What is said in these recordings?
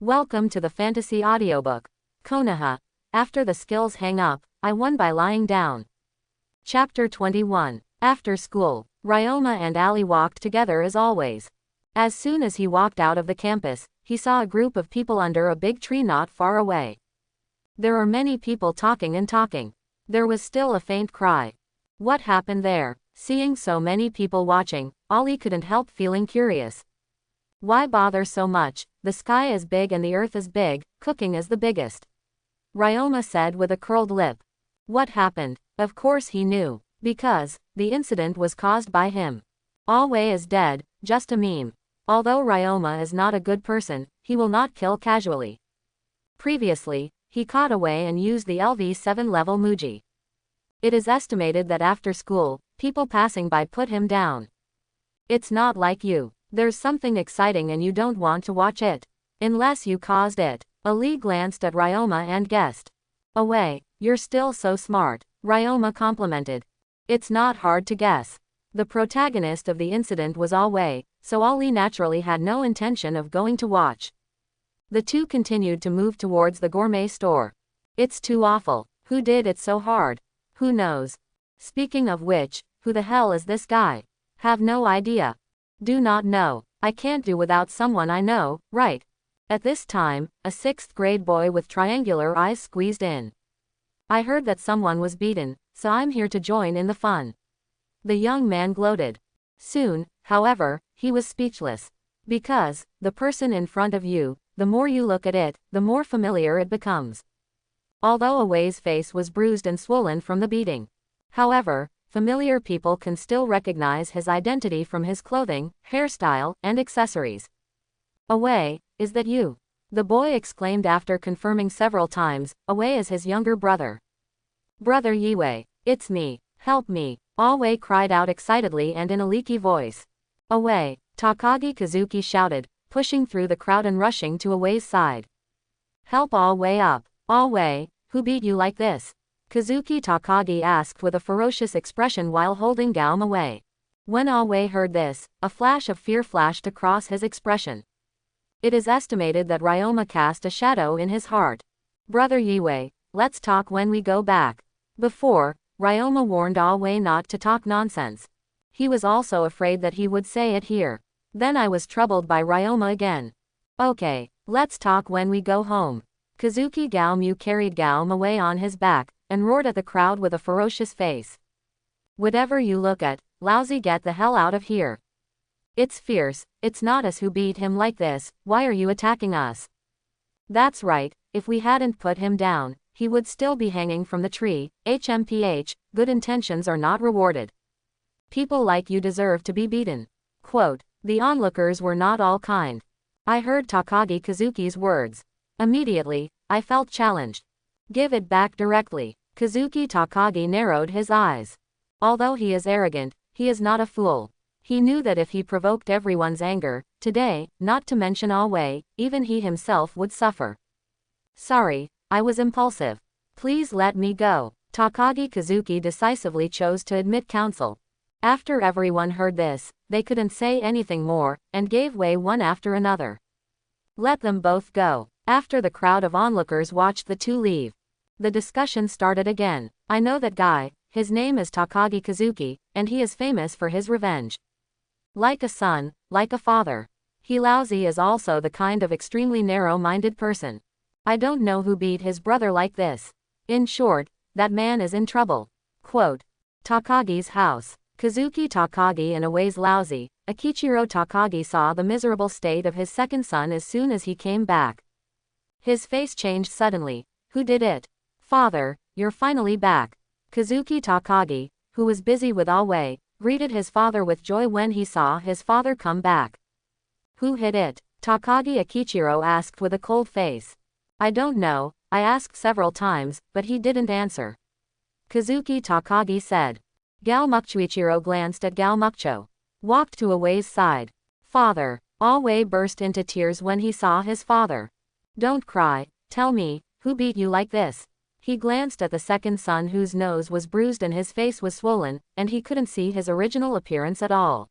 Welcome to the fantasy audiobook. Konoha. After the skills hang up, I won by lying down. Chapter 21. After school, Ryoma and Ali walked together as always. As soon as he walked out of the campus, he saw a group of people under a big tree not far away. There are many people talking and talking. There was still a faint cry. What happened there? Seeing so many people watching, Ali couldn't help feeling curious. Why bother so much? The sky is big and the earth is big, cooking is the biggest. Ryoma said with a curled lip. What happened? Of course he knew. Because the incident was caused by him. Alway is dead, just a meme. Although Ryoma is not a good person, he will not kill casually. Previously, he caught Away and used the LV7 level Muji. It is estimated that after school, people passing by put him down. It's not like you. There's something exciting and you don't want to watch it. Unless you caused it. Ali glanced at Ryoma and guessed. Away, you're still so smart, Ryoma complimented. It's not hard to guess. The protagonist of the incident was Away, so Ali naturally had no intention of going to watch. The two continued to move towards the gourmet store. It's too awful. Who did it so hard? Who knows? Speaking of which, who the hell is this guy? Have no idea. Do not know. I can't do without someone I know, right? At this time, a 6th grade boy with triangular eyes squeezed in. I heard that someone was beaten, so I'm here to join in the fun. The young man gloated. Soon, however, he was speechless. Because, the person in front of you, the more you look at it, the more familiar it becomes. Although Away's face was bruised and swollen from the beating. However, familiar people can still recognize his identity from his clothing, hairstyle, and accessories. Away, is that you? The boy exclaimed after confirming several times. Away is his younger brother. Brother Yiwei, it's me, help me, Away cried out excitedly and in a leaky voice. Away, Takagi Kazuki shouted, pushing through the crowd and rushing to Away's side. Help Away up. Away, who beat you like this? Kazuki Takagi asked with a ferocious expression while holding Gaum Away. When Away heard this, a flash of fear flashed across his expression. It is estimated that Ryoma cast a shadow in his heart. Brother Yiwei, let's talk when we go back. Before, Ryoma warned Away not to talk nonsense. He was also afraid that he would say it here. Then I was troubled by Ryoma again. Okay, let's talk when we go home. Kazuki Gaomu carried Gaum Away on his back, and roared at the crowd with a ferocious face. Whatever you look at, lousy, get the hell out of here. It's fierce, it's not us who beat him like this, why are you attacking us? That's right, if we hadn't put him down, he would still be hanging from the tree. HMPH, good intentions are not rewarded. People like you deserve to be beaten. Quote, the onlookers were not all kind. I heard Takagi Kazuki's words. Immediately, I felt challenged. Give it back directly. Kazuki Takagi narrowed his eyes. Although he is arrogant, he is not a fool. He knew that if he provoked everyone's anger, today, not to mention Away, even he himself would suffer. Sorry, I was impulsive. Please let me go. Takagi Kazuki decisively chose to admit counsel. After everyone heard this, they couldn't say anything more, and gave way one after another. Let them both go. After the crowd of onlookers watched the two leave, the discussion started again. I know that guy, his name is Takagi Kazuki, and he is famous for his revenge. Like a son, like a father. He lousy is also the kind of extremely narrow-minded person. I don't know who beat his brother like this. In short, that man is in trouble. Quote, Takagi's house. Kazuki Takagi and Away's lousy, Akichiro Takagi saw the miserable state of his second son as soon as he came back. His face changed suddenly. Who did it? Father, you're finally back. Kazuki Takagi, who was busy with Away, greeted his father with joy when he saw his father come back. Who hit it? Takagi Akichiro asked with a cold face. I don't know, I asked several times, but he didn't answer. Kazuki Takagi said. Galmukchuichiro glanced at Galmukcho. Walked to Away's side. Father. Away burst into tears when he saw his father. Don't cry, tell me, who beat you like this? He glanced at the second son whose nose was bruised and his face was swollen, and he couldn't see his original appearance at all.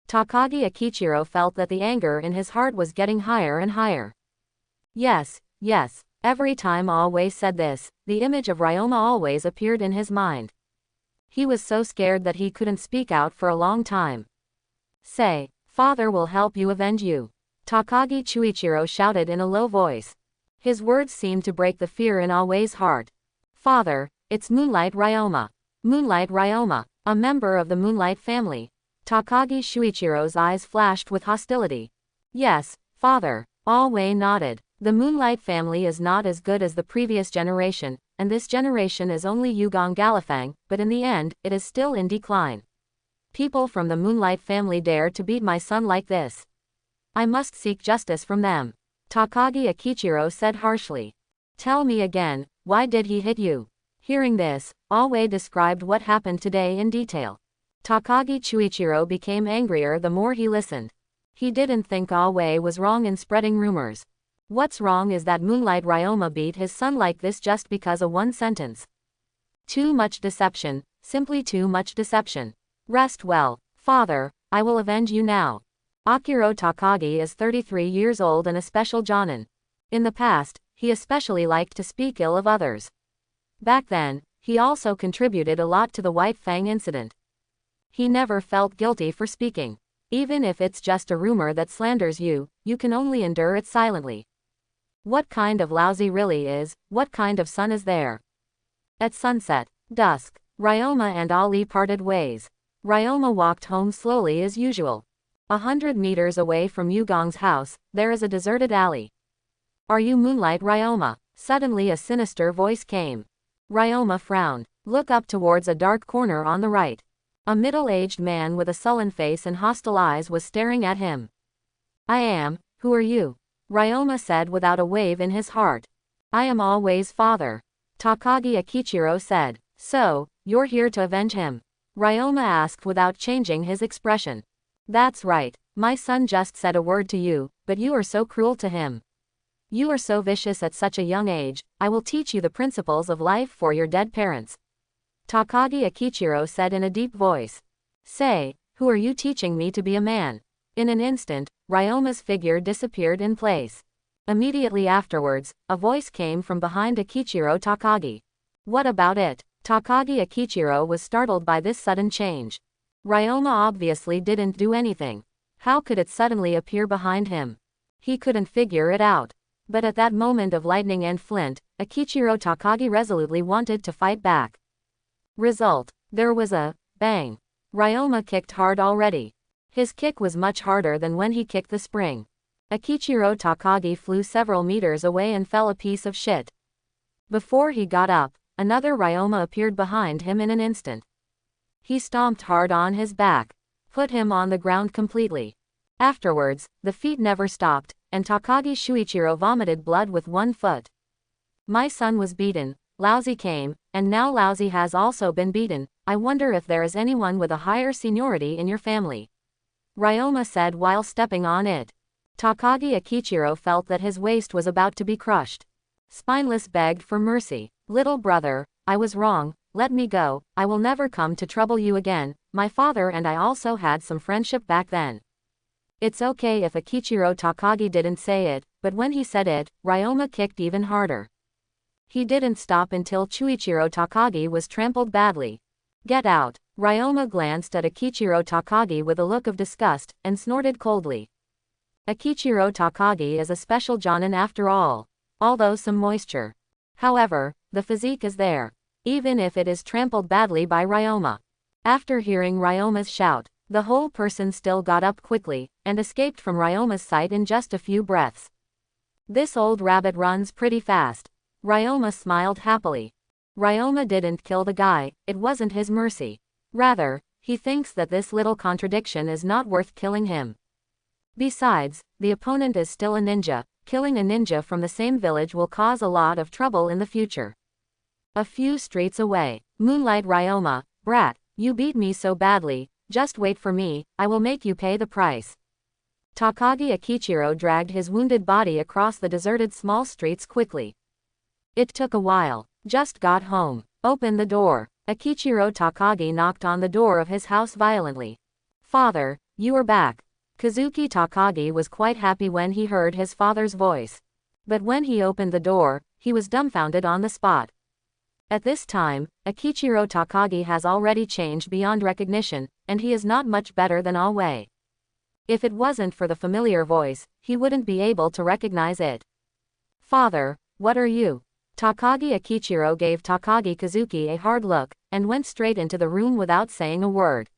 Takagi Akichiro felt that the anger in his heart was getting higher and higher. Yes, yes. Every time always said this, the image of Ryoma always appeared in his mind. He was so scared that he couldn't speak out for a long time. Say, father will help you avenge you. Takagi Chuichiro shouted in a low voice. His words seemed to break the fear in Awe's heart. Father, it's Moonlight Ryoma. Moonlight Ryoma, a member of the Moonlight family. Takagi Shuichiro's eyes flashed with hostility. Yes, father. Awe nodded. The Moonlight family is not as good as the previous generation, and this generation is only Yugong Galifang, but in the end, it is still in decline. People from the Moonlight family dare to beat my son like this. I must seek justice from them. Takagi Akichiro said harshly. Tell me again, why did he hit you? Hearing this, Awe described what happened today in detail. Takagi Chuichiro became angrier the more he listened. He didn't think Awe was wrong in spreading rumors. What's wrong is that Moonlight Ryoma beat his son like this just because of one sentence. Too much deception, simply too much deception. Rest well, father, I will avenge you now. Akiro Takagi is 33 years old and a special jonin. In the past, he especially liked to speak ill of others. Back then, he also contributed a lot to the White Fang incident. He never felt guilty for speaking. Even if it's just a rumor that slanders you, you can only endure it silently. What kind of lousy really is, what kind of son is there? At sunset, dusk, Ryoma and Ali parted ways. Ryoma walked home slowly as usual. 100 meters away from Yugong's house, there is a deserted alley. Are you Moonlight Ryoma? Suddenly a sinister voice came. Ryoma frowned. Look up towards a dark corner on the right. A middle-aged man with a sullen face and hostile eyes was staring at him. I am, who are you? Ryoma said without a wave in his heart. I am Awe's father. Takagi Akichiro said. So, you're here to avenge him? Ryoma asked without changing his expression. That's right, my son just said a word to you, but you are so cruel to him. You are so vicious at such a young age, I will teach you the principles of life for your dead parents. Takagi Akichiro said in a deep voice. Say, who are you teaching me to be a man? In an instant, Ryoma's figure disappeared in place. Immediately afterwards, a voice came from behind Akichiro Takagi. What about it? Takagi Akichiro was startled by this sudden change. Ryoma obviously didn't do anything. How could it suddenly appear behind him? He couldn't figure it out. But at that moment of lightning and flint, Akichiro Takagi resolutely wanted to fight back. Result: there was a bang. Ryoma kicked hard already. His kick was much harder than when he kicked the spring. Akichiro Takagi flew several meters away and fell a piece of shit. Before he got up, another Ryoma appeared behind him in an instant. He stomped hard on his back, put him on the ground completely. Afterwards, the feet never stopped, and Takagi Shuichiro vomited blood with one foot. My son was beaten, Lousy came, and now Lousy has also been beaten. I wonder if there is anyone with a higher seniority in your family. Ryoma said while stepping on it. Takagi Akichiro felt that his waist was about to be crushed. Spineless begged for mercy. Little brother, I was wrong, let me go, I will never come to trouble you again, my father and I also had some friendship back then. It's okay if Akichiro Takagi didn't say it, but when he said it, Ryoma kicked even harder. He didn't stop until Chuichiro Takagi was trampled badly. Get out. Ryoma glanced at Akichiro Takagi with a look of disgust, and snorted coldly. Akichiro Takagi is a special jonin after all. Although some moisture. However, the physique is there. Even if it is trampled badly by Ryoma. After hearing Ryoma's shout, the whole person still got up quickly, and escaped from Ryoma's sight in just a few breaths. This old rabbit runs pretty fast. Ryoma smiled happily. Ryoma didn't kill the guy, it wasn't his mercy. Rather, he thinks that this little contradiction is not worth killing him. Besides, the opponent is still a ninja. Killing a ninja from the same village will cause a lot of trouble in the future. A few streets away, Moonlight Ryoma, brat, you beat me so badly, just wait for me, I will make you pay the price. Takagi Akichiro dragged his wounded body across the deserted small streets quickly. It took a while. Just got home. Open the door. Akichiro Takagi knocked on the door of his house violently. Father, you are back. Kazuki Takagi was quite happy when he heard his father's voice. But when he opened the door, he was dumbfounded on the spot. At this time, Akichiro Takagi has already changed beyond recognition, and he is not much better than Aoi. If it wasn't for the familiar voice, he wouldn't be able to recognize it. Father, what are you? Takagi Akichiro gave Takagi Kazuki a hard look, and went straight into the room without saying a word.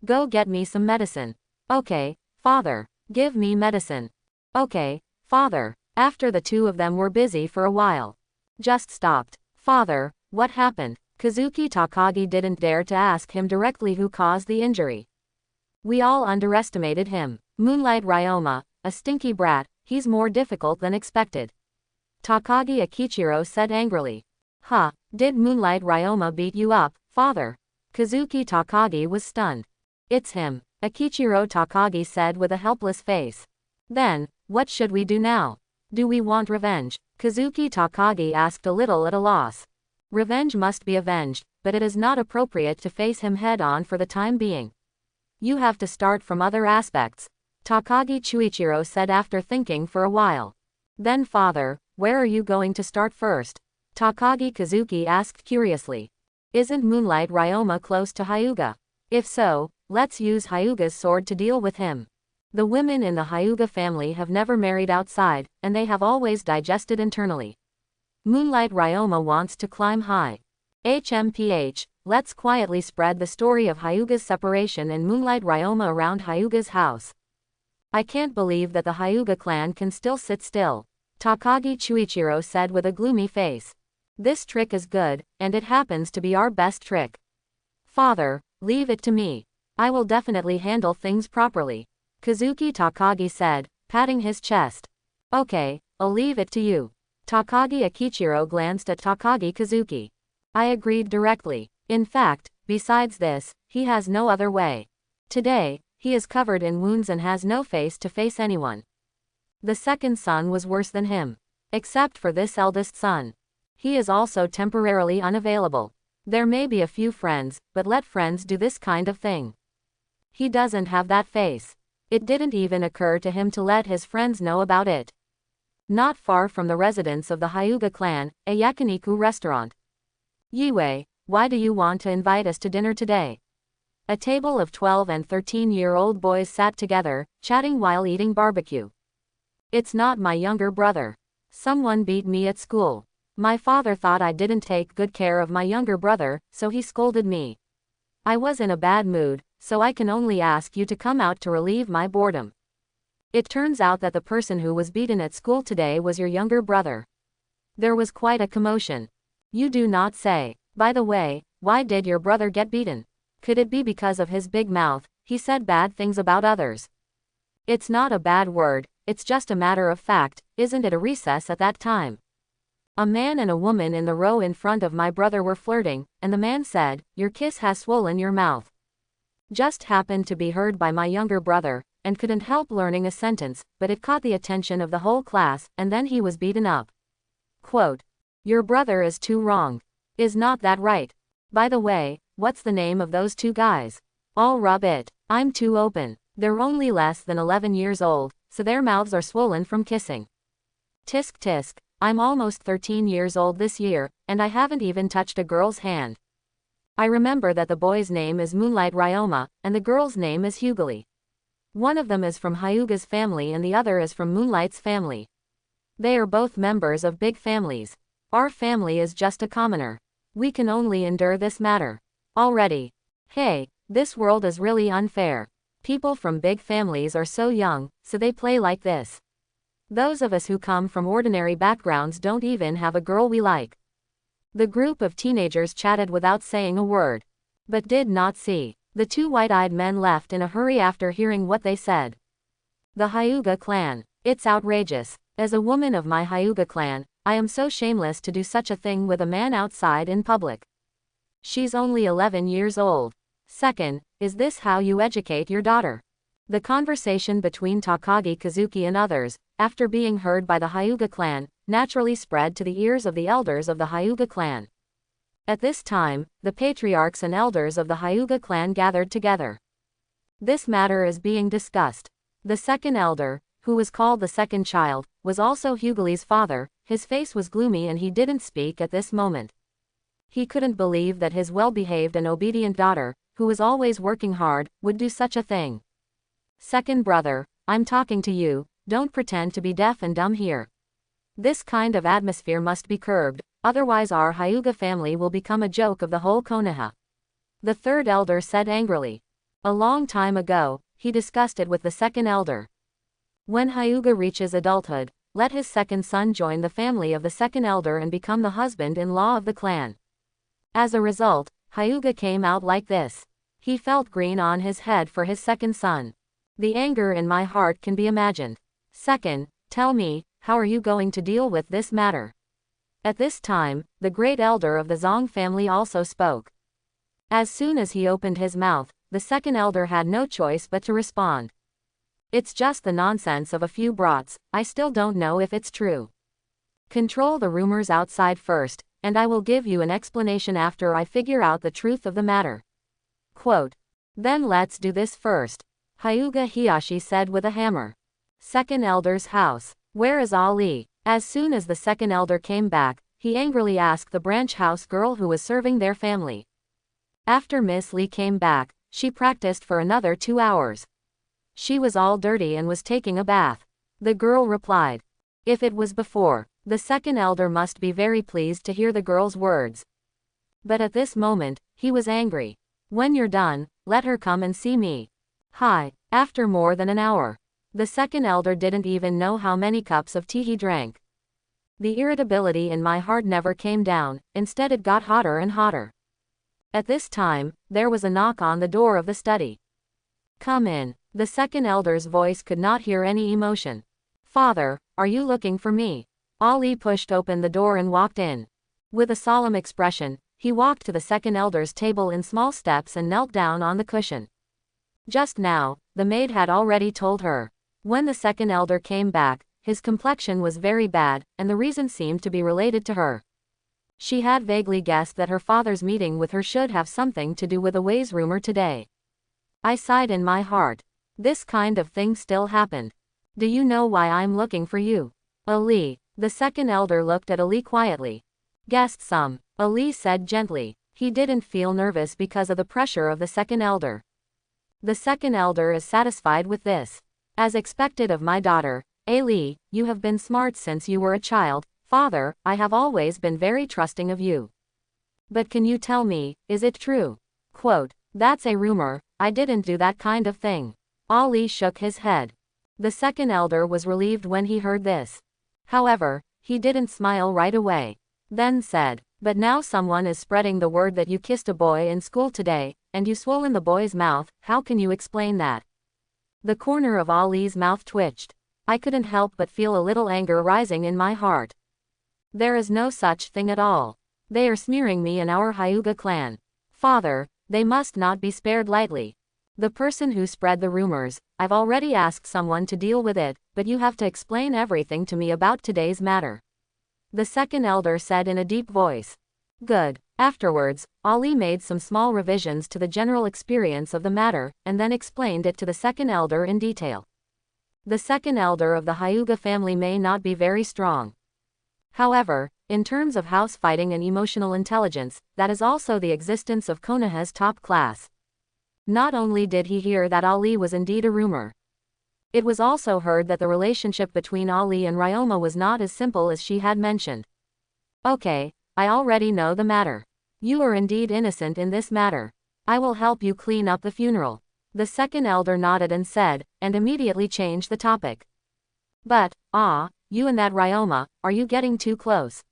Go get me some medicine. Okay, father. Give me medicine. Okay, father. After the two of them were busy for a while. Just stopped. Father, what happened? Kazuki Takagi didn't dare to ask him directly who caused the injury. We all underestimated him. Moonlight Ryoma, a stinky brat, he's more difficult than expected. Takagi Akichiro said angrily. Huh, did Moonlight Ryoma beat you up, father? Kazuki Takagi was stunned. It's him, Akichiro Takagi said with a helpless face. Then, what should we do now? Do we want revenge? Kazuki Takagi asked a little at a loss. Revenge must be avenged, but it is not appropriate to face him head-on for the time being. You have to start from other aspects, Takagi Chuichiro said after thinking for a while. Then father, where are you going to start first? Takagi Kazuki asked curiously. Isn't Moonlight Ryoma close to Hyuga? If so, let's use Hyuga's sword to deal with him. The women in the Hyuga family have never married outside, and they have always digested internally. Moonlight Ryoma wants to climb high. HMPH, let's quietly spread the story of Hyuga's separation and Moonlight Ryoma around Hyuga's house. I can't believe that the Hyuga clan can still sit still, Takagi Chuichiro said with a gloomy face. This trick is good, and it happens to be our best trick. Father, leave it to me. I will definitely handle things properly, Kazuki Takagi said, patting his chest. Okay, I'll leave it to you. Takagi Akichiro glanced at Takagi Kazuki. I agreed directly. In fact, besides this, he has no other way. Today, he is covered in wounds and has no face to face anyone. The second son was worse than him. Except for this eldest son. He is also temporarily unavailable. There may be a few friends, but let friends do this kind of thing. He doesn't have that face. It didn't even occur to him to let his friends know about it. Not far from the residence of the Hyuga clan, a yakiniku restaurant. Yue, why do you want to invite us to dinner today? A table of 12 and 13-year-old boys sat together, chatting while eating barbecue. It's not my younger brother. Someone beat me at school. My father thought I didn't take good care of my younger brother, so he scolded me. I was in a bad mood, so I can only ask you to come out to relieve my boredom. It turns out that the person who was beaten at school today was your younger brother. There was quite a commotion. You do not say. By the way, why did your brother get beaten? Could it be because of his big mouth? He said bad things about others. It's not a bad word, it's just a matter of fact, isn't it? A recess at that time. A man and a woman in the row in front of my brother were flirting, and the man said, "Your kiss has swollen your mouth." Just happened to be heard by my younger brother, and couldn't help learning a sentence, but it caught the attention of the whole class, and then he was beaten up. Quote, your brother is too wrong. Is not that right? By the way, what's the name of those two guys? I'll rub it. I'm too open. They're only less than 11 years old, so their mouths are swollen from kissing. Tisk tisk, I'm almost 13 years old this year, and I haven't even touched a girl's hand. I remember that the boy's name is Moonlight Ryoma, and the girl's name is Huguli. One of them is from Hyuga's family and the other is from Moonlight's family. They are both members of big families. Our family is just a commoner. We can only endure this matter. Already. Hey, this world is really unfair. People from big families are so young, so they play like this. Those of us who come from ordinary backgrounds don't even have a girl we like. The group of teenagers chatted without saying a word. But did not see. The two white-eyed men left in a hurry after hearing what they said. The Hyuga clan. It's outrageous. As a woman of my Hyuga clan, I am so shameless to do such a thing with a man outside in public. She's only 11 years old. Second, is this how you educate your daughter? The conversation between Takagi Kazuki and others, after being heard by the Hyuga clan, naturally spread to the ears of the elders of the Hyuga clan. At this time, the patriarchs and elders of the Hyuga clan gathered together. This matter is being discussed. The second elder, who was called the second child, was also Hughley's father. His face was gloomy and he didn't speak at this moment. He couldn't believe that his well-behaved and obedient daughter, who was always working hard, would do such a thing. Second brother, I'm talking to you, don't pretend to be deaf and dumb here. This kind of atmosphere must be curbed, otherwise our Hyuga family will become a joke of the whole Konoha. The third elder said angrily. A long time ago, he discussed it with the second elder. When Hyuga reaches adulthood, let his second son join the family of the second elder and become the husband-in-law of the clan. As a result, Hyuga came out like this. He felt green on his head for his second son. The anger in my heart can be imagined. Second, tell me, how are you going to deal with this matter? At this time, the great elder of the Zong family also spoke. As soon as he opened his mouth, the second elder had no choice but to respond. It's just the nonsense of a few brats, I still don't know if it's true. Control the rumors outside first, and I will give you an explanation after I figure out the truth of the matter. Quote. Then let's do this first. Hyuga Hiyashi said with a hammer. Second elder's house. Where is Ali? As soon as the second elder came back, he angrily asked the branch house girl who was serving their family. After Miss Lee came back, she practiced for another 2 hours. She was all dirty and was taking a bath. The girl replied. If it was before, the second elder must be very pleased to hear the girl's words. But at this moment, he was angry. When you're done, let her come and see me. Hi. After more than an hour. The second elder didn't even know how many cups of tea he drank. The irritability in my heart never came down, instead it got hotter and hotter. At this time, there was a knock on the door of the study. Come in. The second elder's voice could not hear any emotion. Father, are you looking for me? Ali pushed open the door and walked in. With a solemn expression, he walked to the second elder's table in small steps and knelt down on the cushion. Just now, the maid had already told her. When the second elder came back, his complexion was very bad, and the reason seemed to be related to her. She had vaguely guessed that her father's meeting with her should have something to do with a Wei's rumor today. I sighed in my heart. This kind of thing still happened. Do you know why I'm looking for you? Ali. The second elder looked at Ali quietly. Guessed some. Ali said gently. He didn't feel nervous because of the pressure of the second elder. The second elder is satisfied with this. As expected of my daughter, Ali, you have been smart since you were a child. Father, I have always been very trusting of you. But can you tell me, is it true? Quote. That's a rumor, I didn't do that kind of thing. Ali shook his head. The second elder was relieved when he heard this. However, he didn't smile right away. Then said, but now someone is spreading the word that you kissed a boy in school today, and you swollen the boy's mouth, how can you explain that? The corner of Ali's mouth twitched. I couldn't help but feel a little anger rising in my heart. There is no such thing at all. They are smearing me and our Hyuga clan. Father, they must not be spared lightly. The person who spread the rumors, I've already asked someone to deal with it, but you have to explain everything to me about today's matter. The second elder said in a deep voice. Good. Afterwards, Ali made some small revisions to the general experience of the matter, and then explained it to the second elder in detail. The second elder of the Hyuga family may not be very strong. However, in terms of house fighting and emotional intelligence, that is also the existence of Konoha's top class. Not only did he hear that Ali was indeed a rumor. It was also heard that the relationship between Ali and Ryoma was not as simple as she had mentioned. Okay, I already know the matter. You are indeed innocent in this matter. I will help you clean up the funeral. The second elder nodded and said, and immediately changed the topic. But, you and that Ryoma, are you getting too close?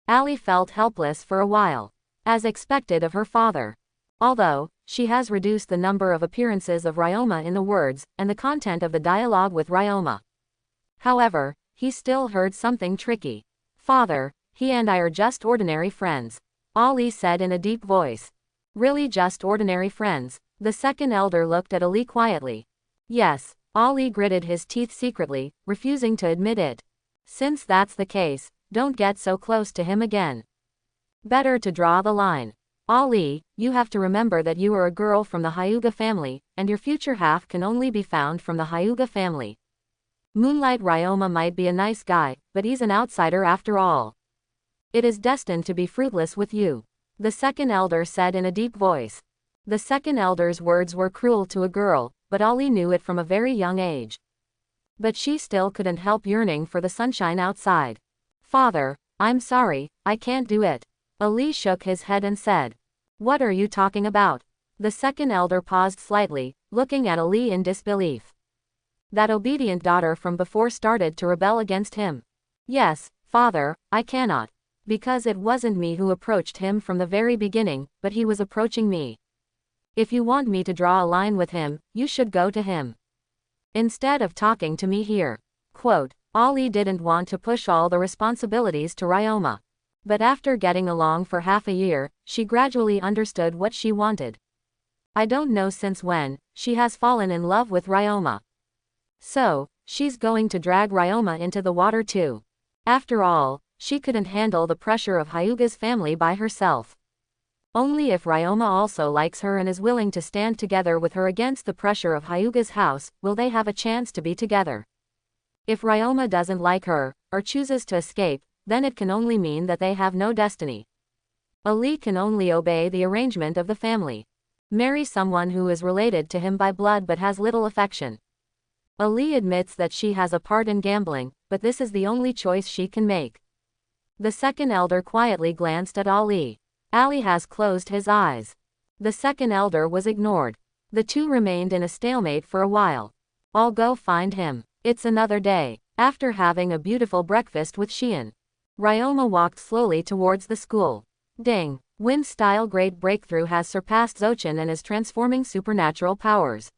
Ali felt helpless for a while. As expected of her father. Although, she has reduced the number of appearances of Ryoma in the words, and the content of the dialogue with Ryoma. However, he still heard something tricky. Father, he and I are just ordinary friends. Ali said in a deep voice. Really just ordinary friends? The second elder looked at Ali quietly. Yes, Ali gritted his teeth secretly, refusing to admit it. Since that's the case, don't get so close to him again. Better to draw the line. Ali, you have to remember that you are a girl from the Hyuga family, and your future half can only be found from the Hyuga family. Moonlight Ryoma might be a nice guy, but he's an outsider after all. It is destined to be fruitless with you, the second elder said in a deep voice. The second elder's words were cruel to a girl, but Ali knew it from a very young age. But she still couldn't help yearning for the sunshine outside. Father, I'm sorry, I can't do it. Ali shook his head and said. What are you talking about? The second elder paused slightly, looking at Ali in disbelief. That obedient daughter from before started to rebel against him. Yes, father, I cannot. Because it wasn't me who approached him from the very beginning, but he was approaching me. If you want me to draw a line with him, you should go to him. Instead of talking to me here. Quote, Ali didn't want to push all the responsibilities to Ryoma. But after getting along for half a year, she gradually understood what she wanted. I don't know since when, she has fallen in love with Ryoma. So, she's going to drag Ryoma into the water too. After all, she couldn't handle the pressure of Hyuga's family by herself. Only if Ryoma also likes her and is willing to stand together with her against the pressure of Hyuga's house, will they have a chance to be together. If Ryoma doesn't like her, or chooses to escape, then it can only mean that they have no destiny. Ali can only obey the arrangement of the family. Marry someone who is related to him by blood but has little affection. Ali admits that she has a part in gambling, but this is the only choice she can make. The second elder quietly glanced at Ali. Ali has closed his eyes. The second elder was ignored. The two remained in a stalemate for a while. I'll go find him. It's another day. After having a beautiful breakfast with Shion, Ryoma walked slowly towards the school. Ding! Wind-style great breakthrough has surpassed Zochin and is transforming supernatural powers.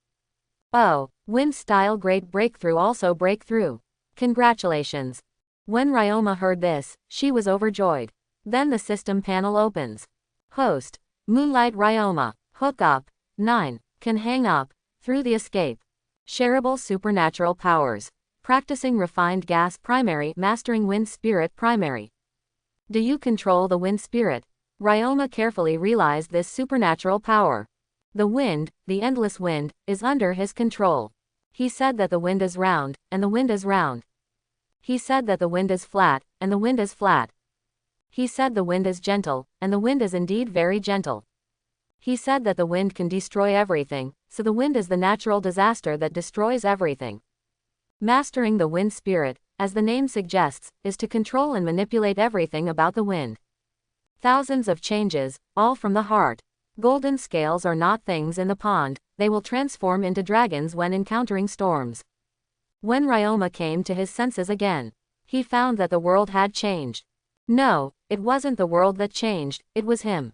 Oh, wind-style great breakthrough also breakthrough. Congratulations. When Ryoma heard this, she was overjoyed. Then the system panel opens. Host, Moonlight Ryoma. Hook up. 9. Can hang up. Through the escape. Shareable supernatural powers. Practicing refined gas primary. Mastering wind spirit primary. Do you control the wind spirit? Ryoma carefully realized this supernatural power. The wind, the endless wind, is under his control. He said that the wind is round, and the wind is round. He said that the wind is flat, and the wind is flat. He said the wind is gentle, and the wind is indeed very gentle. He said that the wind can destroy everything, so the wind is the natural disaster that destroys everything. Mastering the wind spirit, as the name suggests, is to control and manipulate everything about the wind. Thousands of changes, all from the heart. Golden scales are not things in the pond, they will transform into dragons when encountering storms. When Ryoma came to his senses again, he found that the world had changed. No, it wasn't the world that changed, it was him.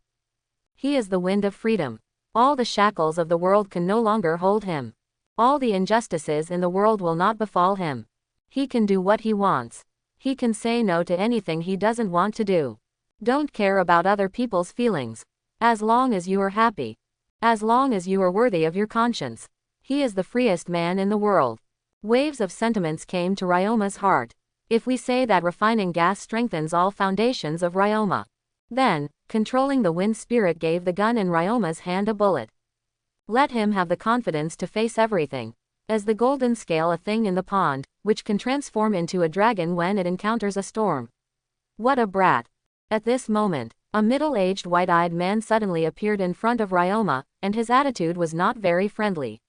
He is the wind of freedom. All the shackles of the world can no longer hold him. All the injustices in the world will not befall him. He can do what he wants. He can say no to anything he doesn't want to do. Don't care about other people's feelings. As long as you are happy. As long as you are worthy of your conscience. He is the freest man in the world. Waves of sentiments came to Ryoma's heart. If we say that refining gas strengthens all foundations of Ryoma, then, controlling the wind spirit gave the gun in Ryoma's hand a bullet. Let him have the confidence to face everything. As the golden scale a thing in the pond, which can transform into a dragon when it encounters a storm. What a brat. At this moment, a middle-aged white-eyed man suddenly appeared in front of Ryoma, and his attitude was not very friendly.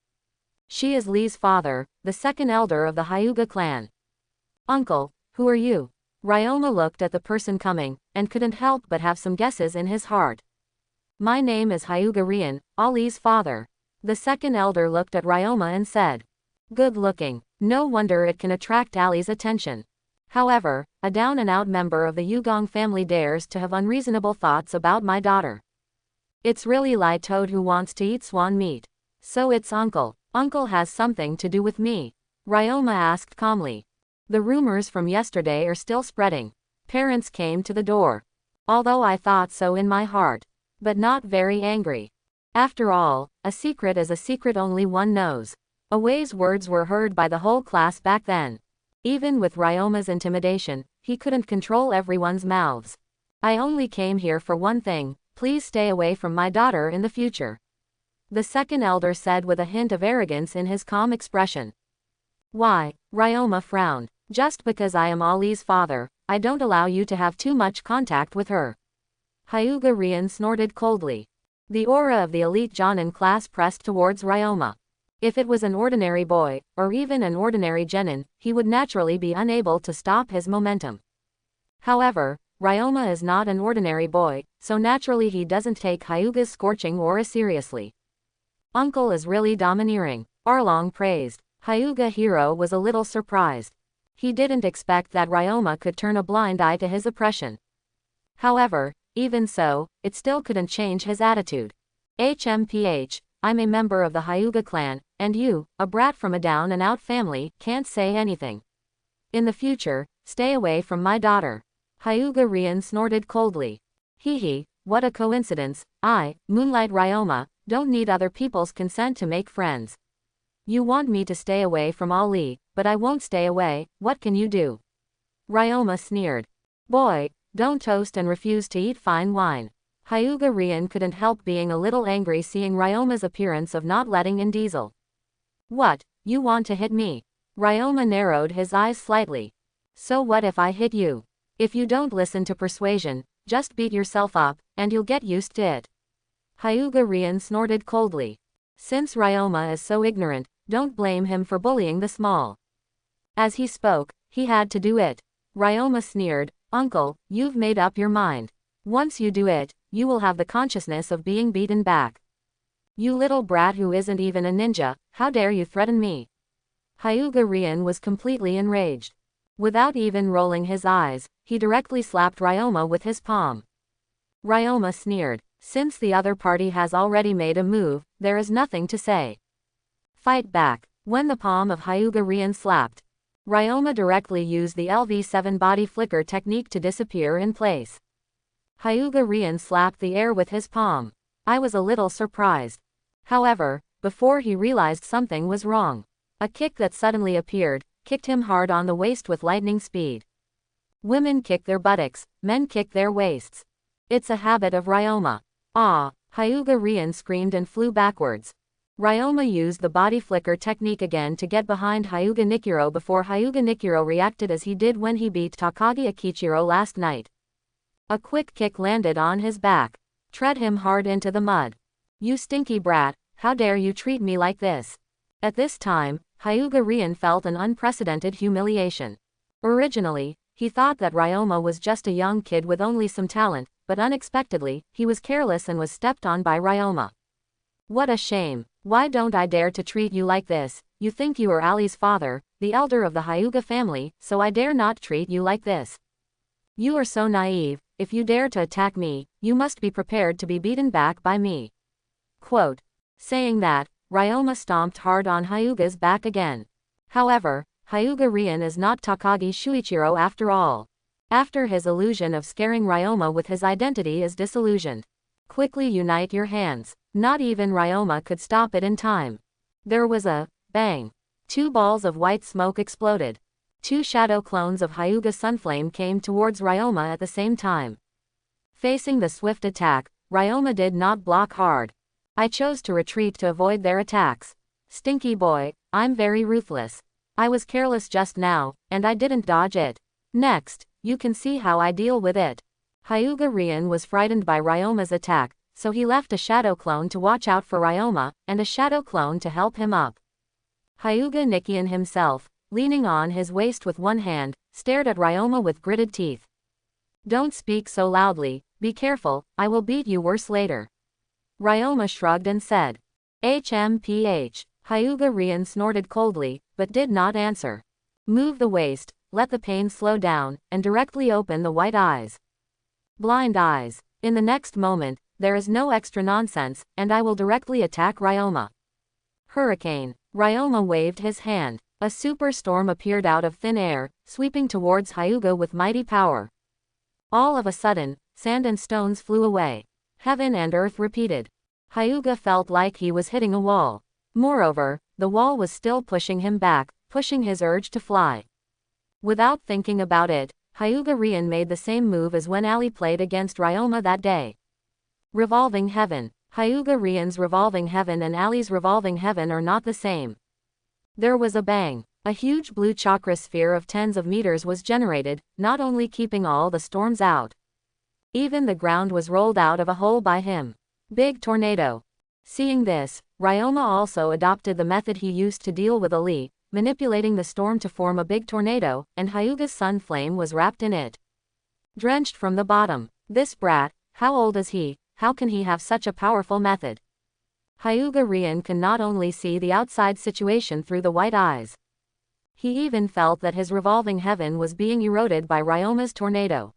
She is Lee's father, the second elder of the Hyuga clan. Uncle, who are you? Ryoma looked at the person coming, and couldn't help but have some guesses in his heart. My name is Hyuga Rian, Ali's father. The second elder looked at Ryoma and said. Good looking. No wonder it can attract Ali's attention. However, a down-and-out member of the Yugong family dares to have unreasonable thoughts about my daughter. It's really Lai Toad who wants to eat swan meat. So it's uncle. Uncle has something to do with me. Ryoma asked calmly. The rumors from yesterday are still spreading. Parents came to the door. Although I thought so in my heart. But not very angry. After all, a secret is a secret only one knows. Away's words were heard by the whole class back then. Even with Ryoma's intimidation, he couldn't control everyone's mouths. I only came here for one thing, please stay away from my daughter in the future. The second elder said with a hint of arrogance in his calm expression. Why? Ryoma frowned. Just because I am Ali's father, I don't allow you to have too much contact with her. Hyuga Rian snorted coldly. The aura of the elite Jonin class pressed towards Ryoma. If it was an ordinary boy, or even an ordinary genin, he would naturally be unable to stop his momentum. However, Ryoma is not an ordinary boy, so naturally he doesn't take Hyuga's scorching aura seriously. Uncle is really domineering, Arlong praised. Hyuga Hiro was a little surprised. He didn't expect that Ryoma could turn a blind eye to his oppression. However, even so, it still couldn't change his attitude. HMPH, I'm a member of the Hyuga clan, and you, a brat from a down-and-out family, can't say anything. In the future, stay away from my daughter. Hyuga Rian snorted coldly. Hee, what a coincidence, I, Moonlight Ryoma, don't need other people's consent to make friends. You want me to stay away from Ali, but I won't stay away, what can you do? Ryoma sneered. Boy, don't toast and refuse to eat fine wine. Hyuga Rian couldn't help being a little angry seeing Ryoma's appearance of not letting in Diesel. What, you want to hit me? Ryoma narrowed his eyes slightly. So what if I hit you? If you don't listen to persuasion, just beat yourself up, and you'll get used to it. Hyuga Rian snorted coldly. Since Ryoma is so ignorant, don't blame him for bullying the small. As he spoke, he had to do it. Ryoma sneered, Uncle, you've made up your mind. Once you do it, you will have the consciousness of being beaten back. You little brat who isn't even a ninja, how dare you threaten me? Hyuga Rian was completely enraged. Without even rolling his eyes, he directly slapped Ryoma with his palm. Ryoma sneered, since the other party has already made a move, there is nothing to say. Fight back. When the palm of Hyuga Rian slapped, Ryoma directly used the LV7 body flicker technique to disappear in place. Hyuga Rian slapped the air with his palm. I was a little surprised. However, before he realized something was wrong, a kick that suddenly appeared, kicked him hard on the waist with lightning speed. Women kick their buttocks, men kick their waists. It's a habit of Ryoma. Ah! Hyuga Rian screamed and flew backwards. Ryoma used the body flicker technique again to get behind Hyuga Nikiro before Hyuga Nikiro reacted as he did when he beat Takagi Akichiro last night. A quick kick landed on his back. Tread him hard into the mud. You stinky brat, how dare you treat me like this? At this time, Hyuga Rian felt an unprecedented humiliation. Originally, he thought that Ryoma was just a young kid with only some talent, but unexpectedly, he was careless and was stepped on by Ryoma. What a shame. Why don't I dare to treat you like this? You think you are Ali's father, the elder of the Hyuga family, so I dare not treat you like this. You are so naive, if you dare to attack me, you must be prepared to be beaten back by me. Quote. Saying that, Ryoma stomped hard on Hyuga's back again. However, Hyuga Rian is not Takagi Shuichiro after all. After his illusion of scaring Ryoma with his identity is disillusioned. Quickly unite your hands. Not even Ryoma could stop it in time. There was a bang. 2 balls of white smoke exploded. 2 shadow clones of Hyuga Sunflame came towards Ryoma at the same time. Facing the swift attack, Ryoma did not block hard. I chose to retreat to avoid their attacks. Stinky boy, I'm very ruthless. I was careless just now, and I didn't dodge it. Next, you can see how I deal with it. Hyuga Rian was frightened by Ryoma's attack, so he left a shadow clone to watch out for Ryoma, and a shadow clone to help him up. Hyuga Nikian himself, leaning on his waist with one hand, stared at Ryoma with gritted teeth. Don't speak so loudly, be careful, I will beat you worse later. Ryoma shrugged and said. HMPH. Hyuga Rian snorted coldly, but did not answer. Move the waist, let the pain slow down, and directly open the white eyes. Blind eyes. In the next moment, there is no extra nonsense, and I will directly attack Ryoma. Hurricane. Ryoma waved his hand. A super storm appeared out of thin air, sweeping towards Hyuga with mighty power. All of a sudden, sand and stones flew away. Heaven and earth repeated. Hyuga felt like he was hitting a wall. Moreover, the wall was still pushing him back, pushing his urge to fly. Without thinking about it, Hyuga Rian made the same move as when Ali played against Ryoma that day. Revolving Heaven. Hyuga Rian's Revolving Heaven and Ali's Revolving Heaven are not the same. There was a bang. A huge blue chakra sphere of tens of meters was generated, not only keeping all the storms out. Even the ground was rolled out of a hole by him. Big tornado. Seeing this, Ryoma also adopted the method he used to deal with Ali, manipulating the storm to form a big tornado, and Hyuga's sun flame was wrapped in it. Drenched from the bottom. This brat, how old is he? How can he have such a powerful method? Hyuga Rian can not only see the outside situation through the white eyes. He even felt that his revolving heaven was being eroded by Ryoma's tornado.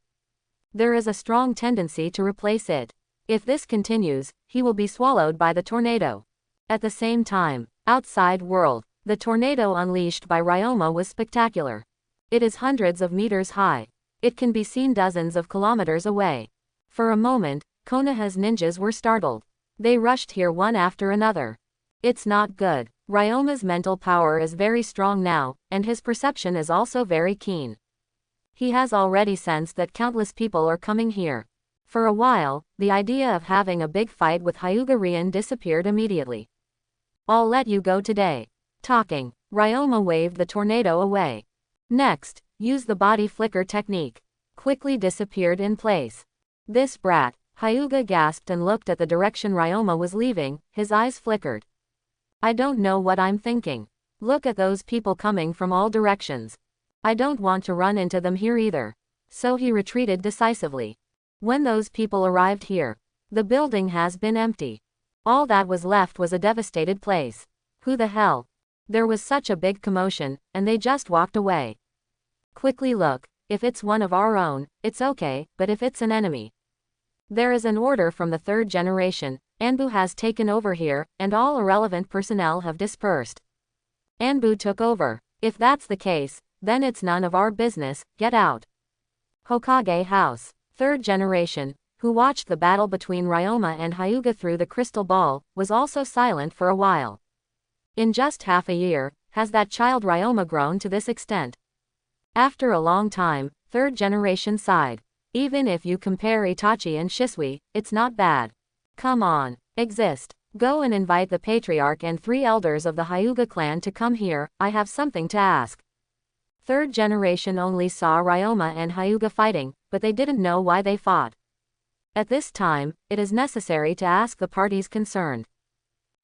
There is a strong tendency to replace it. If this continues, he will be swallowed by the tornado. At the same time, outside world, the tornado unleashed by Ryoma was spectacular. It is hundreds of meters high. It can be seen dozens of kilometers away. For a moment, Konoha's ninjas were startled. They rushed here one after another. It's not good. Ryoma's mental power is very strong now, and his perception is also very keen. He has already sensed that countless people are coming here. For a while, the idea of having a big fight with Hyuga Rian disappeared immediately. I'll let you go today. Talking, Ryoma waved the tornado away. Next, use the body flicker technique. Quickly disappeared in place. This brat, Hyuga gasped and looked at the direction Ryoma was leaving, his eyes flickered. I don't know what I'm thinking. Look at those people coming from all directions. I don't want to run into them here either. So he retreated decisively. When those people arrived here, the building has been empty. All that was left was a devastated place. Who the hell? There was such a big commotion, and they just walked away. Quickly look, if it's one of our own, it's okay, but if it's an enemy. There is an order from the third generation. Anbu has taken over here, and all irrelevant personnel have dispersed. Anbu took over. If that's the case, then it's none of our business, get out. Hokage House. Third generation, who watched the battle between Ryoma and Hyuga through the crystal ball, was also silent for a while. In just half a year, has that child Ryoma grown to this extent? After a long time, third generation sighed. Even if you compare Itachi and Shisui, it's not bad. Come on, exist. Go and invite the patriarch and 3 elders of the Hyuga clan to come here, I have something to ask. Third generation only saw Ryoma and Hyuga fighting, but they didn't know why they fought. At this time, it is necessary to ask the parties concerned.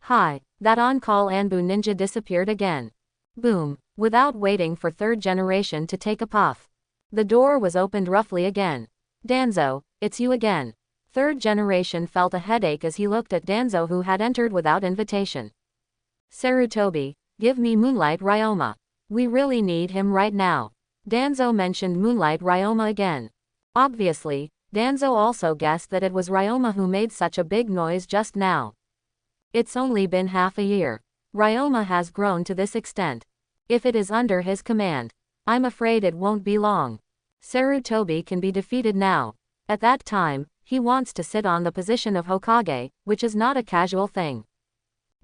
Hi, that on-call Anbu ninja disappeared again. Boom, without waiting for third generation to take a puff. The door was opened roughly again. Danzo, it's you again. Third generation felt a headache as he looked at Danzo, who had entered without invitation. Sarutobi, give me Moonlight Ryoma. We really need him right now. Danzo mentioned Moonlight Ryoma again. Obviously, Danzo also guessed that it was Ryoma who made such a big noise just now. It's only been half a year. Ryoma has grown to this extent. If it is under his command, I'm afraid it won't be long. Sarutobi can be defeated now. At that time, he wants to sit on the position of Hokage, which is not a casual thing.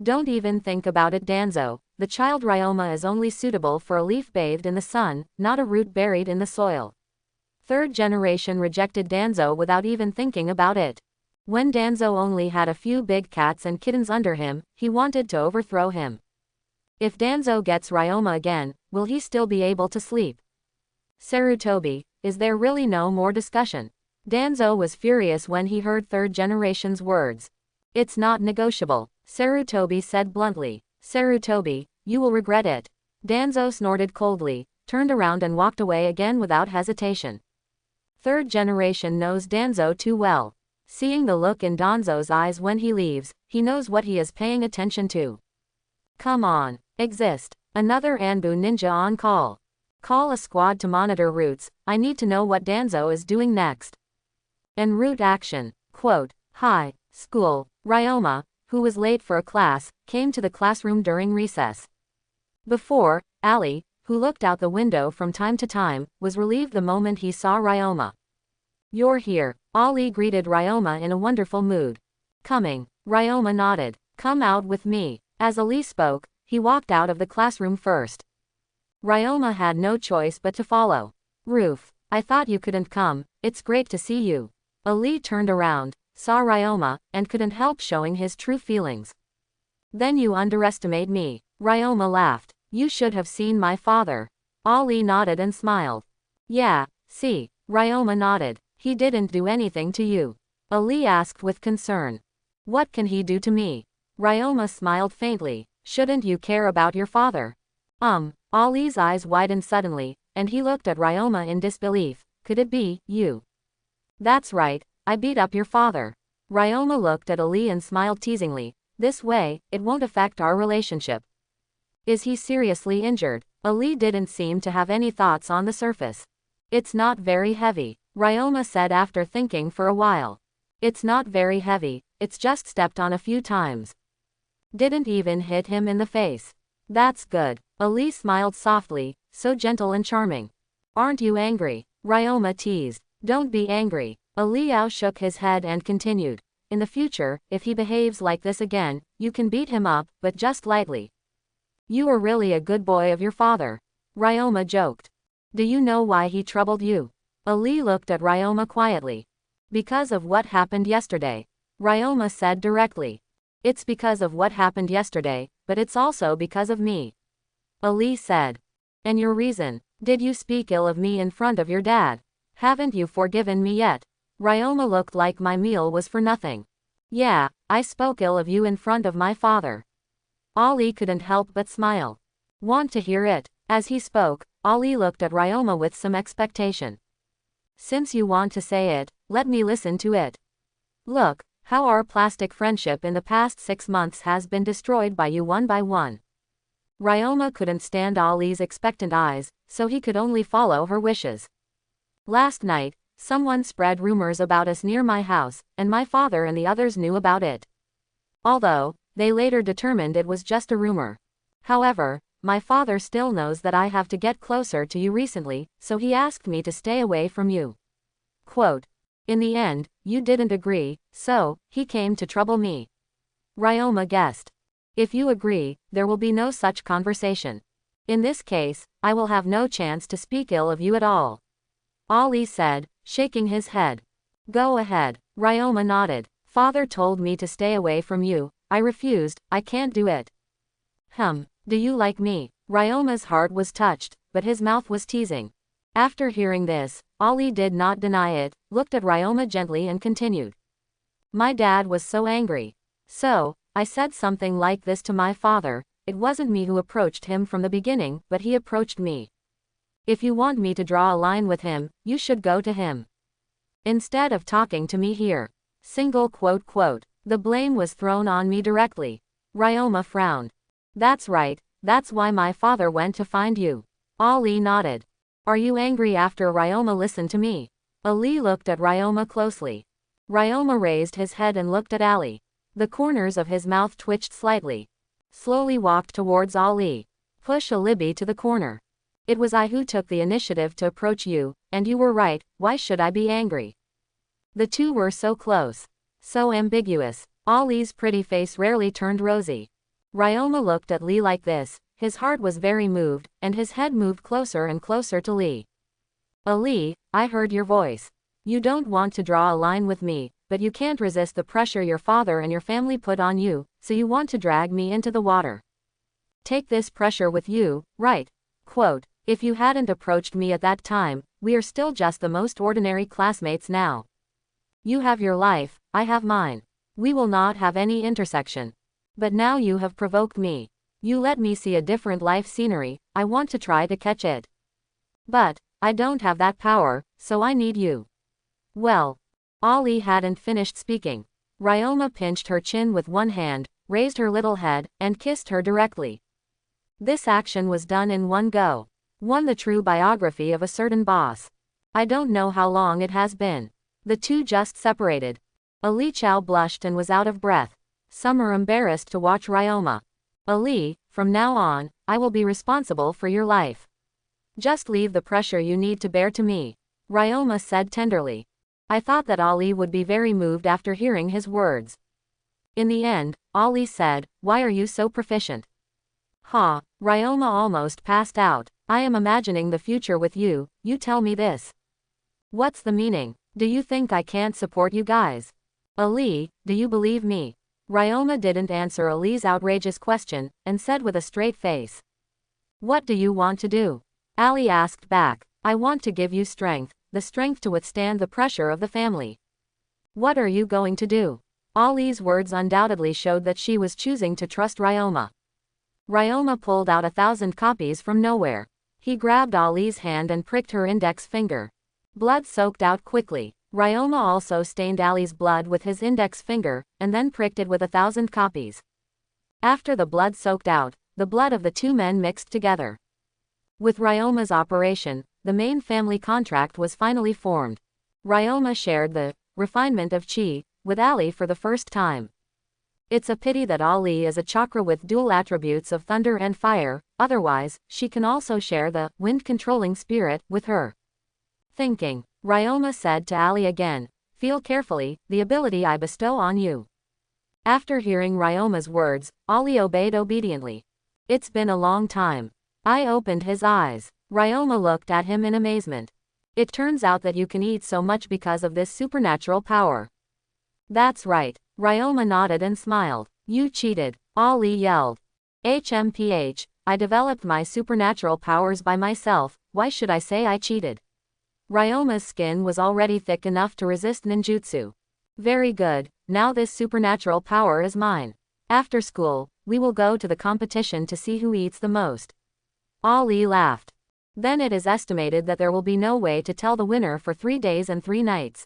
Don't even think about it, Danzo. The child Ryoma is only suitable for a leaf bathed in the sun, not a root buried in the soil. Third generation rejected Danzo without even thinking about it. When Danzo only had a few big cats and kittens under him, he wanted to overthrow him. If Danzo gets Ryoma again, will he still be able to sleep? Sarutobi, is there really no more discussion? Danzo was furious when he heard third generation's words. It's not negotiable, Sarutobi said bluntly. Sarutobi, you will regret it. Danzo snorted coldly, turned around and walked away again without hesitation. Third generation knows Danzo too well. Seeing the look in Danzo's eyes when he leaves, he knows what he is paying attention to. Come on, exist. Another Anbu ninja on call. Call a squad to monitor routes, I need to know what Danzo is doing next. En route action. Quote, Hi, school. Ryoma, who was late for a class, came to the classroom during recess. Before, Ali, who looked out the window from time to time, was relieved the moment he saw Ryoma. You're here. Ali greeted Ryoma in a wonderful mood. Coming. Ryoma nodded. Come out with me. As Ali spoke, he walked out of the classroom first. Ryoma had no choice but to follow. Roof, I thought you couldn't come, it's great to see you. Ali turned around, saw Ryoma, and couldn't help showing his true feelings. Then you underestimate me. Ryoma laughed. You should have seen my father. Ali nodded and smiled. Yeah, see. Ryoma nodded. He didn't do anything to you. Ali asked with concern. What can he do to me? Ryoma smiled faintly. Shouldn't you care about your father? Ali's eyes widened suddenly, and he looked at Ryoma in disbelief. Could it be you? That's right, I beat up your father. Ryoma looked at Ali and smiled teasingly. This way, it won't affect our relationship. Is he seriously injured? Ali didn't seem to have any thoughts on the surface. It's not very heavy, Ryoma said after thinking for a while. It's not very heavy, it's just stepped on a few times. Didn't even hit him in the face. That's good. Ali smiled softly, so gentle and charming. Aren't you angry? Ryoma teased. Don't be angry. Ali shook his head and continued. In the future, if he behaves like this again, you can beat him up, but just lightly. You are really a good boy of your father. Ryoma joked. Do you know why he troubled you? Ali looked at Ryoma quietly. Because of what happened yesterday. Ryoma said directly. It's because of what happened yesterday, but it's also because of me. Ali said. And your reason? Did you speak ill of me in front of your dad? Haven't you forgiven me yet? Ryoma looked like my meal was for nothing. Yeah, I spoke ill of you in front of my father. Ali couldn't help but smile. Want to hear it? As he spoke, Ali looked at Ryoma with some expectation. Since you want to say it, let me listen to it. Look, how our plastic friendship in the past 6 months has been destroyed by you one by one. Ryoma couldn't stand Ali's expectant eyes, so he could only follow her wishes. Last night, someone spread rumors about us near my house, and my father and the others knew about it. Although, they later determined it was just a rumor. However, my father still knows that I have to get closer to you recently, so he asked me to stay away from you. Quote. In the end, you didn't agree, so, he came to trouble me. Ryoma guessed. If you agree, there will be no such conversation. In this case, I will have no chance to speak ill of you at all. Ali said, shaking his head. Go ahead. Ryoma nodded. Father told me to stay away from you. I refused, I can't do it. Do you like me? Ryoma's heart was touched, but his mouth was teasing. After hearing this, Ali did not deny it, looked at Ryoma gently and continued. My dad was so angry. So, I said something like this to my father. It wasn't me who approached him from the beginning, but he approached me. If you want me to draw a line with him, you should go to him. Instead of talking to me here. The blame was thrown on me directly. Ryoma frowned. That's right, that's why my father went to find you. Ali nodded. Are you angry after Ryoma listened to me? Ali looked at Ryoma closely. Ryoma raised his head and looked at Ali. The corners of his mouth twitched slightly. Slowly walked towards Ali. Push Alibi to the corner. It was I who took the initiative to approach you, and you were right, why should I be angry? The two were so close. So ambiguous. Ali's pretty face rarely turned rosy. Ryoma looked at Lee like this, his heart was very moved, and his head moved closer and closer to Lee. Ali, I heard your voice. You don't want to draw a line with me, but you can't resist the pressure your father and your family put on you, so you want to drag me into the water. Take this pressure with you, right? Quote, if you hadn't approached me at that time, we are still just the most ordinary classmates now. You have your life, I have mine. We will not have any intersection. But now you have provoked me. You let me see a different life scenery, I want to try to catch it. But, I don't have that power, so I need you. Well, Ali hadn't finished speaking. Ryoma pinched her chin with one hand, raised her little head, and kissed her directly. This action was done in one go. The true biography of a certain boss. I don't know how long it has been. The two just separated. Ali Chow blushed and was out of breath. Some are embarrassed to watch Ryoma. Ali, from now on, I will be responsible for your life. Just leave the pressure you need to bear to me. Ryoma said tenderly. I thought that Ali would be very moved after hearing his words. In the end, Ali said, why are you so proficient? Ryoma almost passed out. I am imagining the future with you, you tell me this. What's the meaning? Do you think I can't support you guys? Ali, do you believe me? Ryoma didn't answer Ali's outrageous question, and said with a straight face. What do you want to do? Ali asked back. I want to give you strength, the strength to withstand the pressure of the family. What are you going to do? Ali's words undoubtedly showed that she was choosing to trust Ryoma. Ryoma pulled out 1,000 copies from nowhere. He grabbed Ali's hand and pricked her index finger. Blood soaked out quickly. Ryoma also stained Ali's blood with his index finger, and then pricked it with 1,000 copies. After the blood soaked out, the blood of the two men mixed together. With Ryoma's operation, the main family contract was finally formed. Ryoma shared the refinement of chi with Ali for the first time. It's a pity that Ali is a chakra with dual attributes of thunder and fire, otherwise, she can also share the wind-controlling spirit with her. Thinking, Ryoma said to Ali again, feel carefully, the ability I bestow on you. After hearing Ryoma's words, Ali obeyed obediently. It's been a long time. I opened his eyes. Ryoma looked at him in amazement. It turns out that you can eat so much because of this supernatural power. That's right. Ryoma nodded and smiled. You cheated, Ali yelled. HMPH, I developed my supernatural powers by myself, why should I say I cheated? Ryoma's skin was already thick enough to resist ninjutsu. Very good, now this supernatural power is mine. After school, we will go to the competition to see who eats the most. Ali laughed. Then it is estimated that there will be no way to tell the winner for 3 days and 3 nights.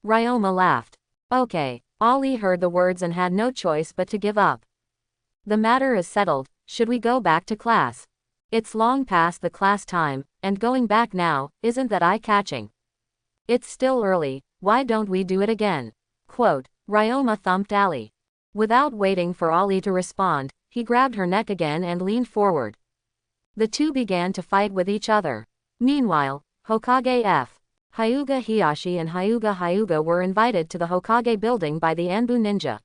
Ryoma laughed. Okay. Ali heard the words and had no choice but to give up. The matter is settled, should we go back to class? It's long past the class time, and going back now, isn't that eye-catching? It's still early, why don't we do it again? Quote, Ryoma thumped Ali. Without waiting for Ali to respond, he grabbed her neck again and leaned forward. The two began to fight with each other. Meanwhile, Hokage F. Hyuga Hiyashi and Hyuga Hyuga were invited to the Hokage building by the Anbu ninja.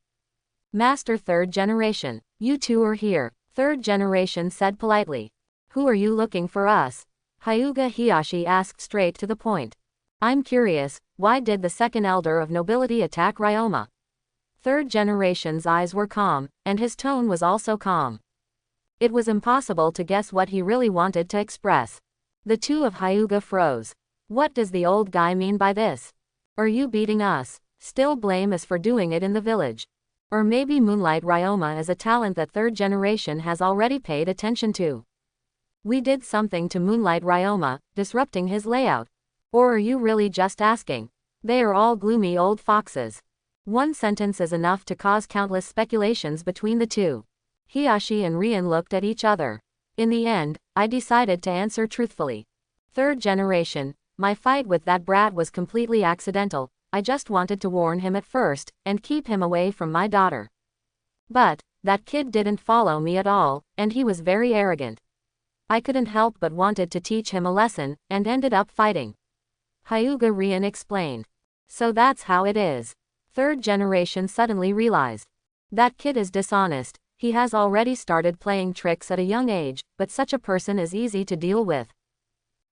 Master Third Generation, you two are here, Third Generation said politely. Who are you looking for us? Hyuga Hiyashi asked straight to the point. I'm curious, why did the second elder of nobility attack Ryoma? Third Generation's eyes were calm, and his tone was also calm. It was impossible to guess what he really wanted to express. The two of Hyuga froze. What does the old guy mean by this? Are you beating us? Still blame us for doing it in the village. Or maybe Moonlight Ryoma is a talent that Third Generation has already paid attention to. We did something to Moonlight Ryoma, disrupting his layout. Or are you really just asking? They are all gloomy old foxes. One sentence is enough to cause countless speculations between the two. Hiyashi and Rian looked at each other. In the end, I decided to answer truthfully. Third Generation, my fight with that brat was completely accidental, I just wanted to warn him at first, and keep him away from my daughter. But, that kid didn't follow me at all, and he was very arrogant. I couldn't help but wanted to teach him a lesson, and ended up fighting. Hyuga Rian explained. So that's how it is. Third Generation suddenly realized. That kid is dishonest, he has already started playing tricks at a young age, but such a person is easy to deal with.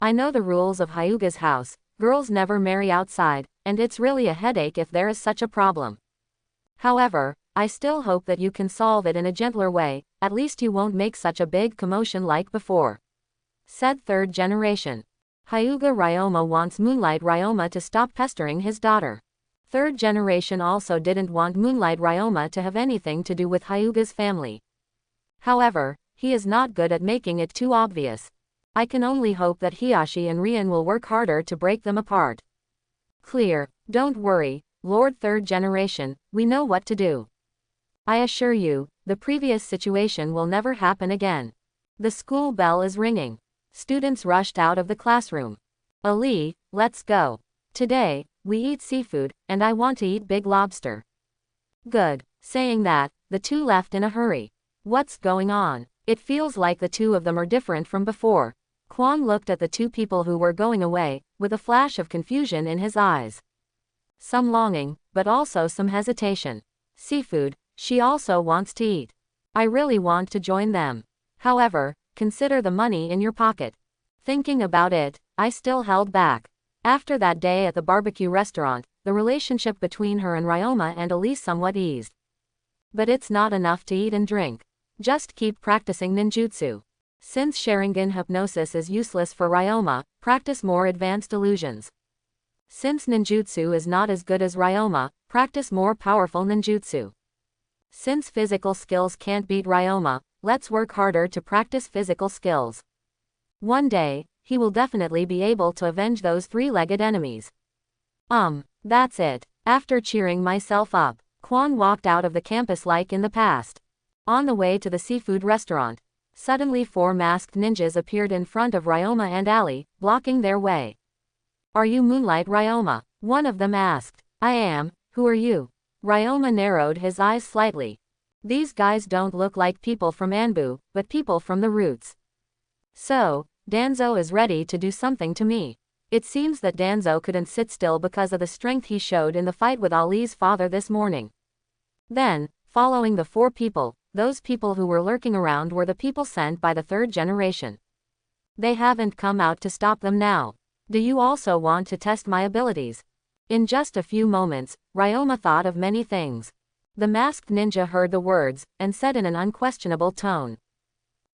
I know the rules of Hyuga's house, girls never marry outside, and it's really a headache if there is such a problem. However, I still hope that you can solve it in a gentler way, at least you won't make such a big commotion like before. Said Third Generation. Hyuga Ryoma wants Moonlight Ryoma to stop pestering his daughter. Third Generation also didn't want Moonlight Ryoma to have anything to do with Hyuga's family. However, he is not good at making it too obvious. I can only hope that Hiyashi and Rian will work harder to break them apart. Clear, don't worry, Lord Third Generation, we know what to do. I assure you, the previous situation will never happen again. The school bell is ringing. Students rushed out of the classroom. Ali, let's go. Today, we eat seafood, and I want to eat big lobster. Good. Saying that, the two left in a hurry. What's going on? It feels like the two of them are different from before. Kwon looked at the two people who were going away, with a flash of confusion in his eyes. Some longing, but also some hesitation. Seafood, she also wants to eat. I really want to join them. However, consider the money in your pocket. Thinking about it, I still held back. After that day at the barbecue restaurant, the relationship between her and Ryoma and Elise somewhat eased. But it's not enough to eat and drink. Just keep practicing ninjutsu. Since Sharingan hypnosis is useless for Ryoma, practice more advanced illusions. Since ninjutsu is not as good as Ryoma, practice more powerful ninjutsu. Since physical skills can't beat Ryoma, let's work harder to practice physical skills. One day, he will definitely be able to avenge those three-legged enemies. That's it. After cheering myself up, Quan walked out of the campus like in the past. On the way to the seafood restaurant, suddenly 4 masked ninjas appeared in front of Ryoma and Ali, blocking their way. Are you Moonlight Ryoma? One of them asked. I am. Who are you? Ryoma narrowed his eyes slightly. These guys don't look like people from Anbu, but people from the roots. So, Danzo is ready to do something to me. It seems that Danzo couldn't sit still because of the strength he showed in the fight with Ali's father this morning. Then, following the 4 people, those people who were lurking around were the people sent by the 3rd generation. They haven't come out to stop them now. Do you also want to test my abilities? In just a few moments, Ryoma thought of many things. The masked ninja heard the words, and said in an unquestionable tone.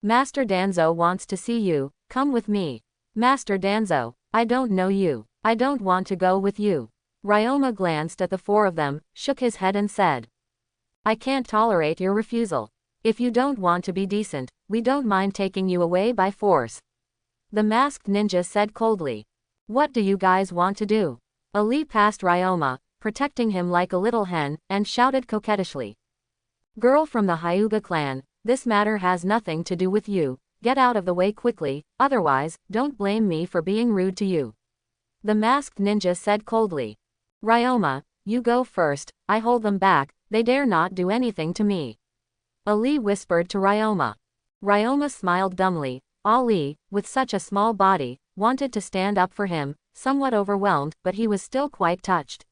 Master Danzo wants to see you, come with me. Master Danzo, I don't know you. I don't want to go with you. Ryoma glanced at the 4 of them, shook his head and said. I can't tolerate your refusal. If you don't want to be decent, we don't mind taking you away by force. The masked ninja said coldly. What do you guys want to do? Ali passed Ryoma, protecting him like a little hen, and shouted coquettishly. Girl from the Hyuga clan, this matter has nothing to do with you. Get out of the way quickly, otherwise, don't blame me for being rude to you. The masked ninja said coldly. Ryoma, you go first, I hold them back, they dare not do anything to me. Ali whispered to Ryoma. Ryoma smiled dumbly. Ali, with such a small body, wanted to stand up for him, somewhat overwhelmed, but he was still quite touched.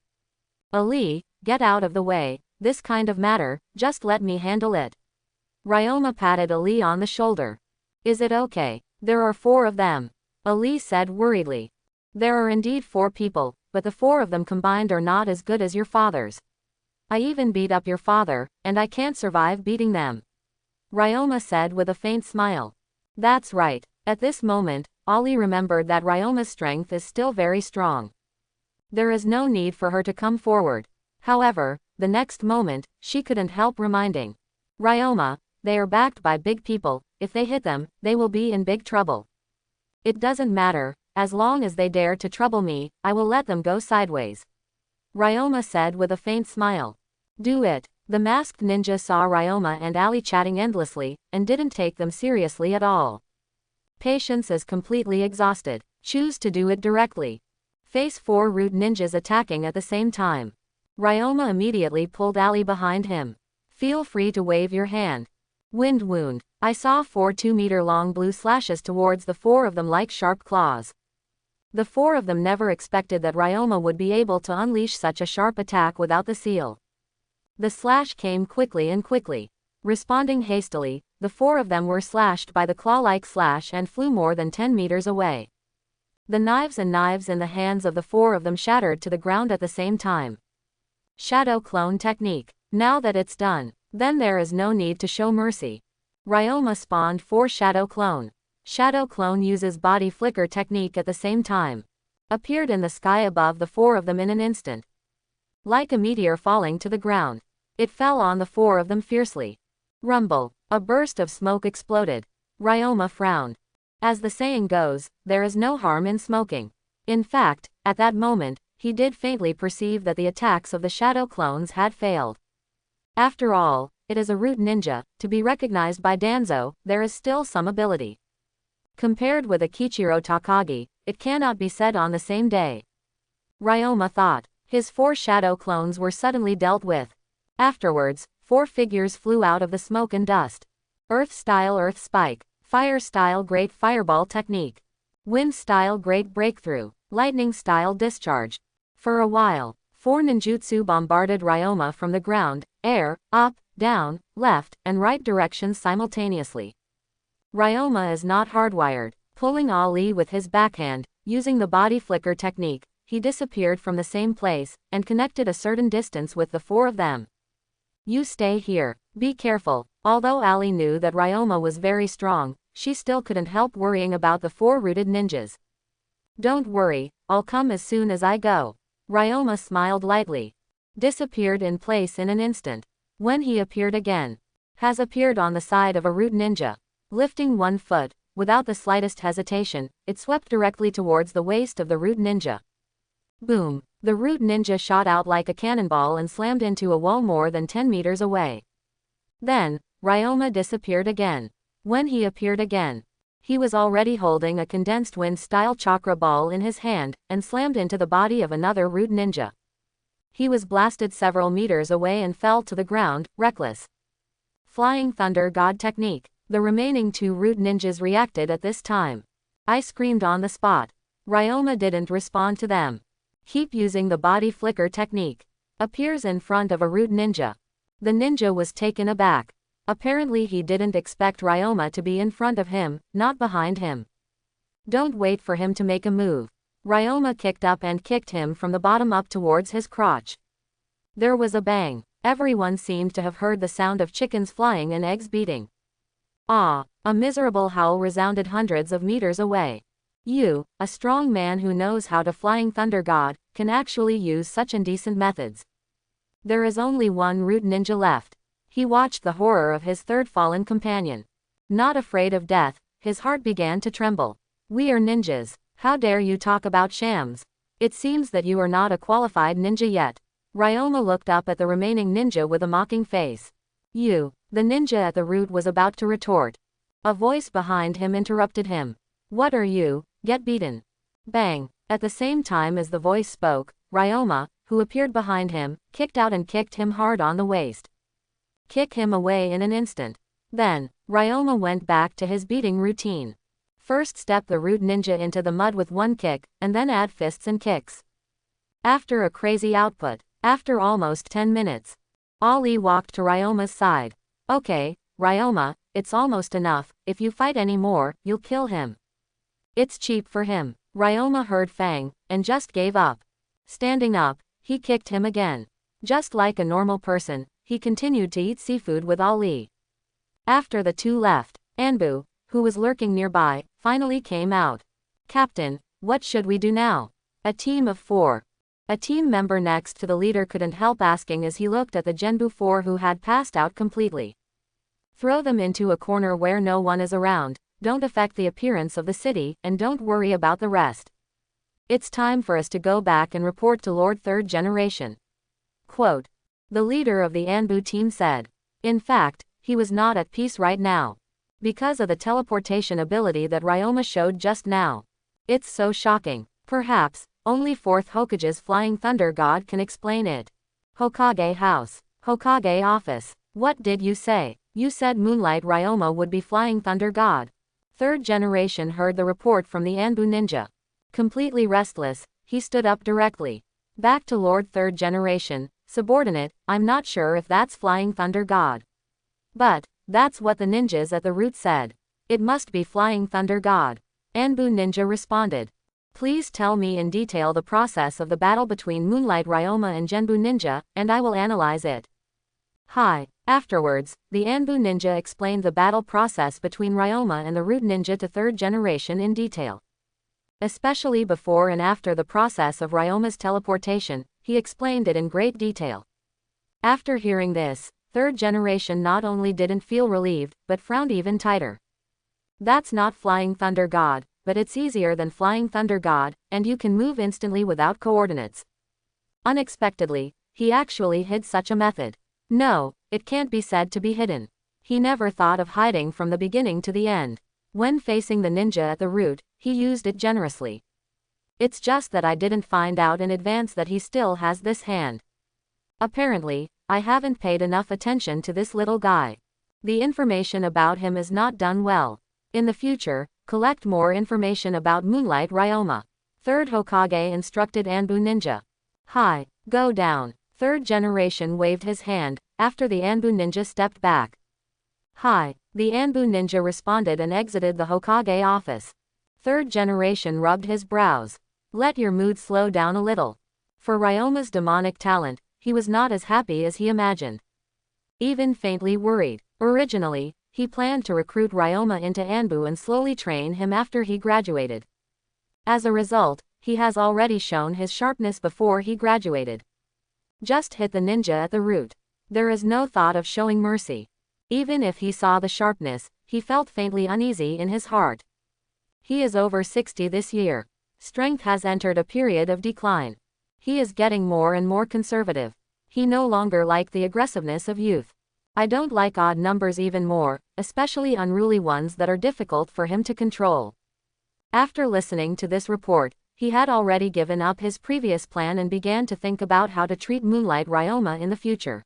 Ali, get out of the way, this kind of matter, just let me handle it. Ryoma patted Ali on the shoulder. Is it okay? There are 4 of them. Ali said worriedly. There are indeed 4 people, but the 4 of them combined are not as good as your father's. I even beat up your father, and I can't survive beating them. Ryoma said with a faint smile. That's right. At this moment, Ali remembered that Ryoma's strength is still very strong. There is no need for her to come forward. However, the next moment, she couldn't help reminding. Ryoma, they are backed by big people, if they hit them, they will be in big trouble. It doesn't matter, as long as they dare to trouble me, I will let them go sideways. Ryoma said with a faint smile. Do it. The masked ninja saw Ryoma and Ali chatting endlessly, and didn't take them seriously at all. Patience is completely exhausted. Choose to do it directly. Face 4 root ninjas attacking at the same time. Ryoma immediately pulled Ali behind him. Feel free to wave your hand. Wind wound. I saw 4 2-meter-long blue slashes towards the 4 of them like sharp claws. The 4 of them never expected that Ryoma would be able to unleash such a sharp attack without the seal. The slash came quickly and quickly. Responding hastily, the 4 of them were slashed by the claw-like slash and flew more than 10 meters away. The knives in the hands of the 4 of them shattered to the ground at the same time. Shadow clone technique. Now that it's done, then there is no need to show mercy. Ryoma spawned 4 shadow clone. Shadow clone uses body flicker technique at the same time. Appeared in the sky above the 4 of them in an instant. Like a meteor falling to the ground. It fell on the 4 of them fiercely. Rumble. A burst of smoke exploded. Ryoma frowned. As the saying goes, there is no harm in smoking. In fact, at that moment, he did faintly perceive that the attacks of the shadow clones had failed. After all, it is a root ninja, to be recognized by Danzo, there is still some ability. Compared with a Kichiro Takagi, it cannot be said on the same day. Ryoma thought. His 4 shadow clones were suddenly dealt with. Afterwards, 4 figures flew out of the smoke and dust. Earth-style Earth Spike, Fire-style Great Fireball Technique, Wind-style Great Breakthrough, Lightning-style Discharge. For a while, 4 ninjutsu bombarded Ryoma from the ground, air, up, down, left, and right directions simultaneously. Ryoma is not hardwired. Pulling Ali with his backhand, using the body flicker technique, he disappeared from the same place, and connected a certain distance with the 4 of them. You stay here. Be careful. Although Ali knew that Ryoma was very strong, she still couldn't help worrying about the four-rooted ninjas. Don't worry, I'll come as soon as I go. Ryoma smiled lightly. Disappeared in place in an instant. When he appeared again. Has appeared on the side of a root ninja. Lifting one foot, without the slightest hesitation, it swept directly towards the waist of the root ninja. Boom! The root ninja shot out like a cannonball and slammed into a wall more than 10 meters away. Then, Ryoma disappeared again. When he appeared again, he was already holding a condensed wind-style chakra ball in his hand, and slammed into the body of another root ninja. He was blasted several meters away and fell to the ground, reckless. Flying Thunder God technique. The remaining two root ninjas reacted at this time. I screamed on the spot. Ryoma didn't respond to them. Keep using the body flicker technique. Appears in front of a root ninja. The ninja was taken aback. Apparently he didn't expect Ryoma to be in front of him, not behind him. Don't wait for him to make a move. Ryoma kicked up and kicked him from the bottom up towards his crotch. There was a bang. Everyone seemed to have heard the sound of chickens flying and eggs beating. Ah! A miserable howl resounded hundreds of meters away. You, a strong man who knows how to Flying Thunder God, can actually use such indecent methods. There is only one root ninja left. He watched the horror of his third fallen companion. Not afraid of death, his heart began to tremble. We are ninjas. How dare you talk about shams? It seems that you are not a qualified ninja yet. Ryoma looked up at the remaining ninja with a mocking face. You, the ninja at the root was about to retort. A voice behind him interrupted him. What are you? Get beaten. Bang! At the same time as the voice spoke, Ryoma, who appeared behind him, kicked out and kicked him hard on the waist. Kick him away in an instant. Then, Ryoma went back to his beating routine. First step the root ninja into the mud with one kick, and then add fists and kicks. After a crazy output, after almost 10 minutes, Ali walked to Ryoma's side. Okay, Ryoma, it's almost enough. If you fight any more, you'll kill him. It's cheap for him. Ryoma heard Fang, and just gave up. Standing up, he kicked him again. Just like a normal person, he continued to eat seafood with Ali. After the two left, Anbu, who was lurking nearby, finally came out. Captain, what should we do now? A team of 4. A team member next to the leader couldn't help asking as he looked at the Genbu 4 who had passed out completely. Throw them into a corner where no one is around, don't affect the appearance of the city, and don't worry about the rest. It's time for us to go back and report to Lord Third Generation. Quote. The leader of the Anbu team said. In fact, he was not at peace right now. Because of the teleportation ability that Ryoma showed just now. It's so shocking. Perhaps, only 4th Hokage's Flying Thunder God can explain it. Hokage House. Hokage Office. What did you say? You said Moonlight Ryoma would be Flying Thunder God. Third Generation heard the report from the Anbu ninja. Completely restless, he stood up directly. Back to Lord Third Generation. Subordinate, I'm not sure if that's Flying Thunder God. But, that's what the ninjas at the root said. It must be Flying Thunder God. Anbu ninja responded. Please tell me in detail the process of the battle between Moonlight Ryoma and Genbu ninja, and I will analyze it. Hi. Afterwards, the Anbu ninja explained the battle process between Ryoma and the root ninja to Third Generation in detail. Especially before and after the process of Ryoma's teleportation, he explained it in great detail. After hearing this, Third Generation not only didn't feel relieved, but frowned even tighter. That's not Flying Thunder God, but it's easier than Flying Thunder God, and you can move instantly without coordinates. Unexpectedly, he actually hid such a method. No, it can't be said to be hidden. He never thought of hiding from the beginning to the end. When facing the ninja at the root, he used it generously. It's just that I didn't find out in advance that he still has this hand. Apparently, I haven't paid enough attention to this little guy. The information about him is not done well. In the future, collect more information about Moonlight Ryoma. Third Hokage instructed Anbu ninja. Hi, go down. Third Generation waved his hand, after the Anbu ninja stepped back. Hi, the Anbu ninja responded and exited the Hokage office. Third Generation rubbed his brows. Let your mood slow down a little. For Ryoma's demonic talent, he was not as happy as he imagined. Even faintly worried. Originally, He planned to recruit Ryoma into Anbu and slowly train him after he graduated. As a result, he has already shown his sharpness before he graduated. Just hit the ninja at the root. There is no thought of showing mercy. Even if he saw the sharpness, he felt faintly uneasy in his heart. He is over 60 this year. Strength has entered a period of decline. He is getting more and more conservative. He no longer likes the aggressiveness of youth. I don't like odd numbers even more, especially unruly ones that are difficult for him to control. After listening to this report, he had already given up his previous plan and began to think about how to treat Moonlight Ryoma in the future.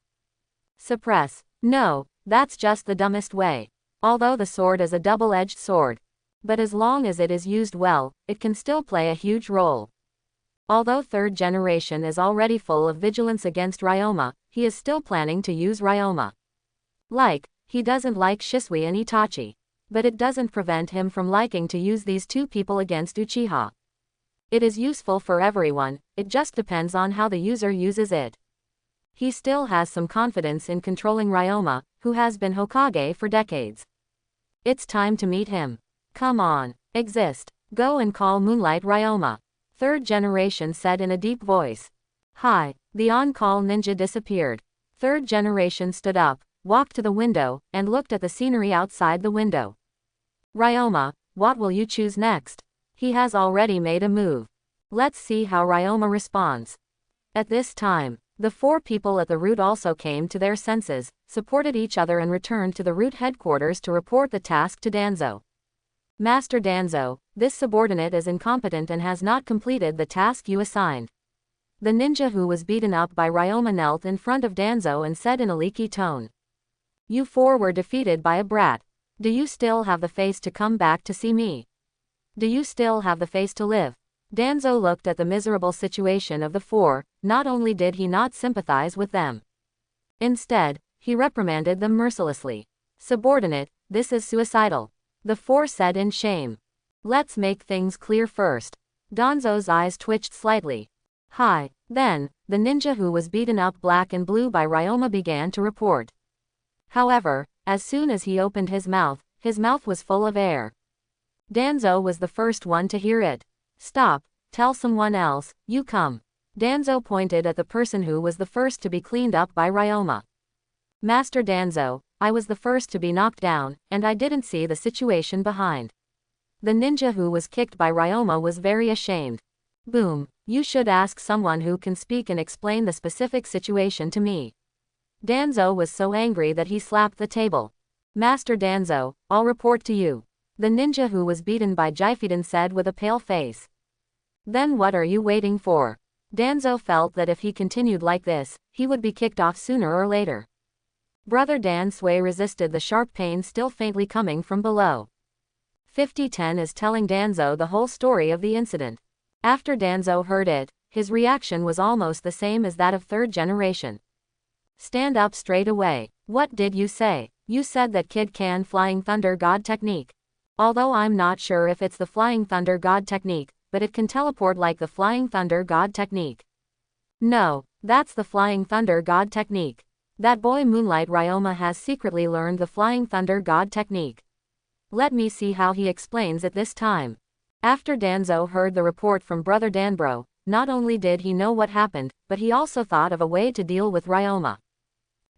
Suppress. No, that's just the dumbest way. Although the sword is a double-edged sword. But as long as it is used well, it can still play a huge role. Although third generation is already full of vigilance against Ryoma, he is still planning to use Ryoma. He doesn't like Shisui and Itachi. But it doesn't prevent him from liking to use these two people against Uchiha. It is useful for everyone, it just depends on how the user uses it. He still has some confidence in controlling Ryoma, who has been Hokage for decades. It's time to meet him. Come on, exist. Go and call Moonlight Ryoma. Third generation said in a deep voice. Hi. The on-call ninja disappeared. Third generation stood up, walked to the window, and looked at the scenery outside the window. Ryoma, what will you choose next? He has already made a move. Let's see how Ryoma responds. At this time, the four people at the route also came to their senses, supported each other and returned to the route headquarters to report the task to Danzo. Master Danzo, this subordinate is incompetent and has not completed the task you assigned. The ninja who was beaten up by Ryoma knelt in front of Danzo and said in a leaky tone. You four were defeated by a brat. Do you still have the face to come back to see me? Do you still have the face to live? Danzo looked at the miserable situation of the four. Not only did he not sympathize with them. Instead, he reprimanded them mercilessly. Subordinate, this is suicidal. The four said in shame. Let's make things clear first. Danzo's eyes twitched slightly. Hi. Then, the ninja who was beaten up black and blue by Ryoma began to report. However, as soon as he opened his mouth was full of air. Danzo was the first one to hear it. Stop, tell someone else, you come. Danzo pointed at the person who was the first to be cleaned up by Ryoma. Master Danzo, I was the first to be knocked down, and I didn't see the situation behind. The ninja who was kicked by Ryoma was very ashamed. Boom, you should ask someone who can speak and explain the specific situation to me. Danzo was so angry that he slapped the table. Master Danzo, I'll report to you. The ninja who was beaten by Jifiden said with a pale face. Then what are you waiting for? Danzo felt that if he continued like this, he would be kicked off sooner or later. Brother Dan Sui resisted the sharp pain still faintly coming from below. 5010 is telling Danzo the whole story of the incident. After Danzo heard it, his reaction was almost the same as that of third generation. Stand up straight away. What did you say? You said that kid can Flying Thunder God technique. Although I'm not sure if it's the Flying Thunder God technique, but it can teleport like the Flying Thunder God technique. No, that's the Flying Thunder God technique. That boy Moonlight Ryoma has secretly learned the Flying Thunder God technique. Let me see how he explains it this time. After Danzo heard the report from Brother Danbro, not only did he know what happened, but he also thought of a way to deal with Ryoma.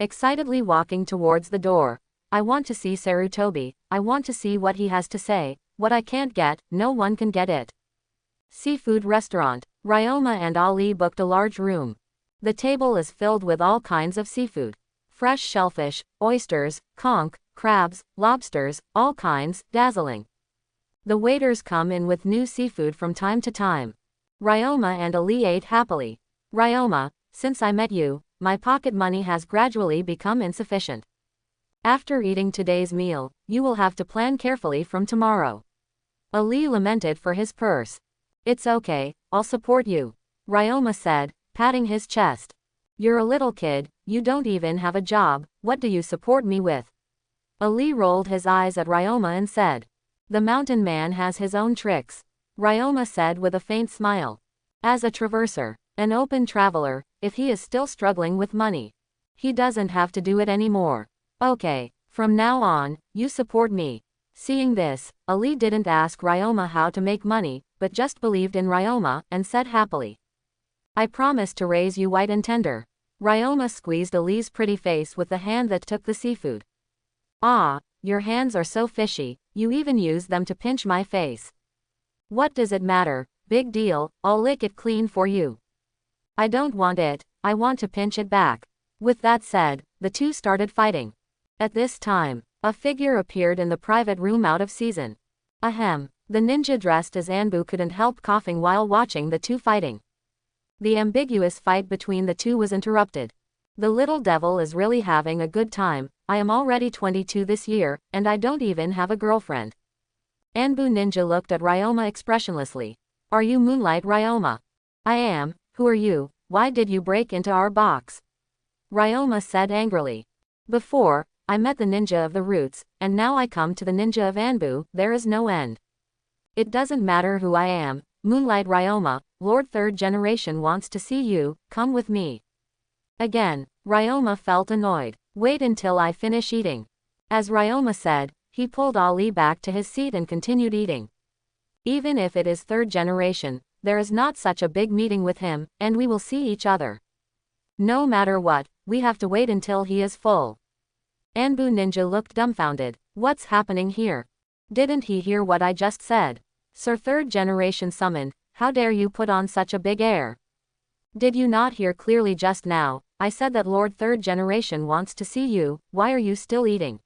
Excitedly walking towards the door. I want to see Sarutobi, I want to see what he has to say. What I can't get, no one can get it. Seafood restaurant. Ryoma and Ali booked a large room. The table is filled with all kinds of seafood. Fresh shellfish, oysters, conch, crabs, lobsters, all kinds, dazzling. The waiters come in with new seafood from time to time. Ryoma and Ali ate happily. Ryoma, since I met you, my pocket money has gradually become insufficient. After eating today's meal, you will have to plan carefully from tomorrow. Ali lamented for his purse. It's okay, I'll support you. Ryoma said, patting his chest. You're a little kid, you don't even have a job, what do you support me with? Ali rolled his eyes at Ryoma and said. The mountain man has his own tricks. Ryoma said with a faint smile. As a traverser, an open traveler, if he is still struggling with money, he doesn't have to do it anymore. Okay, From now on, you support me. Seeing this, Ali didn't ask Ryoma how to make money, but just believed in Ryoma, and said happily. I promise to raise you white and tender. Ryoma squeezed Ali's pretty face with the hand that took the seafood. Ah, your hands are so fishy, you even use them to pinch my face. What does it matter? Big deal, I'll lick it clean for you. I don't want it, I want to pinch it back. With that said, the two started fighting. At this time, a figure appeared in the private room out of season. Ahem, the ninja dressed as Anbu couldn't help coughing while watching the two fighting. The ambiguous fight between the two was interrupted. The little devil is really having a good time. I am already 22 this year, and I don't even have a girlfriend. Anbu ninja looked at Ryoma expressionlessly. Are you Moonlight Ryoma? I am. Who are you? Why did you break into our box? Ryoma said angrily. Before, I met the ninja of the roots, and now I come to the ninja of Anbu, there is no end. It doesn't matter who I am, Moonlight Ryoma, Lord Third Generation wants to see you, come with me. Again, Ryoma felt annoyed. Wait until I finish eating. As Ryoma said, he pulled Ali back to his seat and continued eating. Even if it is Third Generation, there is not such a big meeting with him, and we will see each other. No matter what, we have to wait until he is full. Anbu ninja looked dumbfounded. What's happening here? Didn't he hear what I just said? Sir Third Generation summoned, how dare you put on such a big air? Did you not hear clearly just now? I said that Lord Third Generation wants to see you, why are you still eating?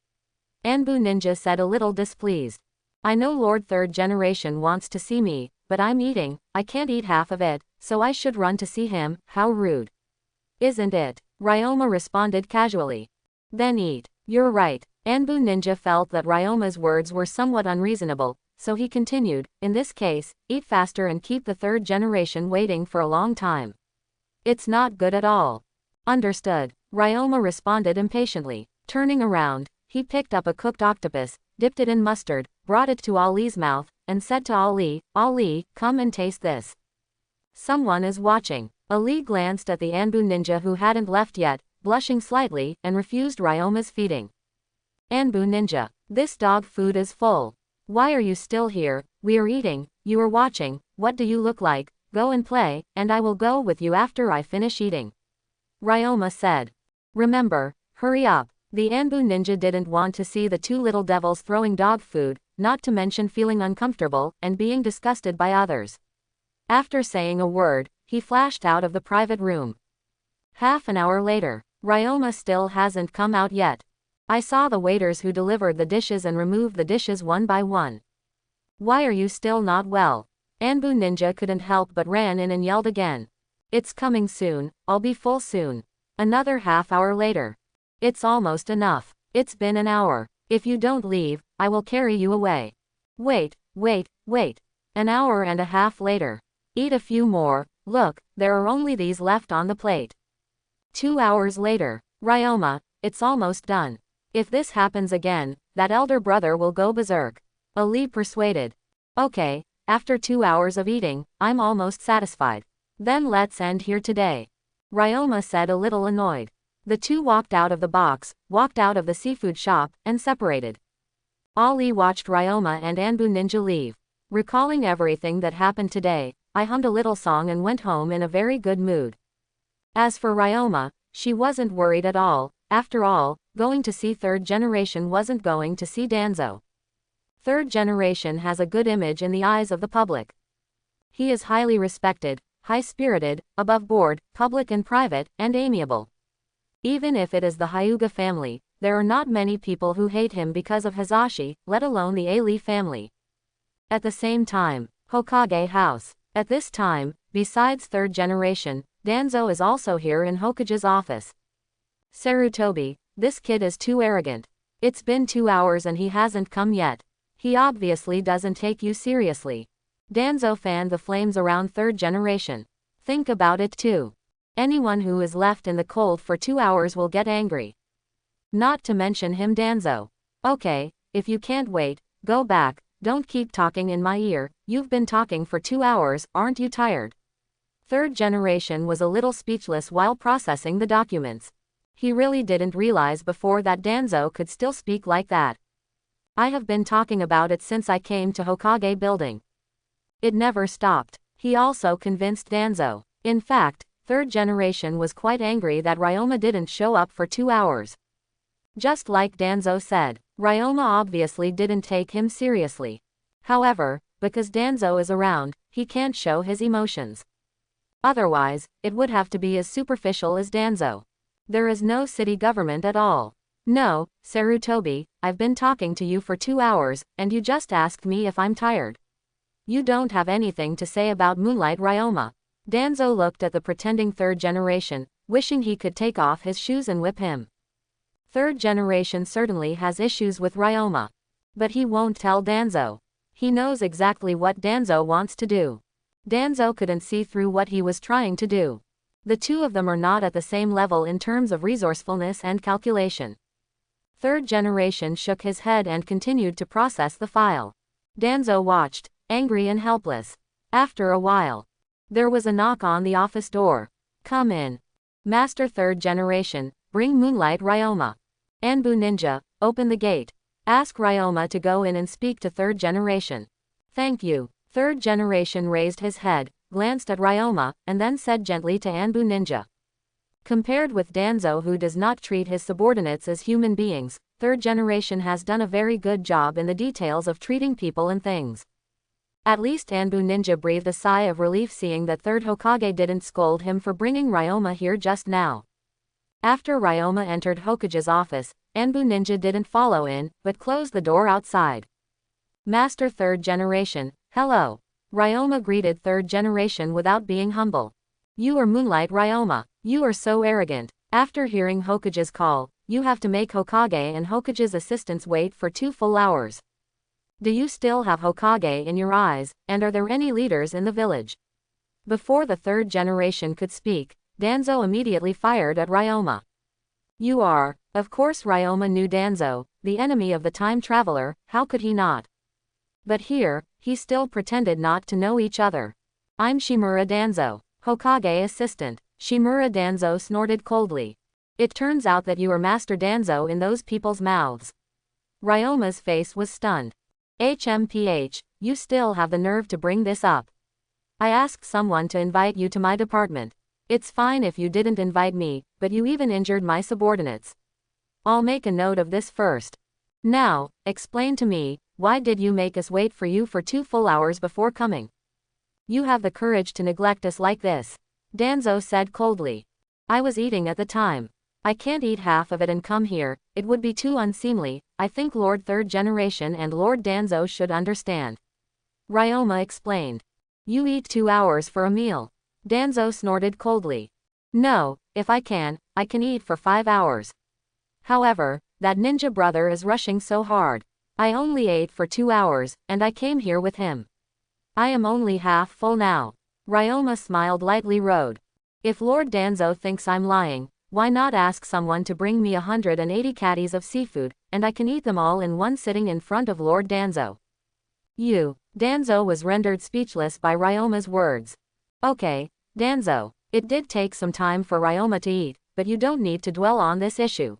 Anbu ninja said a little displeased. I know Lord Third Generation wants to see me, but I'm eating, I can't eat half of it, so I should run to see him, how rude. Isn't it? Ryoma responded casually. Then eat. You're right. Anbu ninja felt that Ryoma's words were somewhat unreasonable, so he continued, in this case, eat faster and keep the Third Generation waiting for a long time. It's not good at all. Understood. Ryoma responded impatiently. Turning around, he picked up a cooked octopus, dipped it in mustard, brought it to Ali's mouth, and said to Ali, Ali, come and taste this. Someone is watching. Ali glanced at the Anbu ninja who hadn't left yet, blushing slightly, and refused Ryoma's feeding. Anbu ninja, this dog food is full. Why are you still here? We are eating, you are watching, what do you look like? Go and play, and I will go with you after I finish eating. Ryoma said. Remember, hurry up. The Anbu ninja didn't want to see the two little devils throwing dog food, not to mention feeling uncomfortable and being disgusted by others. After saying a word, he flashed out of the private room. Half an hour later, Ryoma still hasn't come out yet. I saw the waiters who delivered the dishes and removed the dishes one by one. Why are you still not well? Anbu ninja couldn't help but ran in and yelled again. It's coming soon, I'll be full soon. Another half hour later. It's almost enough. It's been an hour. If you don't leave, I will carry you away. Wait. An hour and a half later. Eat a few more, look, there are only these left on the plate. 2 hours later. Ryoma, it's almost done. If this happens again, that elder brother will go berserk. Ali persuaded. Okay, after 2 hours of eating, I'm almost satisfied. Then let's end here today. Ryoma said a little annoyed. The two walked out of the box, walked out of the seafood shop, and separated. Ali watched Ryoma and Anbu ninja leave. Recalling everything that happened today, I hummed a little song and went home in a very good mood. As for Ryoma, she wasn't worried at all. After all, going to see Third Generation wasn't going to see Danzo. Third Generation has a good image in the eyes of the public. He is highly respected, high-spirited, above-board, public and private, and amiable. Even if it is the Hyuga family, there are not many people who hate him because of Hizashi, let alone the Ali family. At the same time, Hokage House. At this time, besides Third Generation, Danzo is also here in Hokage's office. Sarutobi, this kid is too arrogant. It's been 2 hours and he hasn't come yet. He obviously doesn't take you seriously. Danzo fanned the flames around Third Generation. Think about it too. Anyone who is left in the cold for 2 hours will get angry. Not to mention him Danzo. Okay, if you can't wait, go back, don't keep talking in my ear, you've been talking for 2 hours, aren't you tired? Third Generation was a little speechless while processing the documents. He really didn't realize before that Danzo could still speak like that. I have been talking about it since I came to Hokage building. It never stopped. He also convinced Danzo. In fact, third generation was quite angry that Ryoma didn't show up for 2 hours. Just like Danzo said, Ryoma obviously didn't take him seriously. However, because Danzo is around, he can't show his emotions. Otherwise, it would have to be as superficial as Danzo. There is no city government at all. No, Sarutobi, I've been talking to you for 2 hours, and you just asked me if I'm tired. You don't have anything to say about Moonlight Ryoma. Danzo looked at the pretending third generation, wishing he could take off his shoes and whip him. Third generation certainly has issues with Ryoma. But he won't tell Danzo. He knows exactly what Danzo wants to do. Danzo couldn't see through what he was trying to do. The two of them are not at the same level in terms of resourcefulness and calculation. Third generation shook his head and continued to process the file. Danzo watched, angry and helpless. After a while, there was a knock on the office door. Come in. Master third generation, bring Moonlight Ryoma. Anbu Ninja, open the gate. Ask Ryoma to go in and speak to third generation. Thank you. Third generation raised his head, glanced at Ryoma, and then said gently to Anbu Ninja. Compared with Danzo, who does not treat his subordinates as human beings, third generation has done a very good job in the details of treating people and things. At least Anbu Ninja breathed a sigh of relief seeing that third Hokage didn't scold him for bringing Ryoma here just now. After Ryoma entered Hokage's office, Anbu Ninja didn't follow in, but closed the door outside. Master third generation, hello. Ryoma greeted third generation without being humble. You are Moonlight Ryoma. You are so arrogant. After hearing Hokage's call, you have to make Hokage and Hokage's assistants wait for 2 full hours. Do you still have Hokage in your eyes, and are there any leaders in the village? Before the third generation could speak, Danzo immediately fired at Ryoma. You are. Of course Ryoma knew Danzo, the enemy of the time traveler, how could he not? But here, he still pretended not to know each other. I'm Shimura Danzo, Hokage assistant. Shimura Danzo snorted coldly. It turns out that you are Master Danzo in those people's mouths. Ryoma's face was stunned. HMPH, you still have the nerve to bring this up. I asked someone to invite you to my department. It's fine if you didn't invite me, but you even injured my subordinates. I'll make a note of this first. Now, explain to me, why did you make us wait for you for 2 full hours before coming? You have the courage to neglect us like this. Danzo said coldly. I was eating at the time. I can't eat half of it and come here, it would be too unseemly. I think Lord Third Generation and Lord Danzo should understand. Ryoma explained. You eat 2 hours for a meal. Danzo snorted coldly. No, if I can eat for 5 hours. However, that ninja brother is rushing so hard. I only ate for 2 hours, and I came here with him. I am only half full now. Ryoma smiled lightly rode. If Lord Danzo thinks I'm lying, why not ask someone to bring me 180 caddies of seafood, and I can eat them all in one sitting in front of Lord Danzo. Danzo was rendered speechless by Ryoma's words. Okay, Danzo, it did take some time for Ryoma to eat, but you don't need to dwell on this issue.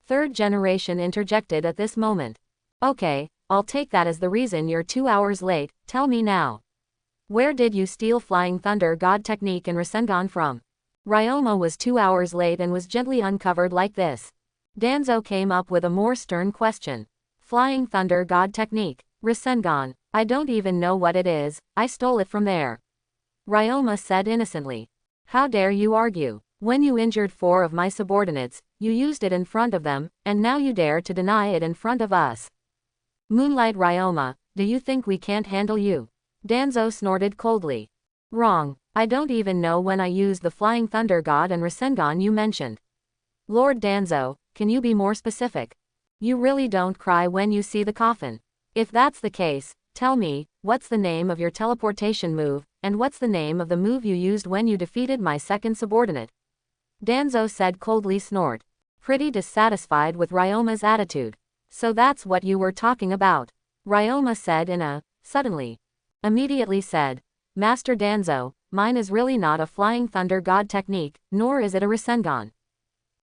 Third generation interjected at this moment. Okay, I'll take that as the reason you're 2 hours late. Tell me now. Where did you steal Flying Thunder God technique and Rasengan from? Ryoma was 2 hours late and was gently uncovered like this. Danzo came up with a more stern question. Flying Thunder God technique, Rasengan, I don't even know what it is, I stole it from there. Ryoma said innocently. How dare you argue? When you injured 4 of my subordinates, you used it in front of them, and now you dare to deny it in front of us. Moonlight Ryoma, do you think we can't handle you? Danzo snorted coldly. Wrong, I don't even know when I used the Flying Thunder God and Rasengan you mentioned. Lord Danzo, can you be more specific? You really don't cry when you see the coffin. If that's the case, tell me, what's the name of your teleportation move, and what's the name of the move you used when you defeated my second subordinate? Danzo said coldly snort. Pretty dissatisfied with Ryoma's attitude. So that's what you were talking about. Ryoma said suddenly. Immediately said. Master Danzo, mine is really not a Flying Thunder God technique, nor is it a Rasengan.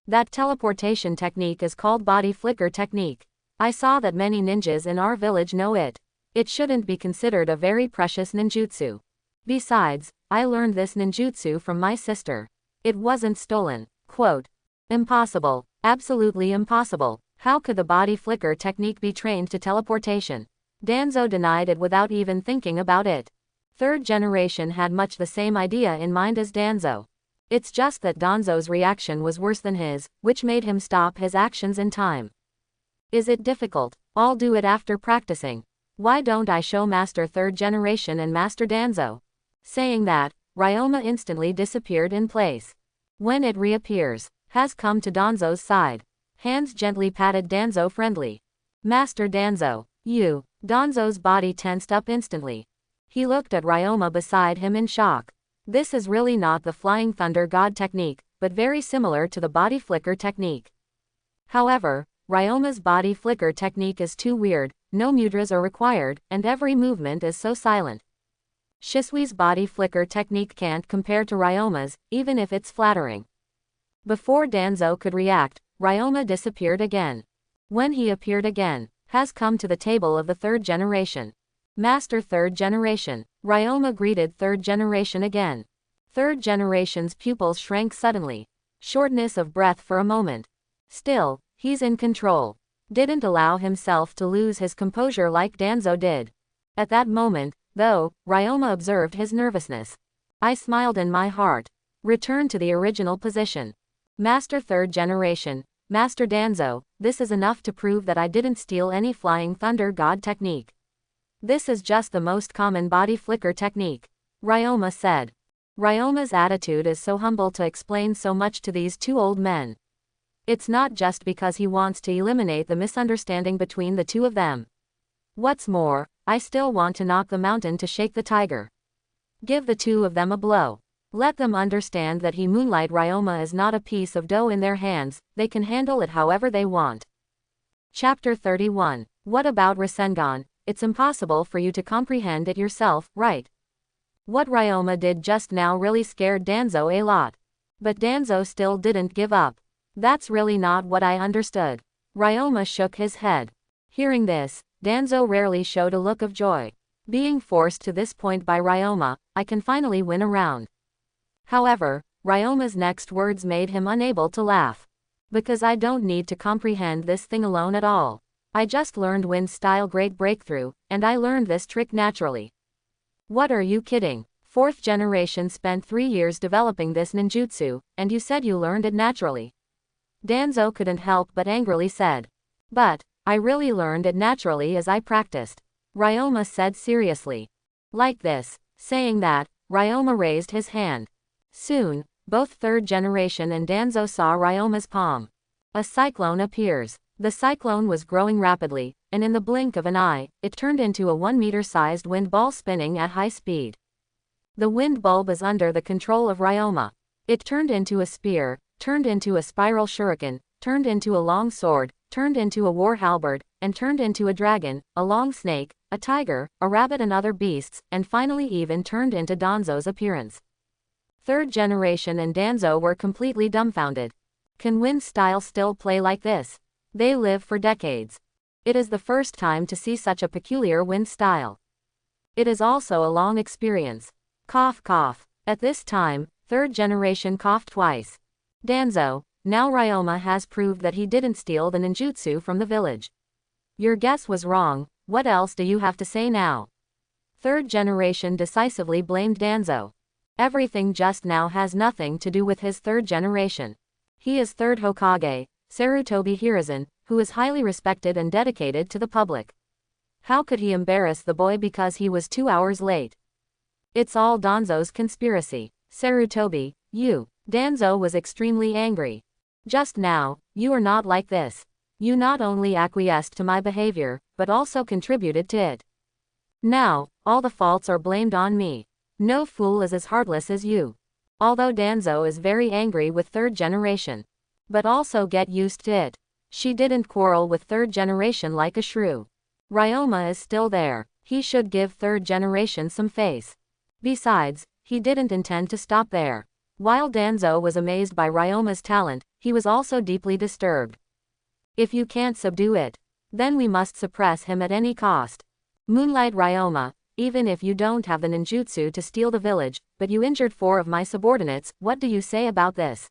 That teleportation technique is called body flicker technique. I saw that many ninjas in our village know it. It shouldn't be considered a very precious ninjutsu. Besides, I learned this ninjutsu from my sister. It wasn't stolen. Quote. Impossible. Absolutely impossible. How could the body flicker technique be trained to teleportation? Danzo denied it without even thinking about it. Third generation had much the same idea in mind as Danzo. It's just that Danzo's reaction was worse than his, which made him stop his actions in time. Is it difficult? I'll do it after practicing. Why don't I show Master Third Generation and Master Danzo? Saying that, Ryoma instantly disappeared in place. When it reappears, has come to Danzo's side. Hands gently patted Danzo friendly. Master Danzo, you. Danzo's body tensed up instantly. He looked at Ryoma beside him in shock. This is really not the Flying Thunder God technique, but very similar to the body flicker technique. However, Ryoma's body flicker technique is too weird, no mudras are required, and every movement is so silent. Shisui's body flicker technique can't compare to Ryoma's, even if it's flattering. Before Danzo could react, Ryoma disappeared again. When he appeared again, has come to the table of the third generation. Master Third Generation. Ryoma greeted Third Generation again. Third Generation's pupils shrank suddenly. Shortness of breath for a moment. Still, he's in control. Didn't allow himself to lose his composure like Danzo did. At that moment, though, Ryoma observed his nervousness. I smiled in my heart. Return to the original position. Master Third Generation. Master Danzo, this is enough to prove that I didn't steal any Flying Thunder God technique. This is just the most common body flicker technique. Ryoma said. Ryoma's attitude is so humble to explain so much to these two old men. It's not just because he wants to eliminate the misunderstanding between the two of them. What's more, I still want to knock the mountain to shake the tiger. Give the two of them a blow. Let them understand that Moonlight Ryoma is not a piece of dough in their hands, they can handle it however they want. Chapter 31. What about Rasengan? It's impossible for you to comprehend it yourself, right? What Ryoma did just now really scared Danzo a lot. But Danzo still didn't give up. That's really not what I understood. Ryoma shook his head. Hearing this, Danzo rarely showed a look of joy. Being forced to this point by Ryoma, I can finally win a round. However, Ryoma's next words made him unable to laugh. Because I don't need to comprehend this thing alone at all. I just learned Wind Style Great Breakthrough, and I learned this trick naturally. What are you kidding? Fourth Generation spent 3 years developing this ninjutsu, and you said you learned it naturally. Danzo couldn't help but angrily said. But, I really learned it naturally as I practiced. Ryoma said seriously. Like this. Saying that, Ryoma raised his hand. Soon, both Third Generation and Danzo saw Ryoma's palm. A cyclone appears. The cyclone was growing rapidly, and in the blink of an eye, it turned into a 1-meter-sized wind ball spinning at high speed. The wind bulb is under the control of Ryoma. It turned into a spear, turned into a spiral shuriken, turned into a long sword, turned into a war halberd, and turned into a dragon, a long snake, a tiger, a rabbit and other beasts, and finally even turned into Danzo's appearance. Third Generation and Danzo were completely dumbfounded. Can Wind Style still play like this? They live for decades. It is the first time to see such a peculiar wind style. It is also a long experience. Cough cough. At this time, Third Generation coughed twice. Danzo, now Ryoma has proved that he didn't steal the ninjutsu from the village. Your guess was wrong, what else do you have to say now? Third Generation decisively blamed Danzo. Everything just now has nothing to do with his Third Generation. He is Third Hokage, Sarutobi Hiruzen, who is highly respected and dedicated to the public. How could he embarrass the boy because he was 2 hours late? It's all Danzo's conspiracy. Sarutobi, you. Danzo was extremely angry. Just now, you are not like this. You not only acquiesced to my behavior, but also contributed to it. Now, all the faults are blamed on me. No fool is as heartless as you. Although Danzo is very angry with Third Generation. But also get used to it. She didn't quarrel with Third Generation like a shrew. Ryoma is still there. He should give Third Generation some face. Besides, he didn't intend to stop there. While Danzo was amazed by Ryoma's talent, he was also deeply disturbed. If you can't subdue it, then we must suppress him at any cost. Moonlight Ryoma, even if you don't have the ninjutsu to steal the village, but you injured 4 of my subordinates, what do you say about this?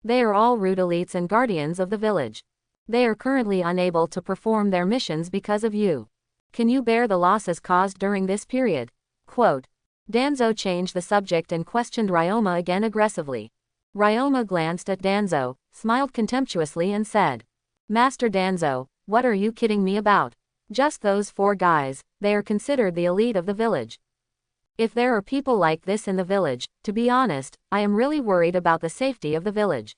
They are all rude elites and guardians of the village. They are currently unable to perform their missions because of you. Can you bear the losses caused during this period? Quote. Danzo changed the subject and questioned Ryoma again aggressively. Ryoma glanced at Danzo, smiled contemptuously and said, Master Danzo, what are you kidding me about? Just those 4 guys, they are considered the elite of the village. If there are people like this in the village, to be honest, I am really worried about the safety of the village.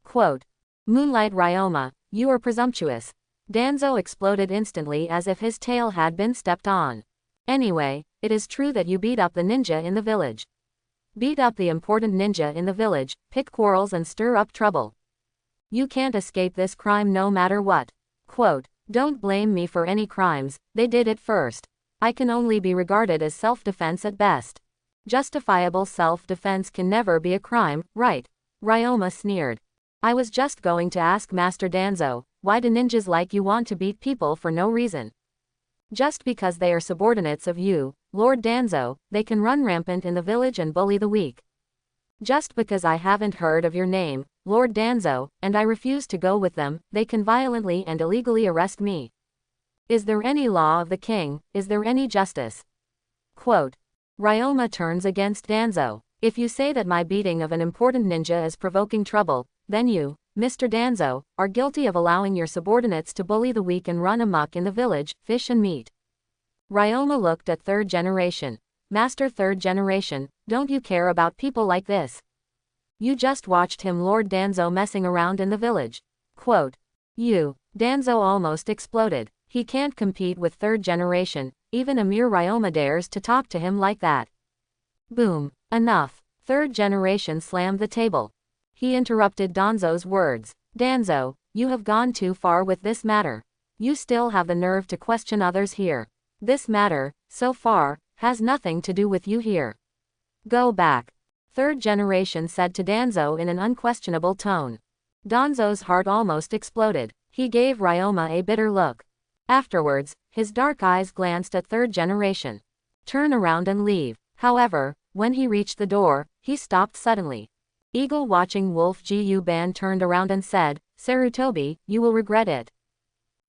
Quote. Moonlight Ryoma, you are presumptuous. Danzo exploded instantly as if his tail had been stepped on. Anyway, it is true that you beat up the ninja in the village. Beat up the important ninja in the village, pick quarrels and stir up trouble. You can't escape this crime no matter what. Quote. Don't blame me for any crimes, they did it first. I can only be regarded as self-defense at best. Justifiable self-defense can never be a crime, right? Ryoma sneered. I was just going to ask Master Danzo, why do ninjas like you want to beat people for no reason? Just because they are subordinates of you, Lord Danzo, they can run rampant in the village and bully the weak. Just because I haven't heard of your name, Lord Danzo, and I refuse to go with them, they can violently and illegally arrest me. Is there any law of the king, is there any justice? Quote. Ryoma turns against Danzo. If you say that my beating of an important ninja is provoking trouble, then you, Mr. Danzo, are guilty of allowing your subordinates to bully the weak and run amok in the village, fish and meat. Ryoma looked at 3rd generation. Master 3rd generation, don't you care about people like this? You just watched him Lord Danzo messing around in the village. Quote. You. Danzo almost exploded. He can't compete with 3rd generation, even a mere Ryoma dares to talk to him like that. Boom. Enough. 3rd generation slammed the table. He interrupted Danzo's words. Danzo, you have gone too far with this matter. You still have the nerve to question others here. This matter, so far, has nothing to do with you here. Go back. 3rd generation said to Danzo in an unquestionable tone. Danzo's heart almost exploded. He gave Ryoma a bitter look. Afterwards, his dark eyes glanced at 3rd generation. Turn around and leave. However, when he reached the door, he stopped suddenly. Eagle watching Wolf Gu Ban turned around and said, Sarutobi, you will regret it.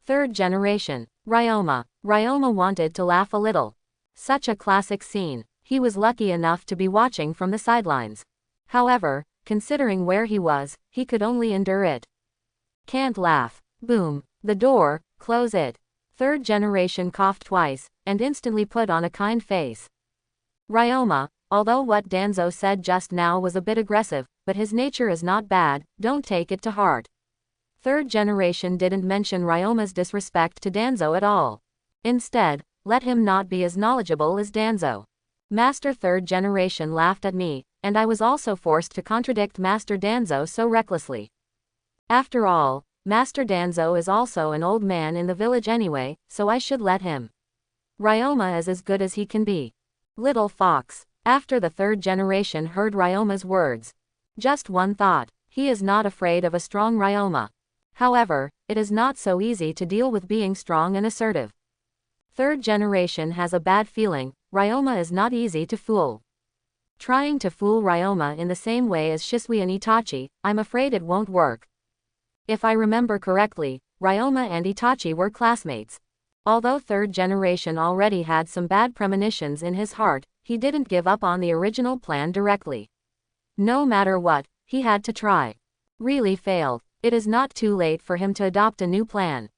3rd generation. Ryoma. Ryoma wanted to laugh a little. Such a classic scene. He was lucky enough to be watching from the sidelines. However, considering where he was, he could only endure it. Can't laugh. Boom. The door, close it. 3rd generation coughed twice, and instantly put on a kind face. Ryoma, although what Danzo said just now was a bit aggressive, but his nature is not bad, don't take it to heart. 3rd generation didn't mention Ryoma's disrespect to Danzo at all. Instead, let him not be as knowledgeable as Danzo. Master 3rd generation laughed at me, and I was also forced to contradict Master Danzo so recklessly. After all, Master Danzo is also an old man in the village anyway, so I should let him. Ryoma is as good as he can be. Little fox. After the 3rd generation heard Ryoma's words. Just one thought. He is not afraid of a strong Ryoma. However, it is not so easy to deal with being strong and assertive. 3rd generation has a bad feeling, Ryoma is not easy to fool. Trying to fool Ryoma in the same way as Shisui and Itachi, I'm afraid it won't work. If I remember correctly, Ryoma and Itachi were classmates. Although 3rd generation already had some bad premonitions in his heart, he didn't give up on the original plan directly. No matter what, he had to try. Really failed. It is not too late for him to adopt a new plan.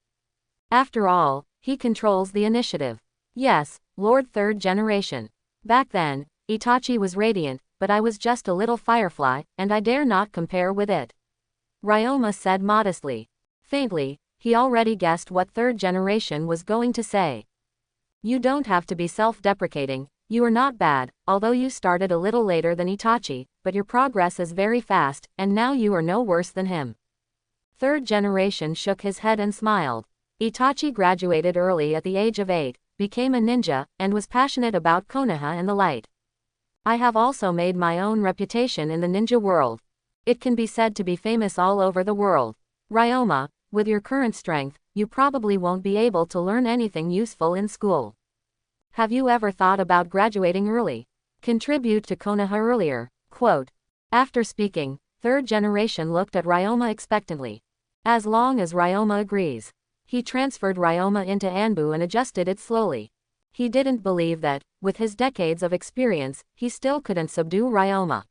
After all, he controls the initiative. Yes, Lord 3rd generation. Back then, Itachi was radiant, but I was just a little firefly, and I dare not compare with it. Ryoma said modestly. Faintly, he already guessed what 3rd generation was going to say. You don't have to be self-deprecating, you are not bad, although you started a little later than Itachi, but your progress is very fast, and now you are no worse than him. 3rd generation shook his head and smiled. Itachi graduated early at the age of 8, became a ninja, and was passionate about Konoha and the light. I have also made my own reputation in the ninja world. It can be said to be famous all over the world. Ryoma, with your current strength, you probably won't be able to learn anything useful in school. Have you ever thought about graduating early? Contribute to Konoha earlier. Quote. After speaking, third generation looked at Ryoma expectantly. As long as Ryoma agrees. He transferred Ryoma into Anbu and adjusted it slowly. He didn't believe that, with his decades of experience, he still couldn't subdue Ryoma.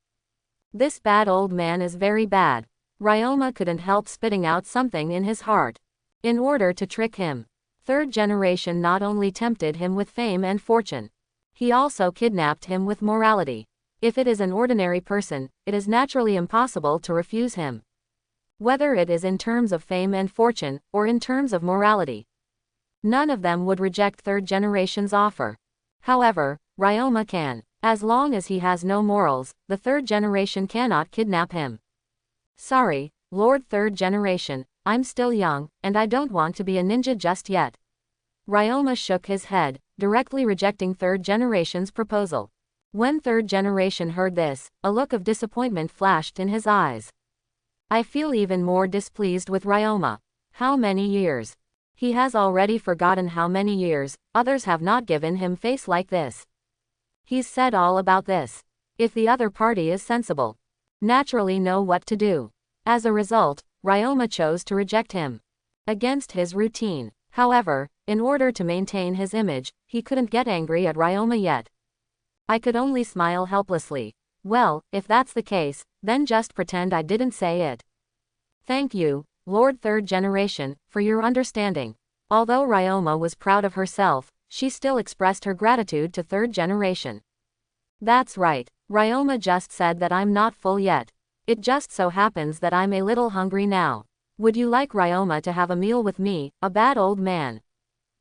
This bad old man is very bad. Ryoma couldn't help spitting out something in his heart. In order to trick him, third generation not only tempted him with fame and fortune, he also kidnapped him with morality. If it is an ordinary person, it is naturally impossible to refuse him. Whether it is in terms of fame and fortune, or in terms of morality. None of them would reject third generation's offer. However, Ryoma can. As long as he has no morals, the third generation cannot kidnap him. Sorry, Lord Third Generation, I'm still young, and I don't want to be a ninja just yet. Ryoma shook his head, directly rejecting third generation's proposal. When third generation heard this, a look of disappointment flashed in his eyes. I feel even more displeased with Ryoma. How many years? He has already forgotten how many years, others have not given him face like this. He's said all about this. If the other party is sensible, naturally know what to do. As a result, Ryoma chose to reject him. Against his routine. However, in order to maintain his image, he couldn't get angry at Ryoma yet. I could only smile helplessly. Well, if that's the case, then just pretend I didn't say it. Thank you, Lord Third Generation, for your understanding. Although Ryoma was proud of herself, she still expressed her gratitude to third generation. That's right, Ryoma just said that I'm not full yet. It just so happens that I'm a little hungry now. Would you like Ryoma to have a meal with me, a bad old man?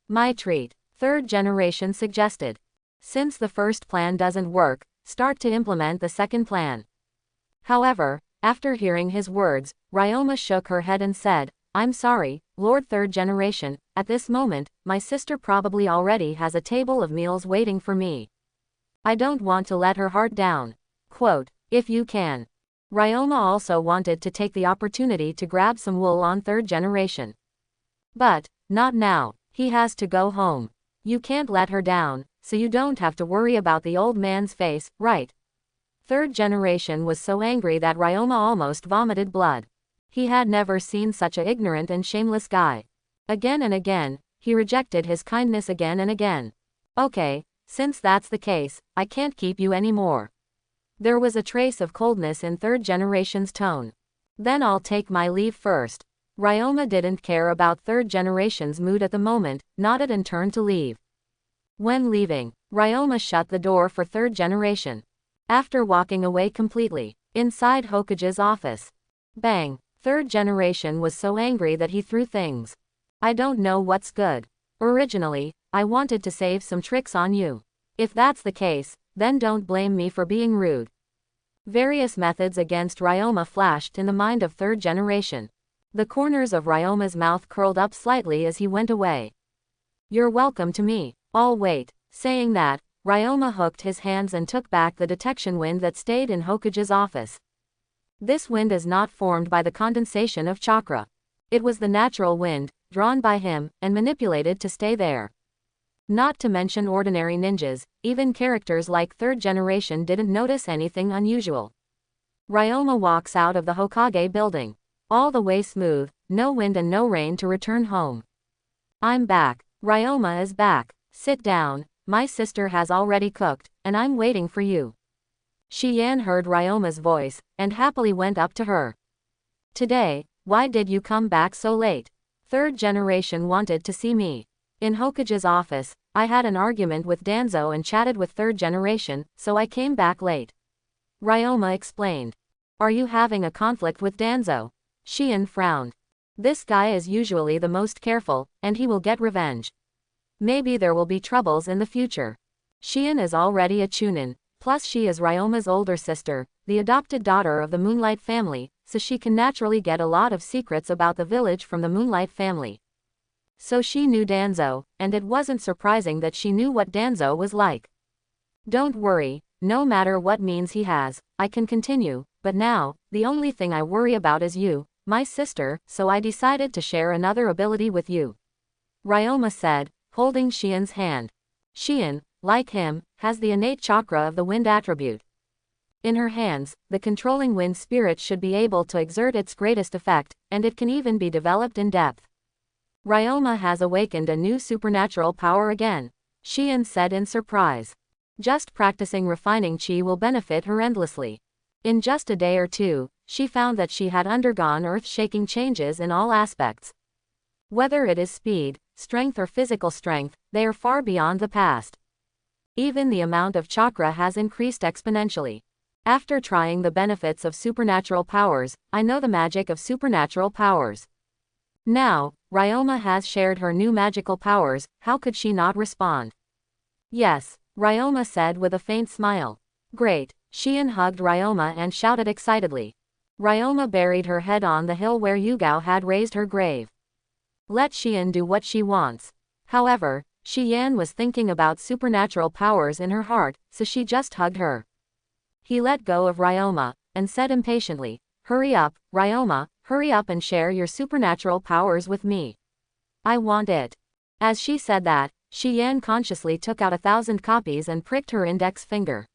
My treat, third generation suggested. Since the first plan doesn't work, start to implement the second plan. However, after hearing his words, Ryoma shook her head and said, I'm sorry, Lord Third Generation, at this moment, my sister probably already has a table of meals waiting for me. I don't want to let her heart down. Quote, if you can. Ryoma also wanted to take the opportunity to grab some wool on third generation. But, not now, he has to go home. You can't let her down, so you don't have to worry about the old man's face, right? Third generation was so angry that Ryoma almost vomited blood. He had never seen such a ignorant and shameless guy. Again and again, he rejected his kindness again and again. Okay, since that's the case, I can't keep you anymore. There was a trace of coldness in third generation's tone. Then I'll take my leave first. Ryoma didn't care about third generation's mood at the moment, nodded and turned to leave. When leaving, Ryoma shut the door for third generation. After walking away completely, inside Hokage's office. Bang! Third generation was so angry that he threw things. I don't know what's good. Originally, I wanted to save some tricks on you. If that's the case, then don't blame me for being rude. Various methods against Ryoma flashed in the mind of third generation. The corners of Ryoma's mouth curled up slightly as he went away. You're welcome to me. I'll wait. Saying that, Ryoma hooked his hands and took back the detection wind that stayed in Hokage's office. This wind is not formed by the condensation of chakra. It was the natural wind, drawn by him, and manipulated to stay there. Not to mention ordinary ninjas, even characters like third generation didn't notice anything unusual. Ryoma walks out of the Hokage building. All the way smooth, no wind and no rain to return home. I'm back. Ryoma is back. Sit down, my sister has already cooked, and I'm waiting for you. Shiyan heard Ryoma's voice, and happily went up to her. Today, why did you come back so late? Third generation wanted to see me. In Hokage's office, I had an argument with Danzo and chatted with third generation, so I came back late. Ryoma explained. Are you having a conflict with Danzo? Shiyan frowned. This guy is usually the most careful, and he will get revenge. Maybe there will be troubles in the future. Shiyan is already a chunin, plus she is Ryoma's older sister, the adopted daughter of the Moonlight family, so she can naturally get a lot of secrets about the village from the Moonlight family. So she knew Danzo, and it wasn't surprising that she knew what Danzo was like. Don't worry, No matter what means he has, I can continue, but now, the only thing I worry about is you, my sister, so I decided to share another ability with you. Ryoma said, holding Xian's hand. Xian, like him, has the innate chakra of the wind attribute. In her hands, the controlling wind spirit should be able to exert its greatest effect, and it can even be developed in depth. Ryoma has awakened a new supernatural power again, Xian said in surprise. Just practicing refining chi will benefit her endlessly. In just a day or two, she found that she had undergone earth-shaking changes in all aspects. Whether it is speed, strength or physical strength, they are far beyond the past. Even the amount of chakra has increased exponentially. After trying the benefits of supernatural powers, I know the magic of supernatural powers. Now, Ryoma has shared her new magical powers, how could she not respond? Yes, Ryoma said with a faint smile. Great, Xian hugged Ryoma and shouted excitedly. Ryoma buried her head on the hill where Yugao had raised her grave. Let Xian do what she wants. However, Xian was thinking about supernatural powers in her heart, so she just hugged her. He let go of Ryoma, and said impatiently, hurry up, Ryoma, hurry up and share your supernatural powers with me. I want it. As she said that, Xian consciously took out 1,000 copies and pricked her index finger.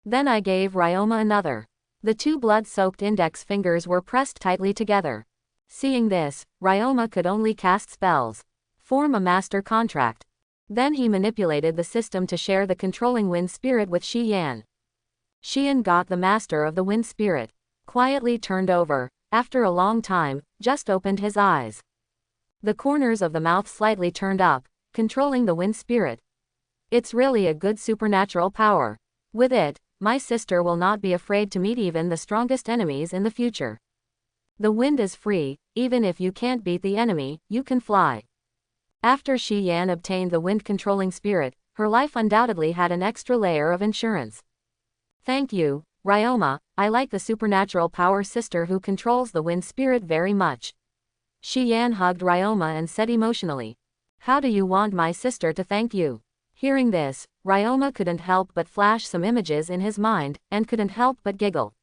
Then I gave Ryoma another. The two blood-soaked index fingers were pressed tightly together. Seeing this, Ryoma could only cast spells. Form a master contract. Then he manipulated the system to share the controlling wind spirit with Xian. Xian got the master of the wind spirit. Quietly turned over, after a long time, just opened his eyes. The corners of the mouth slightly turned up, controlling the wind spirit. It's really a good supernatural power. With it, my sister will not be afraid to meet even the strongest enemies in the future. The wind is free, even if you can't beat the enemy, you can fly. After Xian obtained the wind-controlling spirit, her life undoubtedly had an extra layer of insurance. Thank you, Ryoma, I like the supernatural power sister who controls the wind spirit very much. Xian hugged Ryoma and said emotionally. How do you want my sister to thank you? Hearing this, Ryoma couldn't help but flash some images in his mind, and couldn't help but giggle.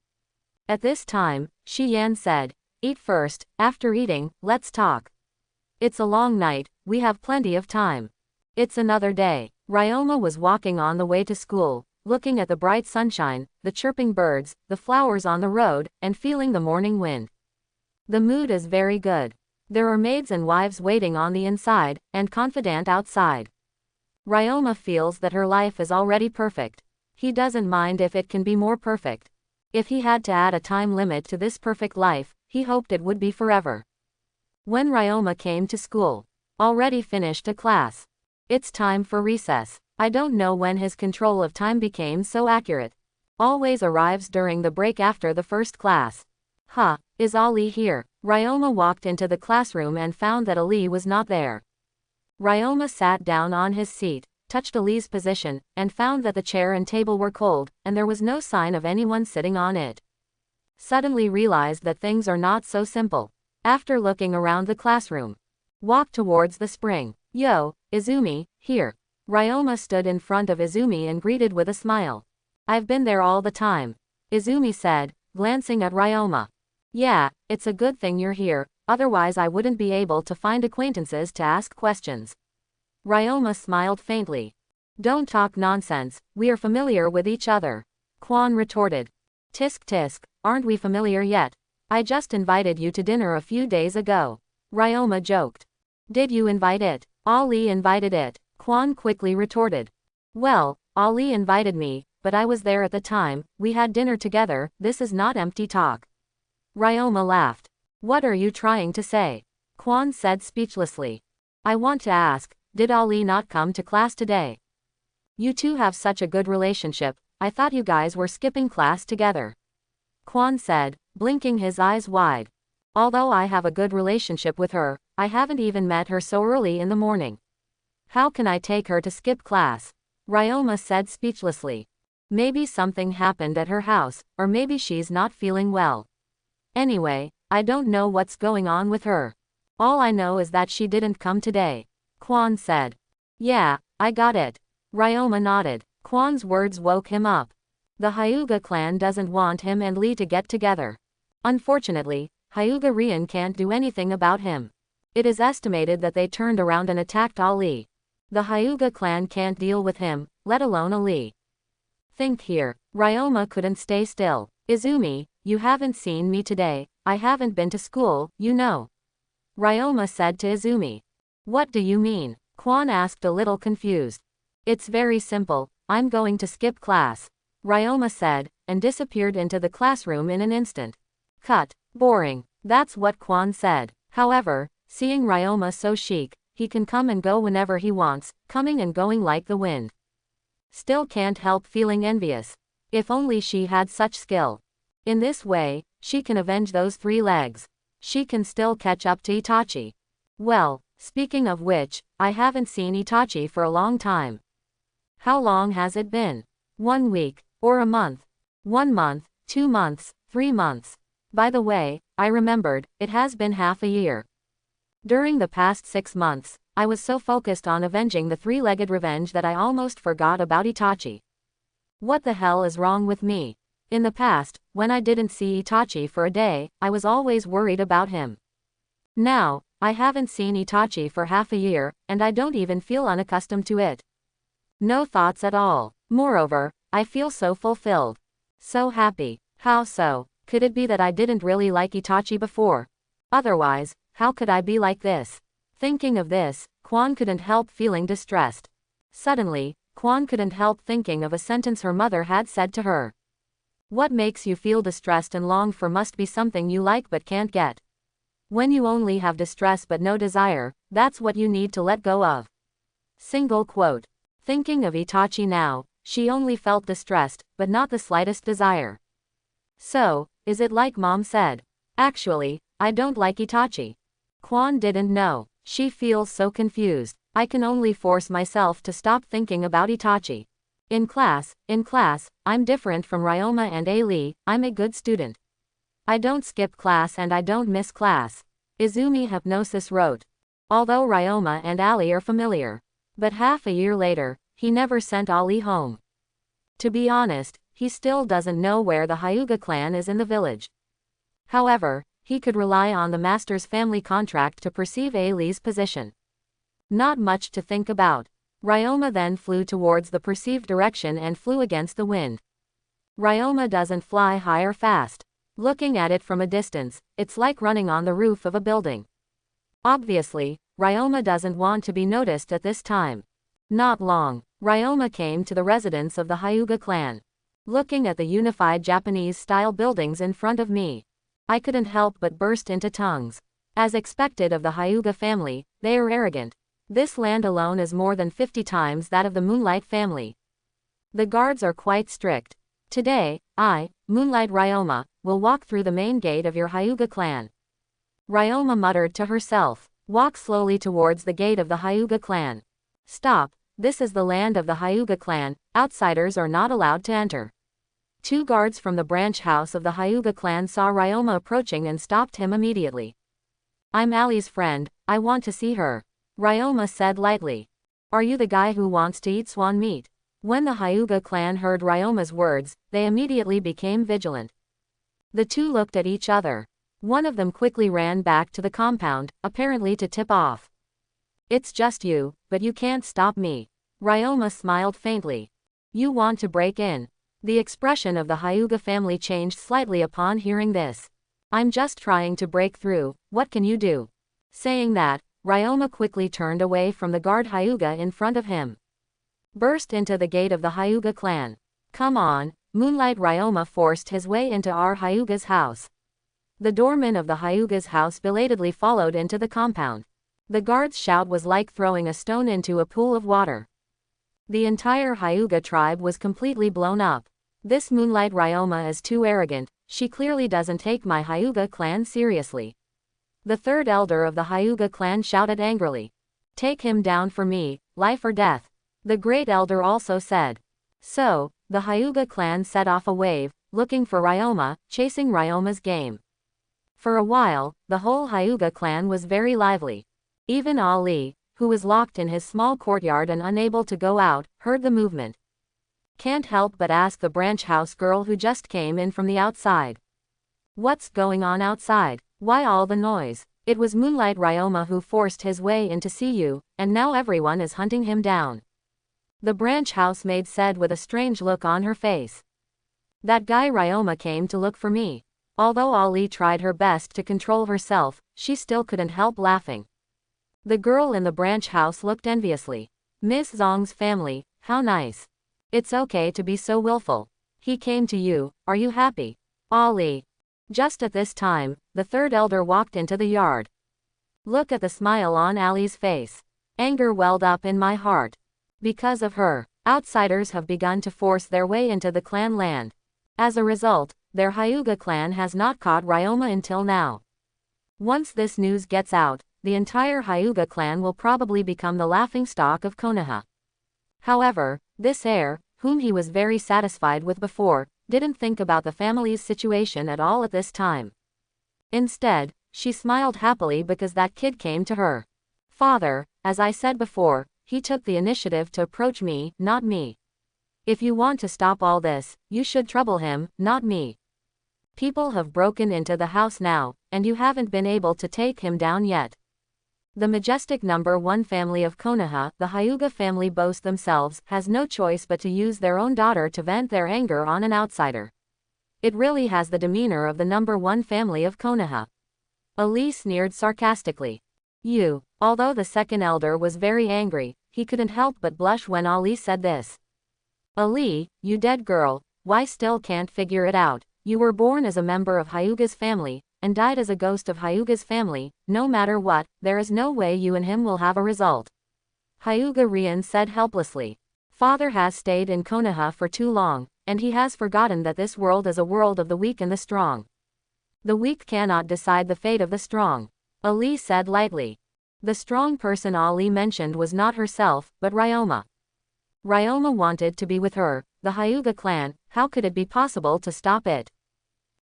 At this time, Xian said, eat first, after eating, let's talk. It's a long night, we have plenty of time. It's another day. Ryoma was walking on the way to school, looking at the bright sunshine, the chirping birds, the flowers on the road, and feeling the morning wind. The mood is very good. There are maids and wives waiting on the inside, and confidant outside. Ryoma feels that her life is already perfect. He doesn't mind if it can be more perfect. If he had to add a time limit to this perfect life, he hoped it would be forever. When Ryoma came to school, already finished a class. It's time for recess. I don't know when his control of time became so accurate. Always arrives during the break after the first class. Is Ali here? Ryoma walked into the classroom and found that Ali was not there. Ryoma sat down on his seat, touched Ali's position, and found that the chair and table were cold, and there was no sign of anyone sitting on it. Suddenly realized that things are not so simple. After looking around the classroom, walked towards the spring. Yo, Izumi, here. Ryoma stood in front of Izumi and greeted with a smile. I've been there all the time, Izumi said, glancing at Ryoma. Yeah, it's a good thing you're here, otherwise I wouldn't be able to find acquaintances to ask questions. Ryoma smiled faintly. Don't talk nonsense, we are familiar with each other. Quan retorted. Tisk tisk, aren't we familiar yet? I just invited you to dinner a few days ago. Ryoma joked. Did you invite it? Ali invited it, Quan quickly retorted. Well, Ali invited me, but I was there at the time, we had dinner together, this is not empty talk. Ryoma laughed. What are you trying to say? Quan said speechlessly. I want to ask, did Ali not come to class today? You two have such a good relationship, I thought you guys were skipping class together. Quan said, blinking his eyes wide. Although I have a good relationship with her, I haven't even met her so early in the morning. How can I take her to skip class? Ryoma said speechlessly. Maybe something happened at her house, or maybe she's not feeling well. Anyway, I don't know what's going on with her. All I know is that she didn't come today. Quan said. Yeah, I got it. Ryoma nodded. Quan's words woke him up. The Hyuga clan doesn't want him and Lee to get together. Unfortunately, Hyuga Rian can't do anything about him. It is estimated that they turned around and attacked Ali. The Hyuga clan can't deal with him, let alone Ali. Think here. Ryoma couldn't stay still. Izumi, you haven't seen me today. I haven't been to school, you know. Ryoma said to Izumi. What do you mean? Kwon asked, a little confused. It's very simple, I'm going to skip class. Ryoma said, and disappeared into the classroom in an instant. Cut. Boring. That's what Kwon said. However, seeing Ryoma so chic, he can come and go whenever he wants, coming and going like the wind. Still can't help feeling envious. If only she had such skill. In this way, she can avenge those 3 legs. She can still catch up to Itachi. Well, speaking of which, I haven't seen Itachi for a long time. How long has it been? 1 week, or a month? 1 month, 2 months, 3 months. By the way, I remembered, it has been half a year. During the past 6 months, I was so focused on avenging the 3-legged revenge that I almost forgot about Itachi. What the hell is wrong with me? In the past, when I didn't see Itachi for a day, I was always worried about him. Now, I haven't seen Itachi for half a year, and I don't even feel unaccustomed to it. No thoughts at all. Moreover, I feel so fulfilled. So happy. How so? Could it be that I didn't really like Itachi before? Otherwise, how could I be like this? Thinking of this, Kwon couldn't help feeling distressed. Suddenly, Kwon couldn't help thinking of a sentence her mother had said to her. What makes you feel distressed and long for must be something you like but can't get. When you only have distress but no desire, that's what you need to let go of. Single quote. Thinking of Itachi now, she only felt distressed, but not the slightest desire. So, is it like Mom said? Actually, I don't like Itachi. Kwon didn't know. She feels so confused. I can only force myself to stop thinking about Itachi. In class, I'm different from Ryoma and Ali, I'm a good student. I don't skip class and I don't miss class. Izumi Hypnosis wrote. Although Ryoma and Ali are familiar. But half a year later, he never sent Ali home. To be honest, he still doesn't know where the Hyuga clan is in the village. However, he could rely on the master's family contract to perceive Ali's position. Not much to think about. Ryoma then flew towards the perceived direction and flew against the wind. Ryoma doesn't fly high or fast. Looking at it from a distance, it's like running on the roof of a building. Obviously, Ryoma doesn't want to be noticed at this time. Not long, Ryoma came to the residence of the Hyuga clan. Looking at the unified Japanese-style buildings in front of me, I couldn't help but burst into tongues. As expected of the Hyuga family, they are arrogant. This land alone is more than 50 times that of the Moonlight family. The guards are quite strict. Today, I, Moonlight Ryoma, will walk through the main gate of your Hyuga clan. Ryoma muttered to herself. Walk slowly towards the gate of the Hyuga clan. Stop, this is the land of the Hyuga clan, outsiders are not allowed to enter. 2 guards from the branch house of the Hyuga clan saw Ryoma approaching and stopped him immediately. I'm Ali's friend, I want to see her. Ryoma said lightly. Are you the guy who wants to eat swan meat? When the Hyuga clan heard Ryoma's words, they immediately became vigilant. The 2 looked at each other. One of them quickly ran back to the compound, apparently to tip off. It's just you, but you can't stop me. Ryoma smiled faintly. You want to break in? The expression of the Hyuga family changed slightly upon hearing this. I'm just trying to break through, what can you do? Saying that, Ryoma quickly turned away from the guard Hyuga in front of him. Burst into the gate of the Hyuga clan. Come on, Moonlight Ryoma forced his way into our Hyuga's house. The doorman of the Hyuga's house belatedly followed into the compound. The guard's shout was like throwing a stone into a pool of water. The entire Hyuga tribe was completely blown up. This Moonlight Ryoma is too arrogant, she clearly doesn't take my Hyuga clan seriously. The 3rd elder of the Hyuga clan shouted angrily. Take him down for me, life or death. The great elder also said. So, the Hyuga clan set off a wave, looking for Ryoma, chasing Ryoma's game. For a while, the whole Hyuga clan was very lively. Even Ali, who was locked in his small courtyard and unable to go out, heard the movement. Can't help but ask the branch house girl who just came in from the outside. What's going on outside? Why all the noise? It was Moonlight Ryoma who forced his way in to see you, and now everyone is hunting him down. The branch housemaid said with a strange look on her face. That guy Ryoma came to look for me. Although Ali tried her best to control herself, she still couldn't help laughing. The girl in the branch house looked enviously. Miss Zong's family, how nice. It's okay to be so willful. He came to you, are you happy? Ali. Just at this time, the third elder walked into the yard. Look at the smile on Ali's face. Anger welled up in my heart. Because of her, outsiders have begun to force their way into the clan land. As a result, their Hyuga clan has not caught Ryoma until now. Once this news gets out, the entire Hyuga clan will probably become the laughingstock of Konoha. However, this heir, whom he was very satisfied with before, didn't think about the family's situation at all at this time. Instead, she smiled happily because that kid came to her. Father, as I said before, he took the initiative to approach me, not me. If you want to stop all this, you should trouble him, not me. People have broken into the house now, and you haven't been able to take him down yet. The majestic number 1 family of Konoha, the Hyuga family boast themselves, has no choice but to use their own daughter to vent their anger on an outsider. It really has the demeanor of the number 1 family of Konoha. Ali sneered sarcastically. You. Although the second elder was very angry, he couldn't help but blush when Ali said this. Ali, you dead girl, why still can't figure it out? You were born as a member of Hyuga's family, and died as a ghost of Hyuga's family. No matter what, there is no way you and him will have a result. Hyuga Rian said helplessly. Father has stayed in Konoha for too long, and he has forgotten that this world is a world of the weak and the strong. The weak cannot decide the fate of the strong. Ali said lightly. The strong person Ali mentioned was not herself, but Ryoma. Ryoma wanted to be with her, the Hyuga clan. How could it be possible to stop it?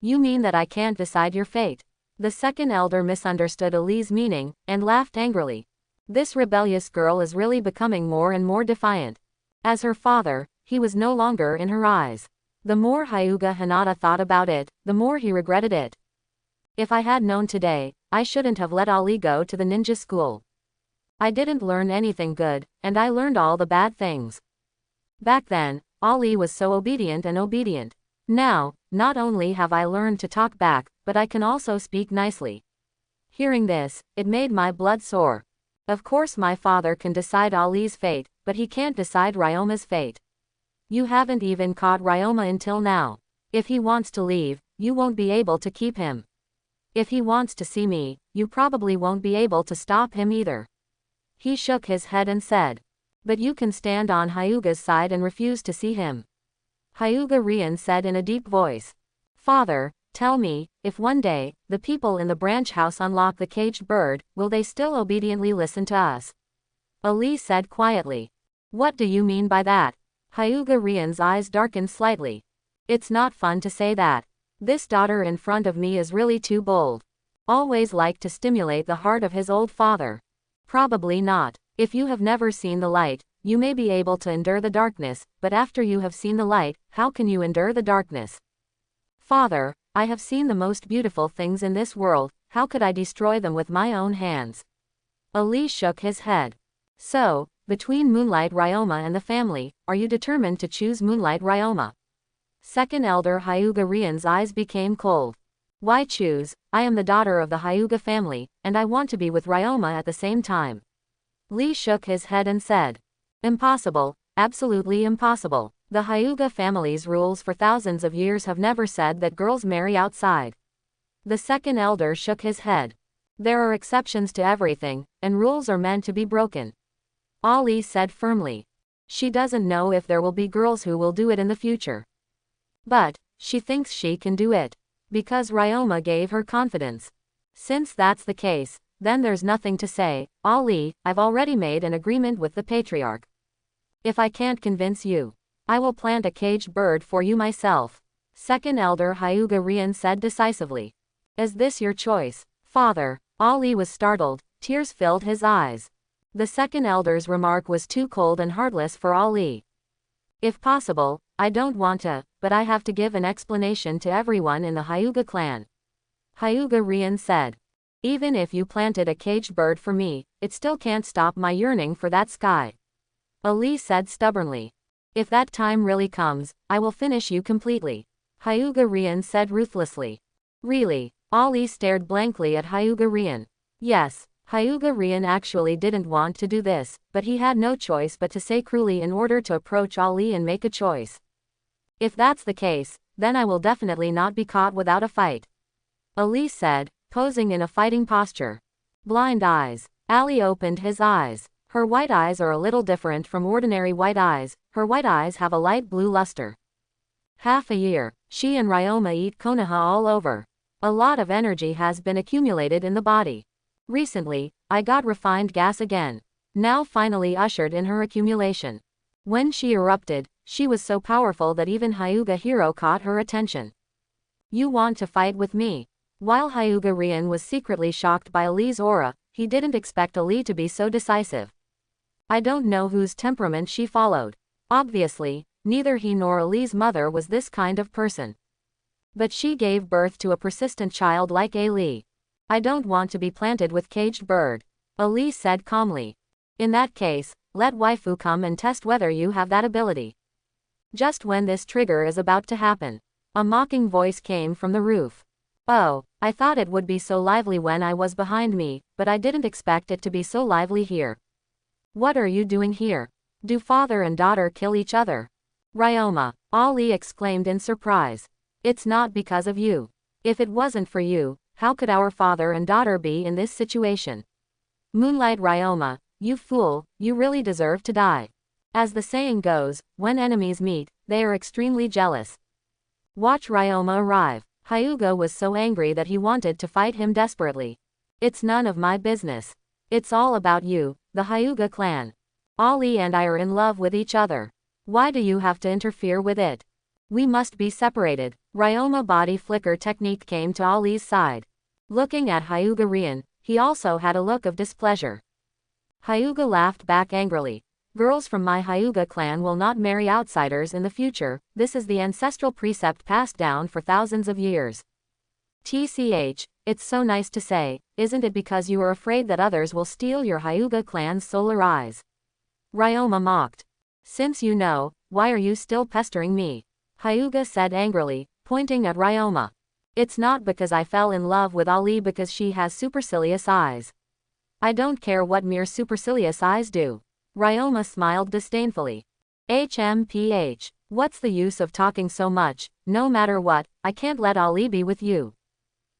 You mean that I can't decide your fate? The second elder misunderstood Ali's meaning, and laughed angrily. This rebellious girl is really becoming more and more defiant. As her father, he was no longer in her eyes. The more Hyuga Hinata thought about it, the more he regretted it. If I had known today, I shouldn't have let Ali go to the ninja school. I didn't learn anything good, and I learned all the bad things. Back then, Ali was so obedient and obedient. Now, not only have I learned to talk back, but I can also speak nicely. Hearing this, it made my blood soar. Of course my father can decide Ali's fate, but he can't decide Ryoma's fate. You haven't even caught Ryoma until now. If he wants to leave, you won't be able to keep him. If he wants to see me, you probably won't be able to stop him either. He shook his head and said. But you can stand on Hyuga's side and refuse to see him. Hyuga Rian said in a deep voice. Father, tell me, if one day, the people in the branch house unlock the caged bird, will they still obediently listen to us? Ali said quietly. What do you mean by that? Hyuga Rian's eyes darkened slightly. It's not fun to say that. This daughter in front of me is really too bold. Always liked to stimulate the heart of his old father. Probably not. If you have never seen the light, you may be able to endure the darkness, but after you have seen the light, how can you endure the darkness? Father, I have seen the most beautiful things in this world, how could I destroy them with my own hands? Ali shook his head. So, between Moonlight Ryoma and the family, are you determined to choose Moonlight Ryoma? Second elder Hyuga Rian's eyes became cold. Why choose? I am the daughter of the Hyuga family, and I want to be with Ryoma at the same time. Li shook his head and said. Impossible, absolutely impossible. The Hyuga family's rules for thousands of years have never said that girls marry outside. The second elder shook his head. There are exceptions to everything, and rules are meant to be broken. Ali said firmly. She doesn't know if there will be girls who will do it in the future. But, she thinks she can do it. Because Ryoma gave her confidence. Since that's the case, then there's nothing to say. Ali, I've already made an agreement with the patriarch. If I can't convince you, I will plant a caged bird for you myself. Second elder Hyuga Rian said decisively. Is this your choice, father? Ali was startled, tears filled his eyes. The second elder's remark was too cold and heartless for Ali. If possible, I don't want to, but I have to give an explanation to everyone in the Hyuga clan. Hyuga Rian said. Even if you planted a caged bird for me, it still can't stop my yearning for that sky. Ali said stubbornly. If that time really comes, I will finish you completely. Hyuga Rian said ruthlessly. Really? Ali stared blankly at Hyuga Rian. Yes, Hyuga Rian actually didn't want to do this, but he had no choice but to say cruelly in order to approach Ali and make a choice. If that's the case, then I will definitely not be caught without a fight. Ali said, posing in a fighting posture. Blind eyes. Ali opened his eyes. Her white eyes are a little different from ordinary white eyes, her white eyes have a light blue luster. Half a year, she and Ryoma eat Konoha all over. A lot of energy has been accumulated in the body. Recently, I got refined gas again. Now finally ushered in her accumulation. When she erupted, she was so powerful that even Hyuga Hero caught her attention. You want to fight with me? While Hyuga Rian was secretly shocked by Ali's aura, he didn't expect Ali to be so decisive. I don't know whose temperament she followed. Obviously, neither he nor Ali's mother was this kind of person. But she gave birth to a persistent child like Ali. I don't want to be planted with caged bird. Ali said calmly. In that case, let waifu come and test whether you have that ability. Just when this trigger is about to happen, a mocking voice came from the roof. Oh, I thought it would be so lively when I was behind me, but I didn't expect it to be so lively here. What are you doing here? Do father and daughter kill each other? Ryoma, Ali exclaimed in surprise. It's not because of you. If it wasn't for you, how could our father and daughter be in this situation? Moonlight Ryoma, you fool, you really deserve to die. As the saying goes, when enemies meet, they are extremely jealous. Watch Ryoma arrive. Hyuga was so angry that he wanted to fight him desperately. It's none of my business. It's all about you, the Hyuga clan. Ali and I are in love with each other. Why do you have to interfere with it? We must be separated. Ryoma body flicker technique came to Ali's side. Looking at Hyuga Rian, he also had a look of displeasure. Hyuga laughed back angrily. Girls from my Hyuga clan will not marry outsiders in the future, this is the ancestral precept passed down for thousands of years. TCH, it's so nice to say, isn't it because you are afraid that others will steal your Hyuga clan's solar eyes? Ryoma mocked. Since you know, why are you still pestering me? Hyuga said angrily, pointing at Ryoma. It's not because I fell in love with Ali because she has supercilious eyes. I don't care what mere supercilious eyes do. Ryoma smiled disdainfully. HMPH, what's the use of talking so much? No matter what, I can't let Ali be with you.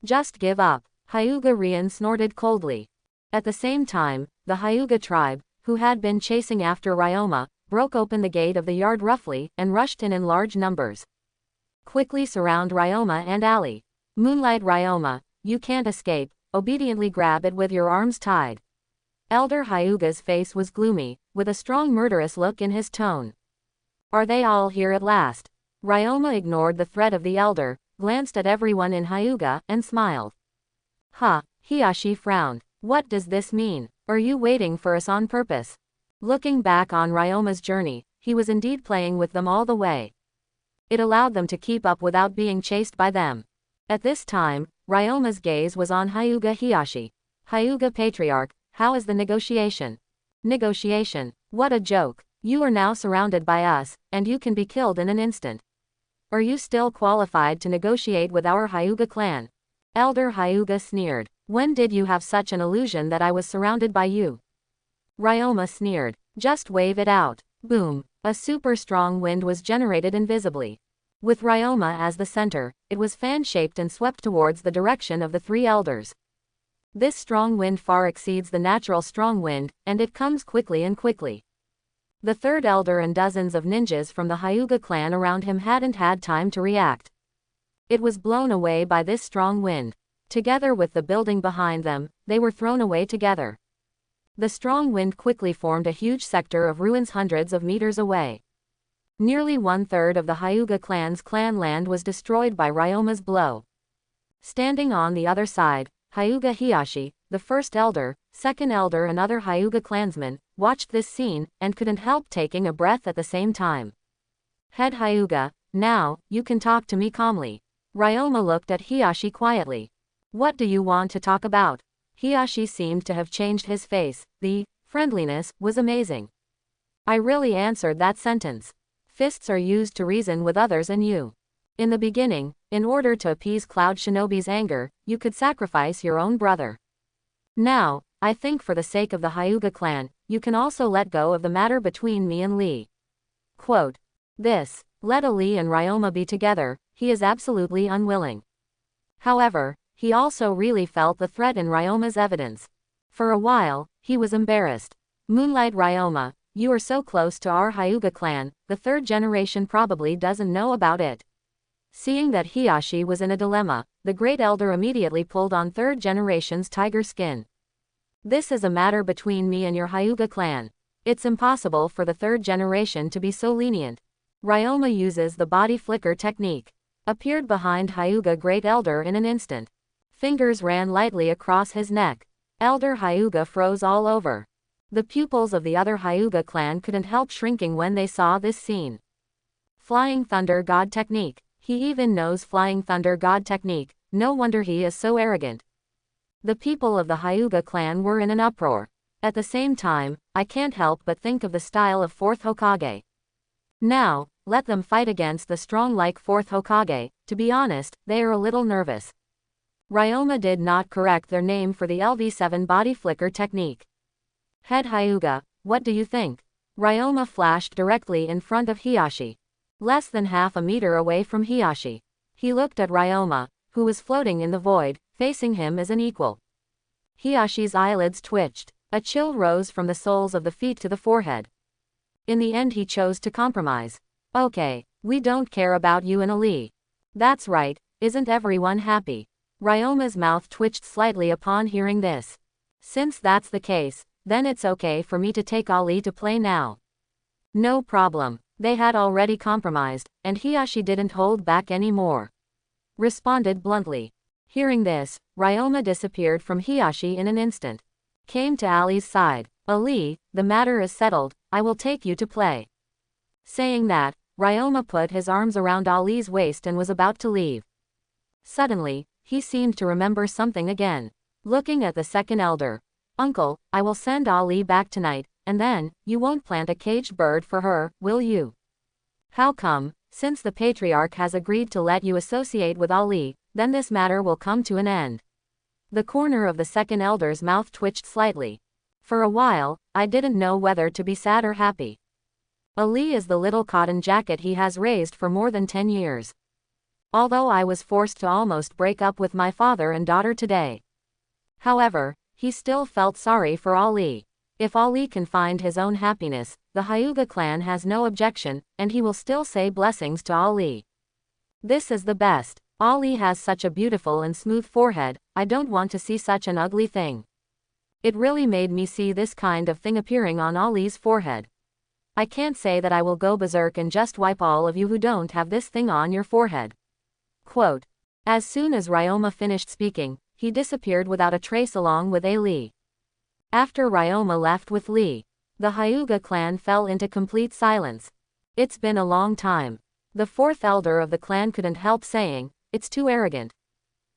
Just give up. Hyuga Rian snorted coldly. At the same time, the Hyuga tribe, who had been chasing after Ryoma, broke open the gate of the yard roughly and rushed in large numbers. Quickly surround Ryoma and Ali. Moonlight Ryoma, you can't escape, obediently grab it with your arms tied. Elder Hyuga's face was gloomy, with a strong murderous look in his tone. Are they all here at last? Ryoma ignored the threat of the elder, glanced at everyone in Hyuga, and smiled. Ha, Hiyashi frowned. What does this mean? Are you waiting for us on purpose? Looking back on Ryoma's journey, he was indeed playing with them all the way. It allowed them to keep up without being chased by them. At this time, Ryoma's gaze was on Hyuga Hiyashi. Hyuga Patriarch, how is the negotiation? Negotiation? What a joke. You are now surrounded by us, and you can be killed in an instant. Are you still qualified to negotiate with our Hyuga clan? Elder Hyuga sneered. When did you have such an illusion that I was surrounded by you? Ryoma sneered. Just wave it out. Boom. A super strong wind was generated invisibly. With Ryoma as the center, it was fan-shaped and swept towards the direction of the three elders. This strong wind far exceeds the natural strong wind, and it comes quickly and quickly. The third elder and dozens of ninjas from the Hyuga clan around him hadn't had time to react. It was blown away by this strong wind. Together with the building behind them, they were thrown away together. The strong wind quickly formed a huge sector of ruins hundreds of meters away. Nearly one-third of the Hyuga clan's clan land was destroyed by Ryoma's blow. Standing on the other side, Hyuga Hiyashi, the first elder, second elder and other Hyuga clansmen, watched this scene, and couldn't help taking a breath at the same time. Head Hyuga, now, you can talk to me calmly. Ryoma looked at Hiyashi quietly. What do you want to talk about? Hiyashi seemed to have changed his face. The friendliness was amazing. I really answered that sentence. Fists are used to reason with others and you. In the beginning, in order to appease Cloud Shinobi's anger, you could sacrifice your own brother. Now, I think for the sake of the Hyuga clan, you can also let go of the matter between me and Lee. Quote. This, let Lee and Ryoma be together, he is absolutely unwilling. However, he also really felt the threat in Ryoma's evidence. For a while, he was embarrassed. Moonlight Ryoma, you are so close to our Hyuga clan, the third generation probably doesn't know about it. Seeing that Hiyashi was in a dilemma, the Great Elder immediately pulled on third generation's tiger skin. This is a matter between me and your Hyuga clan. It's impossible for the third generation to be so lenient. Ryoma uses the body flicker technique. Appeared behind Hyuga Great Elder in an instant. Fingers ran lightly across his neck. Elder Hyuga froze all over. The pupils of the other Hyuga clan couldn't help shrinking when they saw this scene. Flying Thunder God technique. He even knows Flying Thunder God technique, no wonder he is so arrogant. The people of the Hyuga clan were in an uproar. At the same time, I can't help but think of the style of 4th Hokage. Now, let them fight against the strong like 4th Hokage, to be honest, they are a little nervous. Ryoma did not correct their name for the LV7 body flicker technique. Head Hyuga, what do you think? Ryoma flashed directly in front of Hiyashi. Less than half a meter away from Hiyashi. He looked at Ryoma, who was floating in the void, facing him as an equal. Hiyashi's eyelids twitched. A chill rose from the soles of the feet to the forehead. In the end he chose to compromise. Okay, we don't care about you and Ali. That's right, isn't everyone happy? Ryoma's mouth twitched slightly upon hearing this. Since that's the case, then it's okay for me to take Ali to play now. No problem. They had already compromised, and Hiyashi didn't hold back anymore. Responded bluntly. Hearing this, Ryoma disappeared from Hiyashi in an instant. Came to Ali's side. Ali, the matter is settled, I will take you to play. Saying that, Ryoma put his arms around Ali's waist and was about to leave. Suddenly, he seemed to remember something again. Looking at the second elder. Uncle, I will send Ali back tonight, and then, you won't plant a caged bird for her, will you? How come? Since the patriarch has agreed to let you associate with Ali, then this matter will come to an end. The corner of the second elder's mouth twitched slightly. For a while, I didn't know whether to be sad or happy. Ali is the little cotton jacket he has raised for more than 10 years. Although I was forced to almost break up with my father and daughter today. However, he still felt sorry for Ali. If Ali can find his own happiness, the Hyuga clan has no objection, and he will still say blessings to Ali. This is the best. Ali has such a beautiful and smooth forehead, I don't want to see such an ugly thing. It really made me see this kind of thing appearing on Ali's forehead. I can't say that I will go berserk and just wipe all of you who don't have this thing on your forehead. Quote. As soon as Ryoma finished speaking, he disappeared without a trace along with Ali. After Ryoma left with Lee, the Hyuga clan fell into complete silence. It's been a long time. The fourth elder of the clan couldn't help saying, it's too arrogant.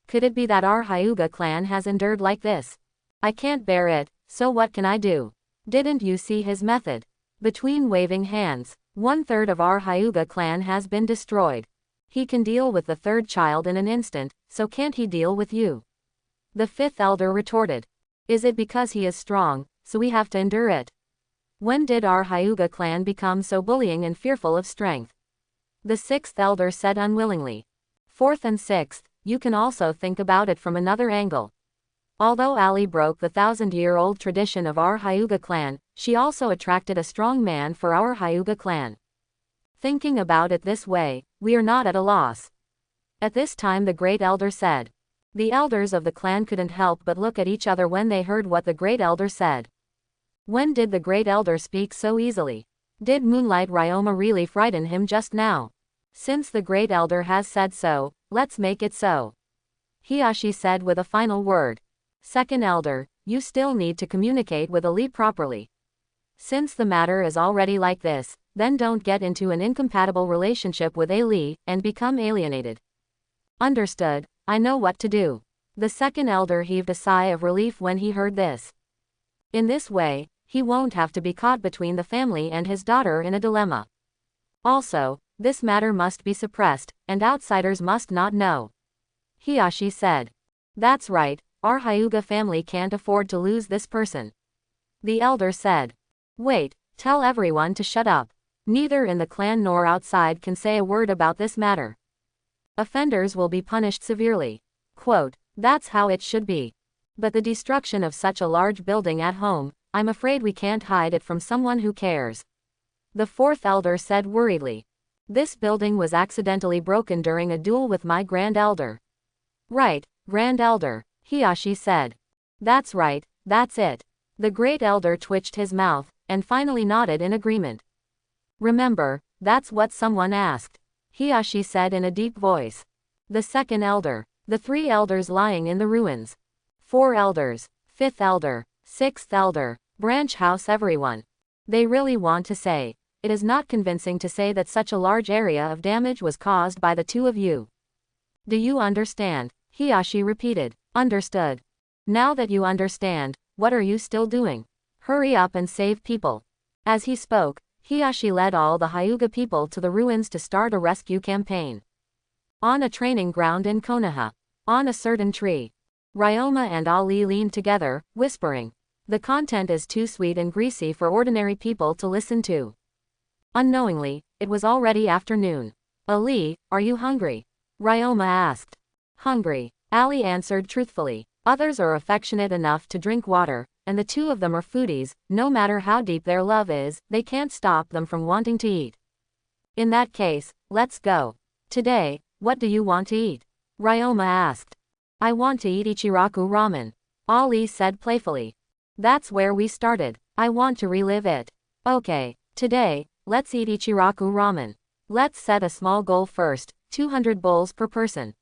Could it be that our Hyuga clan has endured like this? I can't bear it, so what can I do? Didn't you see his method? Between waving hands, 1/3 of our Hyuga clan has been destroyed. He can deal with the third child in an instant, so can't he deal with you? The fifth elder retorted. Is it because he is strong, so we have to endure it? When did our Hyuga clan become so bullying and fearful of strength? The sixth elder said unwillingly. Fourth and sixth, you can also think about it from another angle. Although Ali broke the 1,000-year-old tradition of our Hyuga clan, she also attracted a strong man for our Hyuga clan. Thinking about it this way, we are not at a loss. At this time the great elder said. The elders of the clan couldn't help but look at each other when they heard what the great elder said. When did the great elder speak so easily? Did Moonlight Ryoma really frighten him just now? Since the great elder has said so, let's make it so. Hiyashi said with a final word. Second elder, you still need to communicate with Ali properly. Since the matter is already like this, then don't get into an incompatible relationship with Ali and become alienated. Understood, I know what to do. The second elder heaved a sigh of relief when he heard this. In this way, he won't have to be caught between the family and his daughter in a dilemma. Also, this matter must be suppressed, and outsiders must not know. Hiyashi said. That's right, our Hyuga family can't afford to lose this person. The elder said. Wait, tell everyone to shut up. Neither in the clan nor outside can say a word about this matter. Offenders will be punished severely. Quote, that's how it should be. But the destruction of such a large building at home, I'm afraid we can't hide it from someone who cares. The fourth elder said worriedly. This building was accidentally broken during a duel with my grand elder. Right, grand elder, Hiyashi said. That's right, that's it. The great elder twitched his mouth, and finally nodded in agreement. Remember, that's what someone asked, Hiyashi said in a deep voice. The second elder, the three elders lying in the ruins. Four elders, fifth elder, sixth elder, branch house everyone. They really want to say. It is not convincing to say that such a large area of damage was caused by the two of you. Do you understand? Hiyashi repeated. Understood. Now that you understand, what are you still doing? Hurry up and save people. As he spoke, Hiyashi led all the Hyuga people to the ruins to start a rescue campaign. On a training ground in Konoha. On a certain tree. Ryoma and Ali leaned together, whispering. The content is too sweet and greasy for ordinary people to listen to. Unknowingly, it was already afternoon. Ali, are you hungry? Ryoma asked. Hungry, Ali answered truthfully. Others are affectionate enough to drink water, and the two of them are foodies. No matter how deep their love is, they can't stop them from wanting to eat. In that case, let's go. Today, what do you want to eat? Ryoma asked. I want to eat Ichiraku ramen, Ali said playfully. That's where we started. I want to relive it. Okay, today, let's eat Ichiraku ramen. Let's set a small goal first, 200 bowls per person.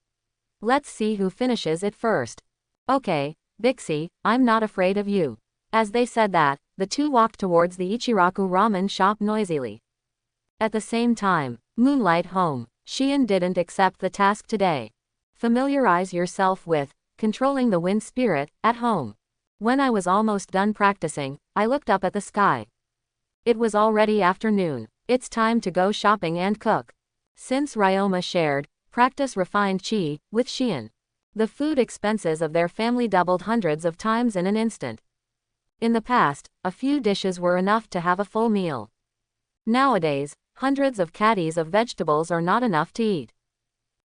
Let's see who finishes it first. Okay, Bixie, I'm not afraid of you. As they said that, the two walked towards the Ichiraku ramen shop noisily. At the same time, Moonlight Home. Shion didn't accept the task today. Familiarize yourself with controlling the wind spirit at home. When I was almost done practicing, I looked up at the sky. It was already afternoon. It's time to go shopping and cook. Since Ryoma shared, practice refined chi, with Shion. The food expenses of their family doubled hundreds of times in an instant. In the past, a few dishes were enough to have a full meal. Nowadays, hundreds of caddies of vegetables are not enough to eat.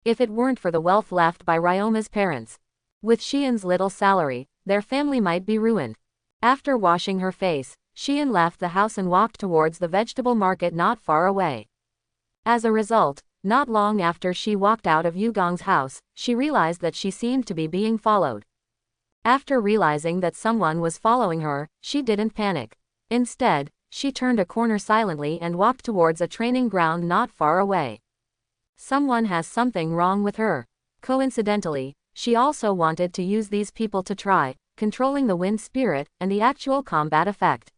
If it weren't for the wealth left by Ryoma's parents. With Shion's little salary, their family might be ruined. After washing her face, Shion left the house and walked towards the vegetable market not far away. As a result, not long after she walked out of Yugong's house, she realized that she seemed to be being followed. After realizing that someone was following her, she didn't panic. Instead, she turned a corner silently and walked towards a training ground not far away. Someone has something wrong with her. Coincidentally, she also wanted to use these people to try controlling the wind spirit and the actual combat effect.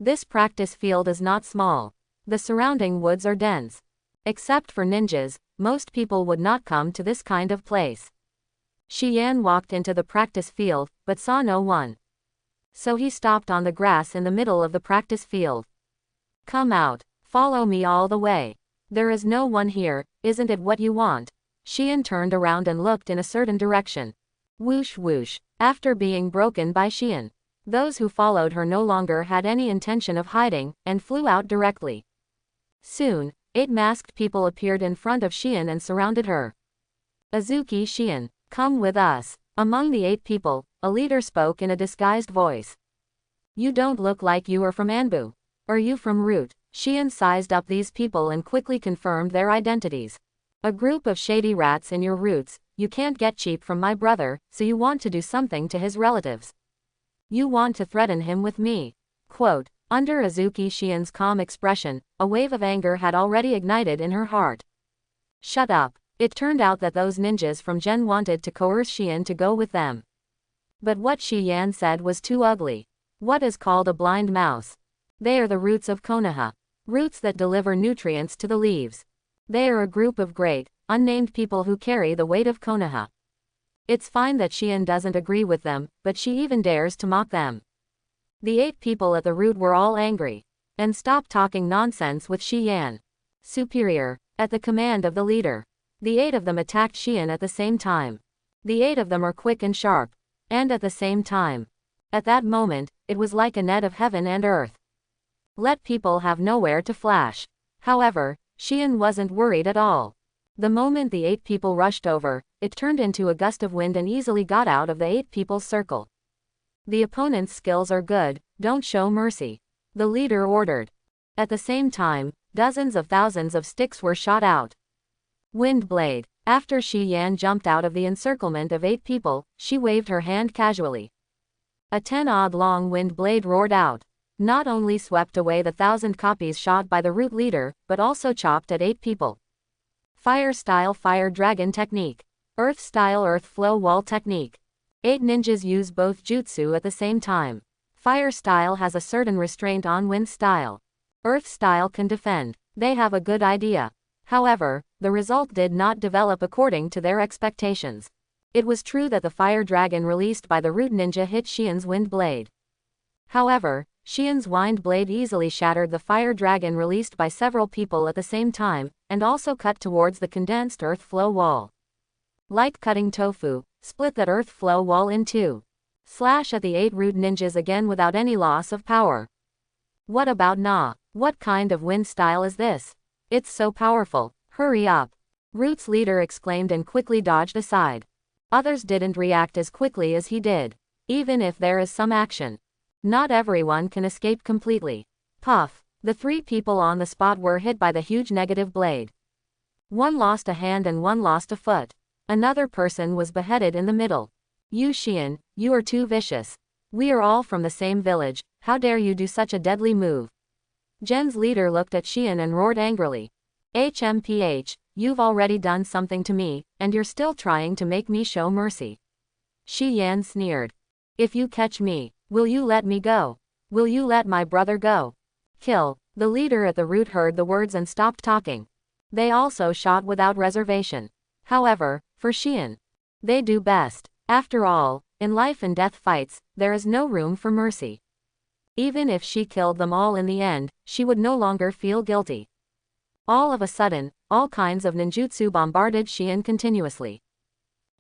This practice field is not small. The surrounding woods are dense. Except for ninjas, most people would not come to this kind of place. Shiyan walked into the practice field, but saw no one. So he stopped on the grass in the middle of the practice field. Come out, follow me all the way. There is no one here, isn't it what you want? Shiyan turned around and looked in a certain direction. Whoosh whoosh. After being broken by Shiyan, those who followed her no longer had any intention of hiding, and flew out directly. Soon, 8 masked people appeared in front of Shiyan and surrounded her. Azuki Shiyan, come with us. Among the 8 people, a leader spoke in a disguised voice. You don't look like you are from Anbu. Are you from Root? Shiyan sized up these people and quickly confirmed their identities. A group of shady rats in your roots. You can't get cheap from my brother, so you want to do something to his relatives. You want to threaten him with me. Quote, under Azuki Shian's calm expression, a wave of anger had already ignited in her heart. Shut up. It turned out that those ninjas from Gen wanted to coerce Shiyan to go with them. But what Shiyan said was too ugly. What is called a blind mouse? They are the roots of Konoha. Roots that deliver nutrients to the leaves. They are a group of great, unnamed people who carry the weight of Konoha. It's fine that Shion doesn't agree with them, but she even dares to mock them. The 8 people at the root were all angry. And stopped talking nonsense with Shion. Superior. At the command of the leader. The 8 of them attacked Shion at the same time. The 8 of them are quick and sharp. And at the same time. At that moment, it was like a net of heaven and earth. Let people have nowhere to flash. However, Shion wasn't worried at all. The moment the 8 people rushed over, it turned into a gust of wind and easily got out of the 8 people's circle. The opponent's skills are good, don't show mercy. The leader ordered. At the same time, dozens of thousands of sticks were shot out. Wind blade. After Shion jumped out of the encirclement of 8 people, she waved her hand casually. A 10-odd-long wind blade roared out. Not only swept away the 1,000 copies shot by the root leader, but also chopped at 8 people. Fire-style fire dragon technique. Earth-style earth flow wall technique. 8 ninjas use both jutsu at the same time. Fire-style has a certain restraint on wind-style. Earth-style can defend. They have a good idea. However, the result did not develop according to their expectations. It was true that the fire dragon released by the root ninja hit Shion's wind blade. However, Shion's wind blade easily shattered the fire dragon released by several people at the same time, and also cut towards the condensed earth flow wall. Like cutting tofu, split that earth flow wall in two. Slash at the 8 root ninjas again without any loss of power. What about Na? What kind of wind style is this? It's so powerful, hurry up. Root's leader exclaimed and quickly dodged aside. Others didn't react as quickly as he did. Even if there is some action. Not everyone can escape completely. Puff. The 3 people on the spot were hit by the huge negative blade. One lost a hand and one lost a foot. Another person was beheaded in the middle. You Shion, you are too vicious. We are all from the same village, how dare you do such a deadly move? Gen's leader looked at Shion and roared angrily. HMPH, you've already done something to me, and you're still trying to make me show mercy. Shion sneered. If you catch me, will you let me go? Will you let my brother go? Kill. The leader at the root heard the words and stopped talking. They also shot without reservation. However, for Shion, they do best. After all, in life and death fights, there is no room for mercy. Even if she killed them all in the end, she would no longer feel guilty. All of a sudden, all kinds of ninjutsu bombarded Shion continuously.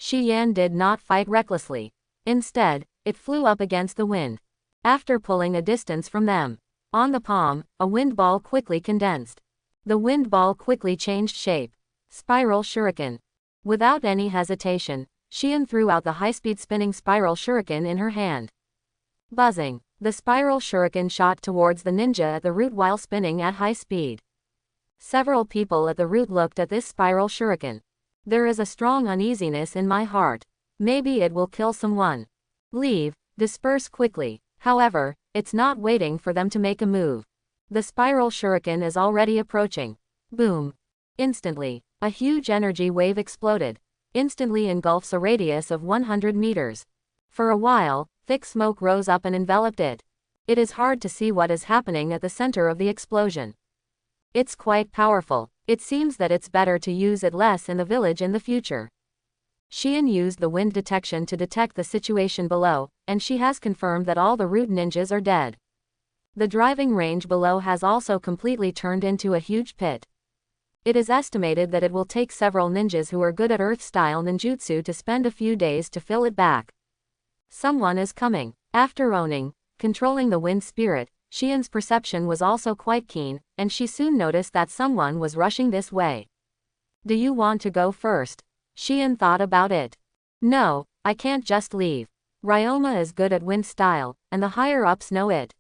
Shion did not fight recklessly. Instead, it flew up against the wind. After pulling a distance from them, on the palm, a wind ball quickly condensed. The wind ball quickly changed shape. Spiral shuriken. Without any hesitation, Shion threw out the high-speed spinning spiral shuriken in her hand. Buzzing. The spiral shuriken shot towards the ninja at the root while spinning at high speed. Several people at the root looked at this spiral shuriken. There is a strong uneasiness in my heart. Maybe it will kill someone. Leave, disperse quickly. However, it's not waiting for them to make a move. The spiral shuriken is already approaching. Boom. Instantly, a huge energy wave exploded. Instantly engulfs a radius of 100 meters. For a while, thick smoke rose up and enveloped it. It is hard to see what is happening at the center of the explosion. It's quite powerful. It seems that it's better to use it less in the village in the future. Shion used the wind detection to detect the situation below, and she has confirmed that all the root ninjas are dead. The driving range below has also completely turned into a huge pit. It is estimated that it will take several ninjas who are good at earth-style ninjutsu to spend a few days to fill it back. Someone is coming. After controlling the wind spirit, Shion's perception was also quite keen, and she soon noticed that someone was rushing this way. Do you want to go first? Shion thought about it. No, I can't just leave. Ryoma is good at wind style, and the higher-ups know it.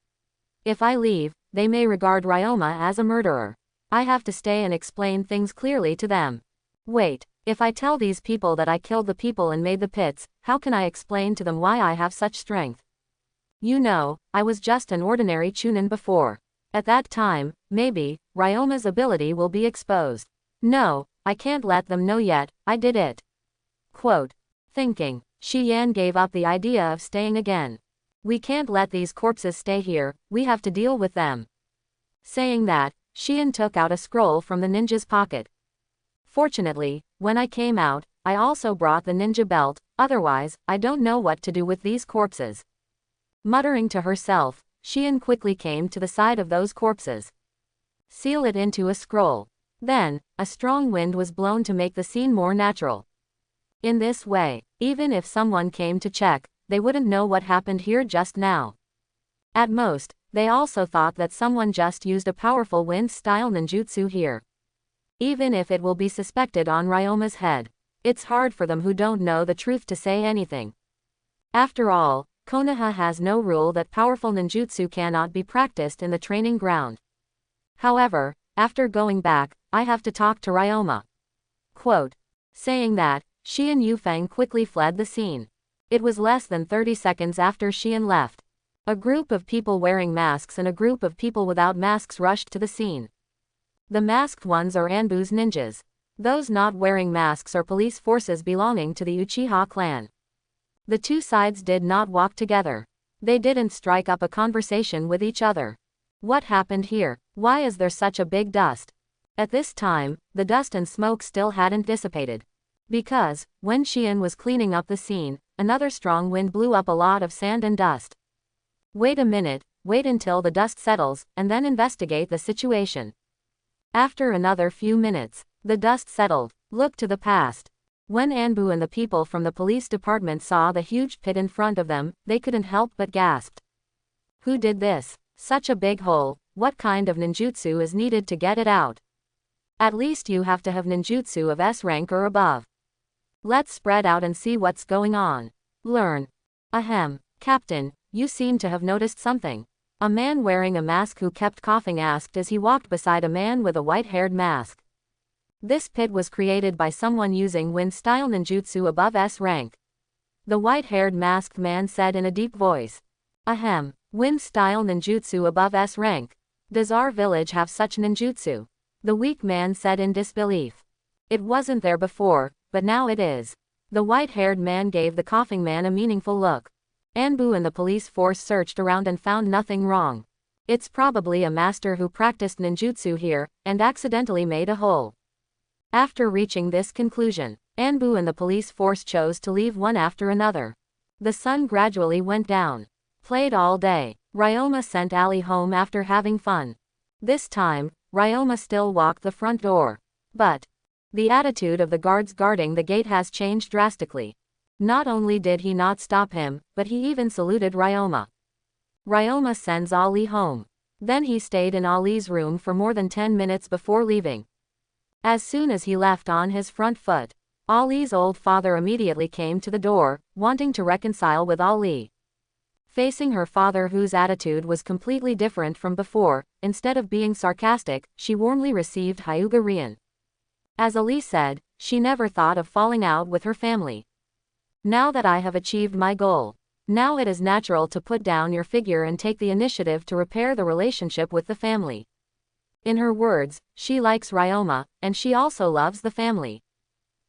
If I leave, they may regard Ryoma as a murderer. I have to stay and explain things clearly to them. Wait. If I tell these people that I killed the people and made the pits, how can I explain to them why I have such strength? You know, I was just an ordinary chunin before. At that time, maybe, Ryoma's ability will be exposed. No, I can't let them know yet, I did it. Quote. Thinking, Shion gave up the idea of staying again. We can't let these corpses stay here, we have to deal with them. Saying that, Shion took out a scroll from the ninja's pocket. Fortunately, when I came out, I also brought the ninja belt, otherwise, I don't know what to do with these corpses. Muttering to herself, Shion quickly came to the side of those corpses. Seal it into a scroll. Then, a strong wind was blown to make the scene more natural. In this way, even if someone came to check, they wouldn't know what happened here just now. At most, they also thought that someone just used a powerful wind-style ninjutsu here. Even if it will be suspected on Ryoma's head, it's hard for them who don't know the truth to say anything. After all, Konoha has no rule that powerful ninjutsu cannot be practiced in the training ground. However, after going back, I have to talk to Ryoma. Quote. Saying that, Shion Yufeng quickly fled the scene. It was less than 30 seconds after Shion left. A group of people wearing masks and a group of people without masks rushed to the scene. The masked ones are Anbu's ninjas. Those not wearing masks are police forces belonging to the Uchiha clan. The two sides did not walk together. They didn't strike up a conversation with each other. What happened here? Why is there such a big dust? At this time, the dust and smoke still hadn't dissipated. Because, when Shion was cleaning up the scene, another strong wind blew up a lot of sand and dust. Wait a minute, wait until the dust settles, and then investigate the situation. After another few minutes, the dust settled. Look to the past. When Anbu and the people from the police department saw the huge pit in front of them, they couldn't help but gasp. Who did this? Such a big hole, what kind of ninjutsu is needed to get it out? At least you have to have ninjutsu of S rank or above. Let's spread out and see what's going on. Learn. Ahem, Captain, you seem to have noticed something. A man wearing a mask who kept coughing asked as he walked beside a man with a white-haired mask. This pit was created by someone using wind-style ninjutsu above S rank. The white-haired masked man said in a deep voice. Ahem, wind-style ninjutsu above S rank. Does our village have such ninjutsu? The weak man said in disbelief. It wasn't there before, but now it is. The white-haired man gave the coughing man a meaningful look. Anbu and the police force searched around and found nothing wrong. It's probably a master who practiced ninjutsu here, and accidentally made a hole. After reaching this conclusion, Anbu and the police force chose to leave one after another. The sun gradually went down. Played all day. Ryoma sent Ali home after having fun. This time, Ryoma still walked the front door. But the attitude of the guards guarding the gate has changed drastically. Not only did he not stop him, but he even saluted Ryoma. Ryoma sends Ali home. Then he stayed in Ali's room for more than 10 minutes before leaving. As soon as he left on his front foot, Ali's old father immediately came to the door, wanting to reconcile with Ali. Facing her father, whose attitude was completely different from before, instead of being sarcastic, she warmly received Hyuga Rian. As Ali said, she never thought of falling out with her family. Now that I have achieved my goal, now it is natural to put down your figure and take the initiative to repair the relationship with the family. In her words, she likes Ryoma, and she also loves the family.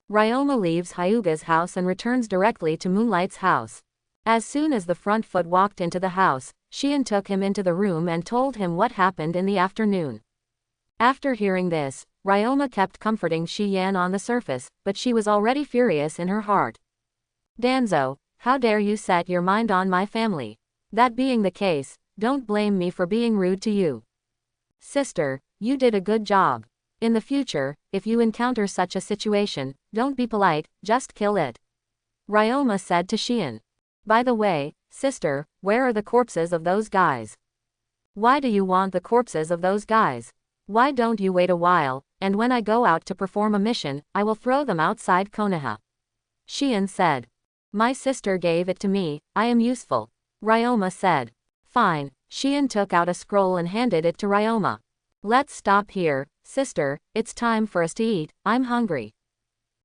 Ryoma leaves Hyuga's house and returns directly to Moonlight's house. As soon as the front foot walked into the house, Shion took him into the room and told him what happened in the afternoon. After hearing this, Ryoma kept comforting Shiyan on the surface, but she was already furious in her heart. Danzo, how dare you set your mind on my family? That being the case, don't blame me for being rude to you. Sister, you did a good job. In the future, if you encounter such a situation, don't be polite, just kill it. Ryoma said to Shion. By the way, sister, where are the corpses of those guys? Why do you want the corpses of those guys? Why don't you wait a while, and when I go out to perform a mission, I will throw them outside Konoha? Shion said. My sister gave it to me, I am useful. Ryoma said. Fine. Shion took out a scroll and handed it to Ryoma. Let's stop here, sister, it's time for us to eat, I'm hungry.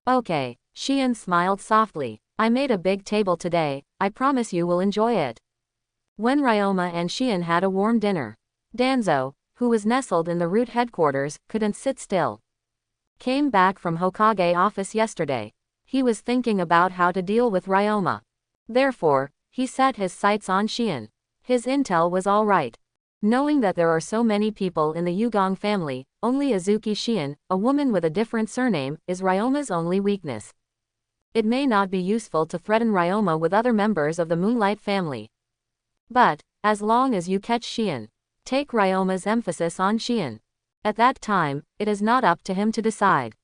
Okay. Shion smiled softly. I made a big table today, I promise you will enjoy it. When Ryoma and Shion had a warm dinner, Danzo, who was nestled in the root headquarters, couldn't sit still. Came back from Hokage office yesterday. He was thinking about how to deal with Ryoma. Therefore, he set his sights on Shion. His intel was all right. Knowing that there are so many people in the Yugong family, only Azuki Shion, a woman with a different surname, is Ryoma's only weakness. It may not be useful to threaten Ryoma with other members of the Moonlight family. But, as long as you catch Shion, take Ryoma's emphasis on Shion. At that time, it is not up to him to decide.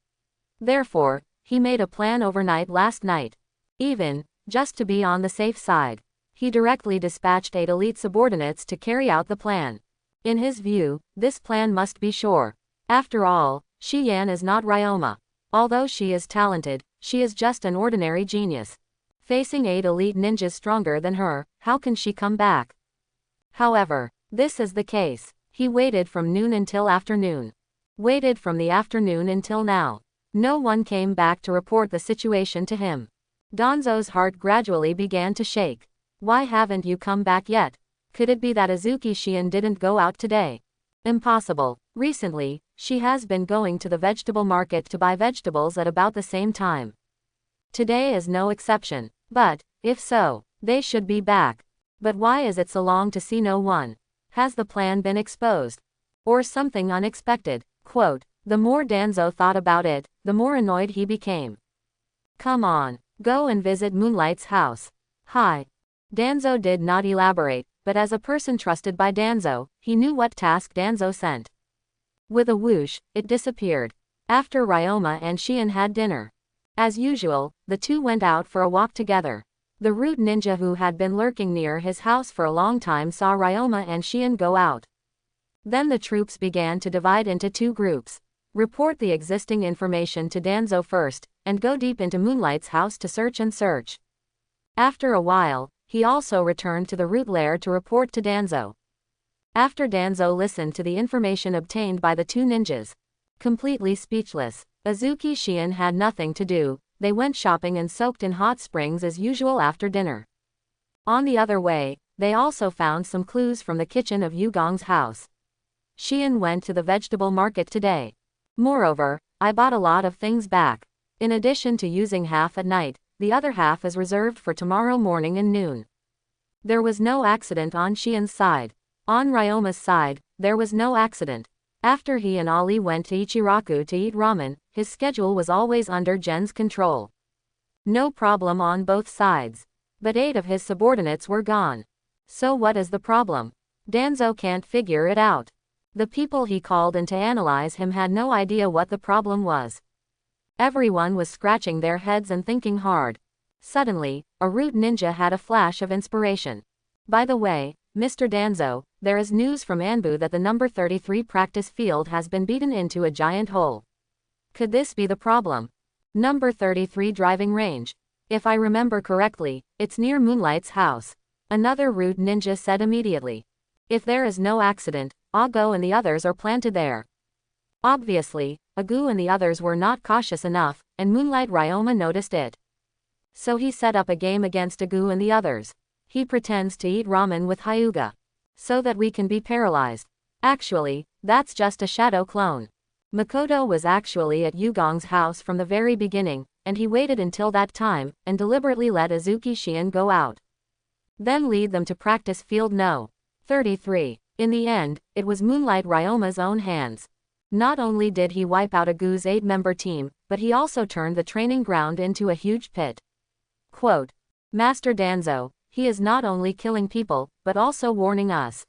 Therefore, he made a plan overnight last night. Even, just to be on the safe side, he directly dispatched 8 elite subordinates to carry out the plan. In his view, this plan must be sure. After all, Shi Yan is not Ryoma. Although she is talented, she is just an ordinary genius. Facing 8 elite ninjas stronger than her, how can she come back? However, this is the case. He waited from noon until afternoon. Waited from the afternoon until now. No one came back to report the situation to him. Danzo's heart gradually began to shake. Why haven't you come back yet? Could it be that Azuki Shion didn't go out today? Impossible. Recently, she has been going to the vegetable market to buy vegetables at about the same time. Today is no exception. But, if so, they should be back. But why is it so long to see no one? Has the plan been exposed? Or something unexpected? Quote, the more Danzo thought about it, the more annoyed he became. Come on, go and visit Moonlight's house. Hi. Danzo did not elaborate, but as a person trusted by Danzo, he knew what task Danzo sent. With a whoosh, it disappeared. After Ryoma and Shion had dinner. As usual, the two went out for a walk together. The root ninja who had been lurking near his house for a long time saw Ryoma and Shion go out. Then the troops began to divide into 2 groups. Report the existing information to Danzo first, and go deep into Moonlight's house to search and search. After a while, he also returned to the root lair to report to Danzo. After Danzo listened to the information obtained by the 2 ninjas, completely speechless, Azuki Shion had nothing to do. They went shopping and soaked in hot springs as usual after dinner. On the other way, they also found some clues from the kitchen of Yugong's house. Shion went to the vegetable market today. Moreover, I bought a lot of things back. In addition to using half at night, the other half is reserved for tomorrow morning and noon. There was no accident on Shion's side. On Ryoma's side, there was no accident. After he and Ali went to Ichiraku to eat ramen, his schedule was always under Gen's control. No problem on both sides. But 8 of his subordinates were gone. So what is the problem? Danzo can't figure it out. The people he called in to analyze him had no idea what the problem was. Everyone was scratching their heads and thinking hard. Suddenly, a root ninja had a flash of inspiration. By the way, Mr. Danzo, there is news from Anbu that the number 33 practice field has been beaten into a giant hole. Could this be the problem? Number 33 driving range. If I remember correctly, it's near Moonlight's house. Another root ninja said immediately. If there is no accident, Ago and the others are planted there. Obviously, Agu and the others were not cautious enough, and Moonlight Ryoma noticed it. So he set up a game against Agu and the others. He pretends to eat ramen with Hyuga. So that we can be paralyzed. Actually, that's just a shadow clone. Makoto was actually at Yugong's house from the very beginning, and he waited until that time, and deliberately let Azuki Shion go out. Then lead them to practice field no. 33. In the end, it was Moonlight Ryoma's own hands. Not only did he wipe out Agu's 8-member team, but he also turned the training ground into a huge pit. Quote, Master Danzo, he is not only killing people, but also warning us.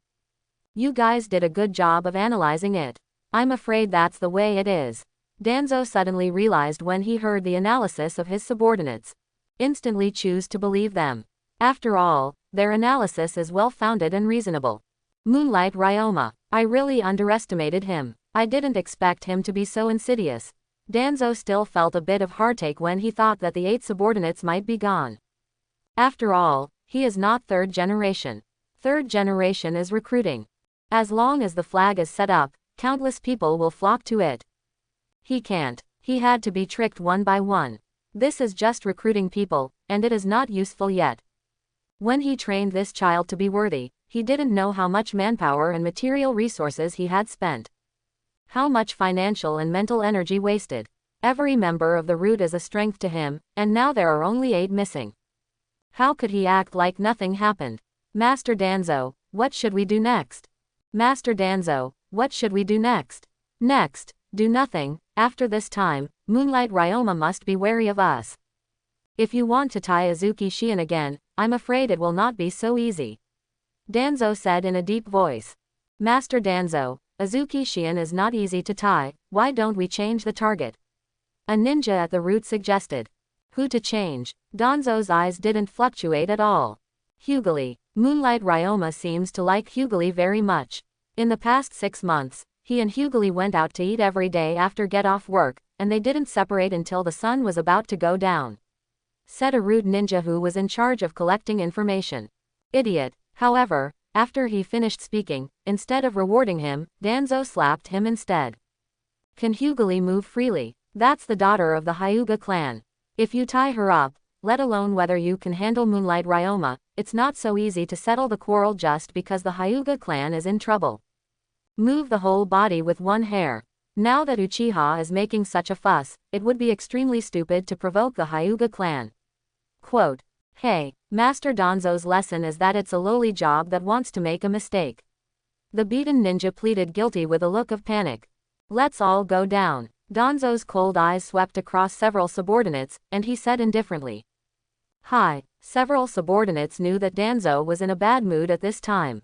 You guys did a good job of analyzing it. I'm afraid that's the way it is. Danzo suddenly realized when he heard the analysis of his subordinates. Instantly choose to believe them. After all, their analysis is well-founded and reasonable. Moonlight Ryoma, I really underestimated him. I didn't expect him to be so insidious. Danzo still felt a bit of heartache when he thought that the 8 subordinates might be gone. After all, he is not 3rd generation. 3rd generation is recruiting. As long as the flag is set up, countless people will flock to it. He can't. He had to be tricked one by one. This is just recruiting people, and it is not useful yet. When he trained this child to be worthy, he didn't know how much manpower and material resources he had spent. How much financial and mental energy wasted. Every member of the root is a strength to him, and now there are only 8 missing. How could he act like nothing happened? Master Danzo, what should we do next? Master Danzo, what should we do next? Next, do nothing. After this time, Moonlight Ryoma must be wary of us. If you want to tie Azuki Shion again, I'm afraid it will not be so easy. Danzo said in a deep voice. Master Danzo, Azuki Shion is not easy to tie, why don't we change the target? A ninja at the root suggested. Who to change? Danzo's eyes didn't fluctuate at all. Hugely. Moonlight Ryoma seems to like Hugely very much. In the past 6 months, he and Hugely went out to eat every day after get off work, and they didn't separate until the sun was about to go down. Said a rude ninja who was in charge of collecting information. Idiot. However, after he finished speaking, instead of rewarding him, Danzo slapped him instead. Can Hugely move freely? That's the daughter of the Hyuga clan. If you tie her up, let alone whether you can handle Moonlight Ryoma, it's not so easy to settle the quarrel just because the Hyuga clan is in trouble. Move the whole body with one hair. Now that Uchiha is making such a fuss, it would be extremely stupid to provoke the Hyuga clan. Quote, hey, Master Danzo's lesson is that it's a lowly job that wants to make a mistake. The beaten ninja pleaded guilty with a look of panic. Let's all go down. Danzo's cold eyes swept across several subordinates, and he said indifferently. Hi. Several subordinates knew that Danzo was in a bad mood at this time.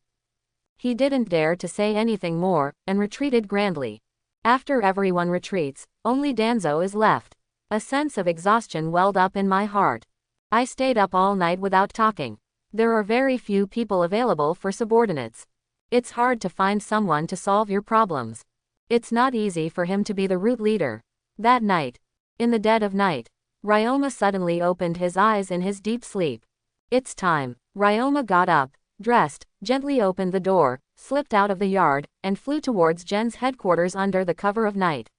He didn't dare to say anything more, and retreated grandly. After everyone retreats, only Danzo is left. A sense of exhaustion welled up in my heart. I stayed up all night without talking. There are very few people available for subordinates. It's hard to find someone to solve your problems. It's not easy for him to be the root leader. That night, in the dead of night, Ryoma suddenly opened his eyes in his deep sleep. It's time. Ryoma got up, dressed, gently opened the door, slipped out of the yard, and flew towards Gen's headquarters under the cover of night.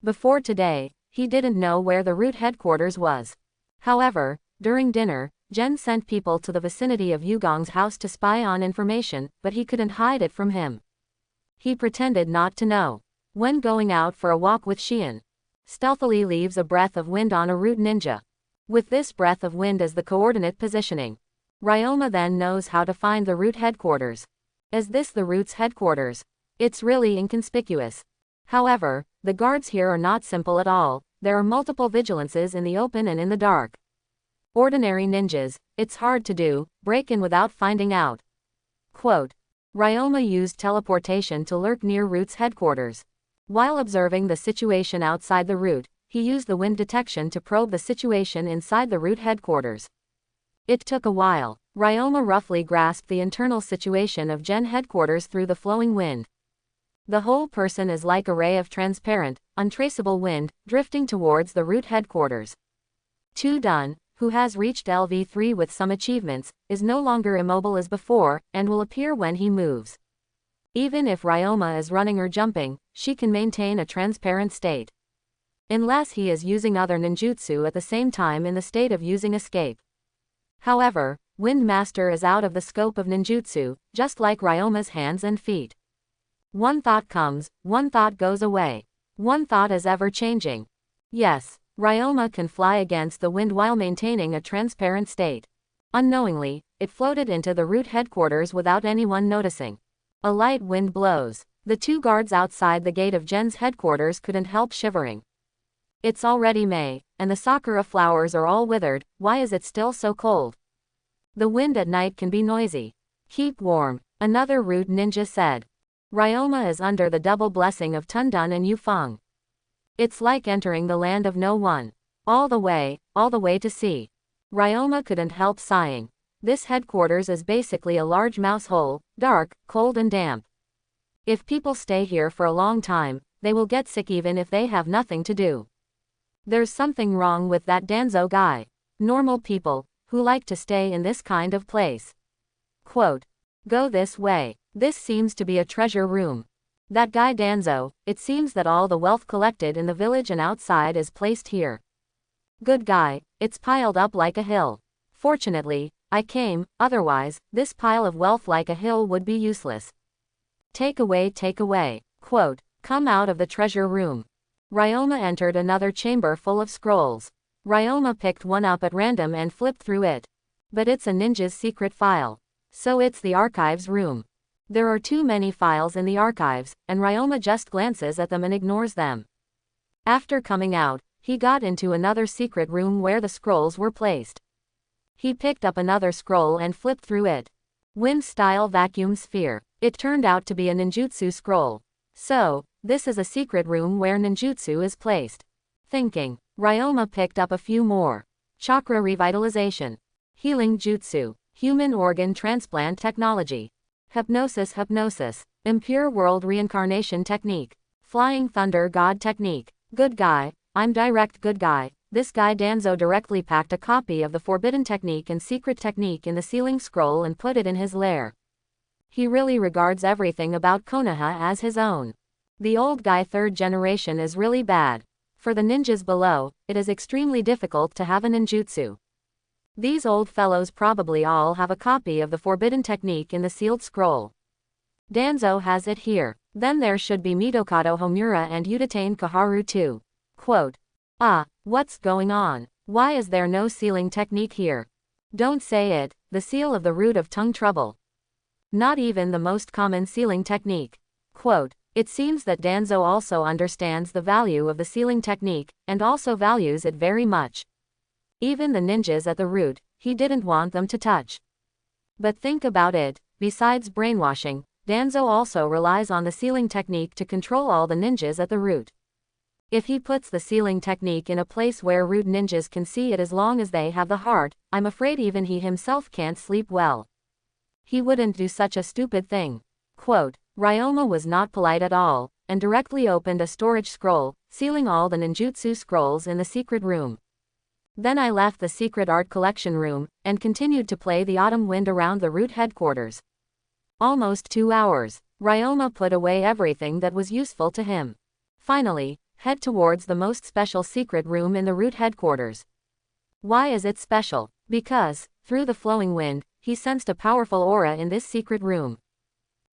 Before today, he didn't know where the root headquarters was. However, during dinner, Gen sent people to the vicinity of Yugong's house to spy on information, but he couldn't hide it from him. He pretended not to know. When going out for a walk with Shion, stealthily leaves a breath of wind on a root ninja. With this breath of wind as the coordinate positioning, Ryoma then knows how to find the root headquarters. Is this the root's headquarters? It's really inconspicuous. However, the guards here are not simple at all. There are multiple vigilances in the open and in the dark. Ordinary ninjas, it's hard to do, break in without finding out. Quote, Ryoma used teleportation to lurk near Root's headquarters. While observing the situation outside the Root, he used the wind detection to probe the situation inside the Root headquarters. It took a while. Ryoma roughly grasped the internal situation of Gen headquarters through the flowing wind. The whole person is like a ray of transparent, untraceable wind, drifting towards the Root headquarters. Tu Dun, who has reached LV3 with some achievements, is no longer immobile as before, and will appear when he moves. Even if Ryoma is running or jumping, she can maintain a transparent state. Unless he is using other ninjutsu at the same time in the state of using escape. However, Wind Master is out of the scope of ninjutsu, just like Ryoma's hands and feet. One thought comes, one thought goes away. One thought is ever changing. Yes, Ryoma can fly against the wind while maintaining a transparent state. Unknowingly, it floated into the Root headquarters without anyone noticing. A light wind blows. The two guards outside the gate of Gen's headquarters couldn't help shivering. It's already May, and the sakura flowers are all withered. Why is it still so cold? The wind at night can be noisy. Keep warm, another Root ninja said. Ryoma is under the double blessing of Tundun and Yufeng. It's like entering the land of no one. All the way to sea. Ryoma couldn't help sighing. This headquarters is basically a large mouse hole, dark, cold and damp. If people stay here for a long time, they will get sick even if they have nothing to do. There's something wrong with that Danzo guy. Normal people, who like to stay in this kind of place. Quote, go this way. This seems to be a treasure room. That guy Danzo, it seems that all the wealth collected in the village and outside is placed here. Good guy, it's piled up like a hill. Fortunately, I came, otherwise, this pile of wealth like a hill would be useless. Take away. Quote, come out of the treasure room. Ryoma entered another chamber full of scrolls. Ryoma picked one up at random and flipped through it. But it's a ninja's secret file. So it's the archives room. There are too many files in the archives, and Ryoma just glances at them and ignores them. After coming out, he got into another secret room where the scrolls were placed. He picked up another scroll and flipped through it. Wind-style vacuum sphere. It turned out to be a ninjutsu scroll. So, this is a secret room where ninjutsu is placed. Thinking, Ryoma picked up a few more. Chakra revitalization. Healing jutsu. Human organ transplant technology. Hypnosis. Impure world reincarnation technique. Flying thunder god technique. Good guy. I'm direct good guy. This guy Danzo directly packed a copy of the forbidden technique and secret technique in the sealing scroll and put it in his lair. He really regards everything about Konoha as his own. The old guy third generation is really bad. For the ninjas below, it is extremely difficult to have a ninjutsu. These old fellows probably all have a copy of the forbidden technique in the sealed scroll. Danzo has it here. Then there should be Mitokado Homura and Udatane Kaharu too. Quote. What's going on? Why is there no sealing technique here? Don't say it, the seal of the root of tongue trouble. Not even the most common sealing technique. Quote. It seems that Danzo also understands the value of the sealing technique, and also values it very much. Even the ninjas at the root, he didn't want them to touch. But think about it, besides brainwashing, Danzo also relies on the sealing technique to control all the ninjas at the root. If he puts the sealing technique in a place where root ninjas can see it as long as they have the heart, I'm afraid even he himself can't sleep well. He wouldn't do such a stupid thing. Quote, Ryoma was not polite at all, and directly opened a storage scroll, sealing all the ninjutsu scrolls in the secret room. Then I left the secret art collection room, and continued to play the autumn wind around the root headquarters. Almost 2 hours, Ryoma put away everything that was useful to him. Finally, head towards the most special secret room in the root headquarters. Why is it special? Because, through the flowing wind, he sensed a powerful aura in this secret room.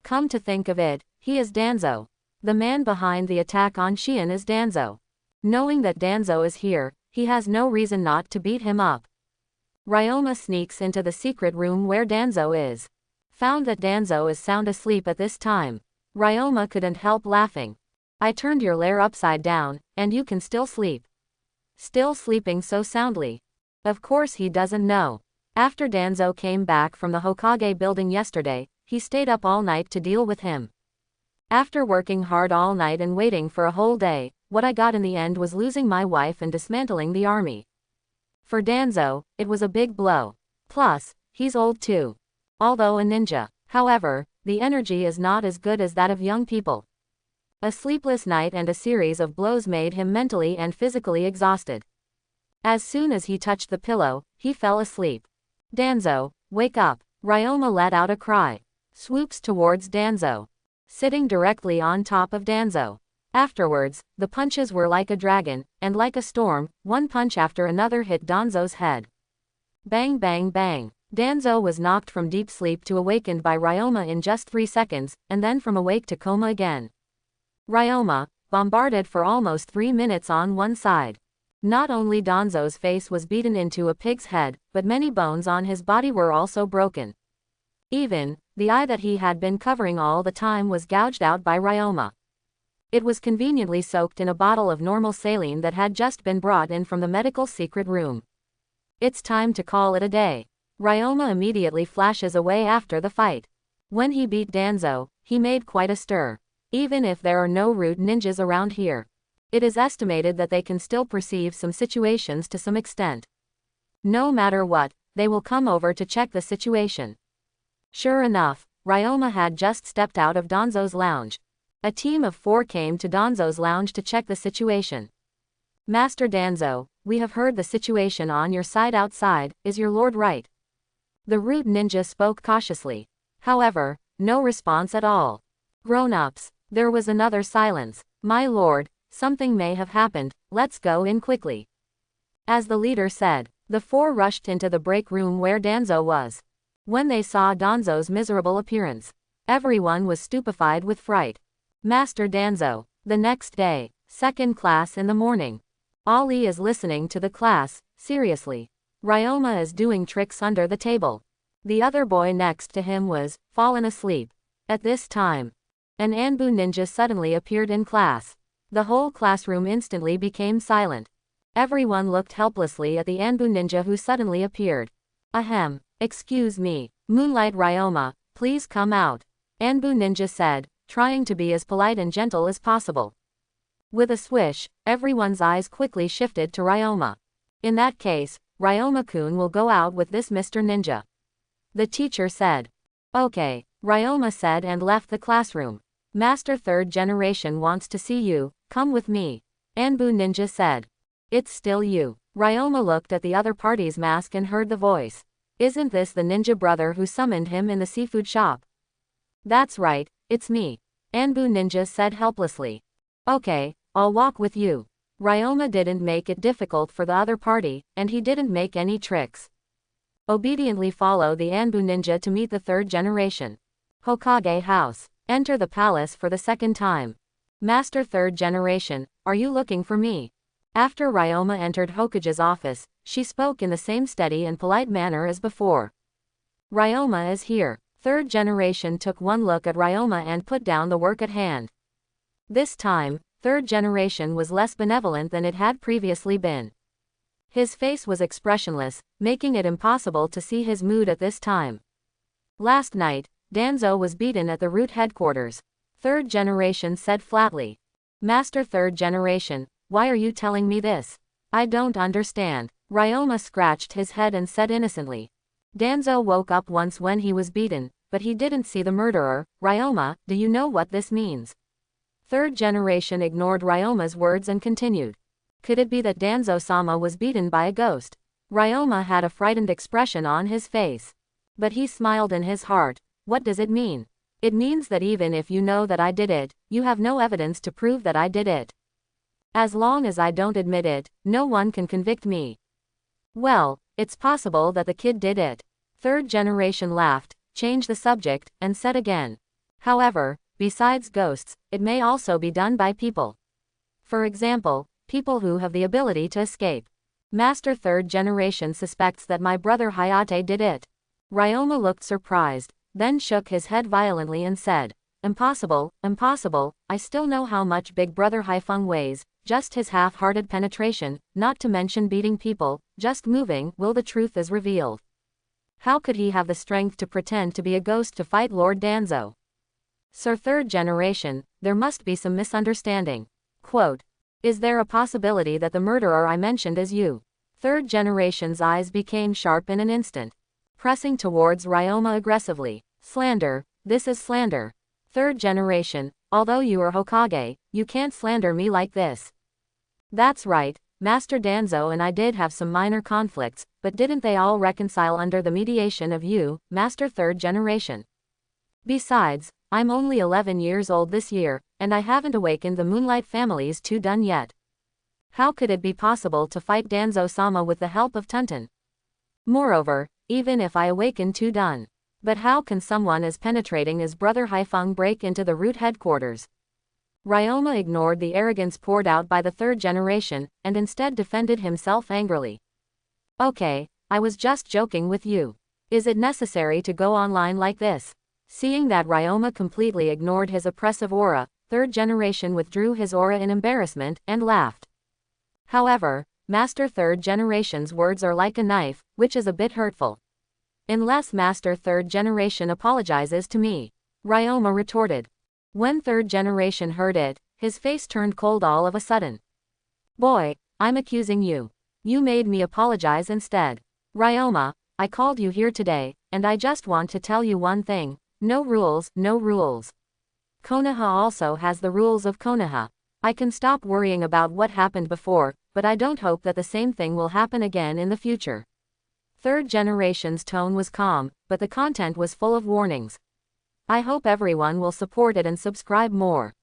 Come to think of it, he is Danzo. The man behind the attack on Shion is Danzo. Knowing that Danzo is here, he has no reason not to beat him up. Ryoma sneaks into the secret room where Danzo is. Found that Danzo is sound asleep at this time. Ryoma couldn't help laughing. I turned your lair upside down, and you can still sleep. Still sleeping so soundly. Of course he doesn't know. After Danzo came back from the Hokage building yesterday, he stayed up all night to deal with him. After working hard all night and waiting for a whole day, what I got in the end was losing my wife and dismantling the army. For Danzo, it was a big blow. Plus, he's old too. Although a ninja. However, the energy is not as good as that of young people. A sleepless night and a series of blows made him mentally and physically exhausted. As soon as he touched the pillow, he fell asleep. Danzo, wake up. Ryoma let out a cry. Swoops towards Danzo. Sitting directly on top of Danzo. Afterwards, the punches were like a dragon, and like a storm, one punch after another hit Danzo's head. Bang bang bang. Danzo was knocked from deep sleep to awakened by Ryoma in just 3 seconds, and then from awake to coma again. Ryoma, bombarded for almost 3 minutes on one side. Not only Danzo's face was beaten into a pig's head, but many bones on his body were also broken. Even, the eye that he had been covering all the time was gouged out by Ryoma. It was conveniently soaked in a bottle of normal saline that had just been brought in from the medical secret room. It's time to call it a day. Ryoma immediately flashes away after the fight. When he beat Danzo, he made quite a stir. Even if there are no root ninjas around here, it is estimated that they can still perceive some situations to some extent. No matter what, they will come over to check the situation. Sure enough, Ryoma had just stepped out of Danzo's lounge. A team of 4 came to Danzo's lounge to check the situation. Master Danzo, we have heard the situation on your side outside, is your lord right? The root ninja spoke cautiously. However, no response at all. Grown-ups, there was another silence. My lord, something may have happened, let's go in quickly. As the leader said, the 4 rushed into the break room where Danzo was. When they saw Danzo's miserable appearance, everyone was stupefied with fright. Master Danzo, the next day, 2nd class in the morning. Ali is listening to the class, seriously. Ryoma is doing tricks under the table. The other boy next to him was fallen asleep. At this time, an Anbu ninja suddenly appeared in class. The whole classroom instantly became silent. Everyone looked helplessly at the Anbu ninja who suddenly appeared. Ahem. Excuse me, Moonlight Ryoma, please come out. Anbu ninja said, trying to be as polite and gentle as possible. With a swish, everyone's eyes quickly shifted to Ryoma. In that case, Ryoma-kun will go out with this Mr. Ninja. The teacher said. Okay, Ryoma said and left the classroom. Master Third Generation wants to see you, come with me. Anbu ninja said. It's still you. Ryoma looked at the other party's mask and heard the voice. Isn't this the ninja brother who summoned him in the seafood shop? That's right, it's me. Anbu ninja said helplessly. Okay, I'll walk with you. Ryoma didn't make it difficult for the other party, and he didn't make any tricks. Obediently follow the Anbu ninja to meet the third generation. Hokage house. Enter the palace for the second time. Master Third Generation, are you looking for me? After Ryoma entered Hokage's office, she spoke in the same steady and polite manner as before. Ryoma is here. Third Generation took one look at Ryoma and put down the work at hand. This time, Third Generation was less benevolent than it had previously been. His face was expressionless, making it impossible to see his mood at this time. Last night, Danzo was beaten at the root headquarters. Third Generation said flatly. Master Third Generation, why are you telling me this? I don't understand. Ryoma scratched his head and said innocently. Danzo woke up once when he was beaten, but he didn't see the murderer. Ryoma, do you know what this means? Third Generation ignored Ryoma's words and continued. Could it be that Danzo-sama was beaten by a ghost? Ryoma had a frightened expression on his face. But he smiled in his heart. What does it mean? It means that even if you know that I did it, you have no evidence to prove that I did it. As long as I don't admit it, no one can convict me. Well, it's possible that the kid did it. Third Generation laughed, changed the subject, and said again. However, besides ghosts, it may also be done by people. For example, people who have the ability to escape. Master Third Generation suspects that my brother Hayate did it. Ryoma looked surprised, then shook his head violently and said, Impossible, impossible, I still know how much Big Brother Haifeng weighs, just his half-hearted penetration, not to mention beating people, just moving, will the truth is revealed. How could he have the strength to pretend to be a ghost to fight Lord Danzo? Sir Third Generation, there must be some misunderstanding. Quote, is there a possibility that the murderer I mentioned is you? Third Generation's eyes became sharp in an instant. Pressing towards Ryoma aggressively. Slander, this is slander. Third Generation, although you are Hokage, you can't slander me like this. That's right, Master Danzo and I did have some minor conflicts, but didn't they all reconcile under the mediation of you, Master Third Generation? Besides, I'm only 11 years old this year, and I haven't awakened the Moonlight family's two done yet. How could it be possible to fight Danzo-sama with the help of Tunton? Moreover, even if I awaken two done. But how can someone as penetrating as Brother Haifeng break into the root headquarters? Ryoma ignored the arrogance poured out by the Third Generation, and instead defended himself angrily. Okay, I was just joking with you. Is it necessary to go online like this? Seeing that Ryoma completely ignored his oppressive aura, Third Generation withdrew his aura in embarrassment, and laughed. However, Master Third Generation's words are like a knife, which is a bit hurtful. Unless Master Third Generation apologizes to me, Ryoma retorted. When Third Generation heard it, his face turned cold all of a sudden. Boy, I'm accusing you. You made me apologize instead. Ryoma, I called you here today, and I just want to tell you one thing. No rules, no rules. Konoha also has the rules of Konoha. I can stop worrying about what happened before, but I don't hope that the same thing will happen again in the future. Third Generation's tone was calm, but the content was full of warnings. I hope everyone will support it and subscribe more.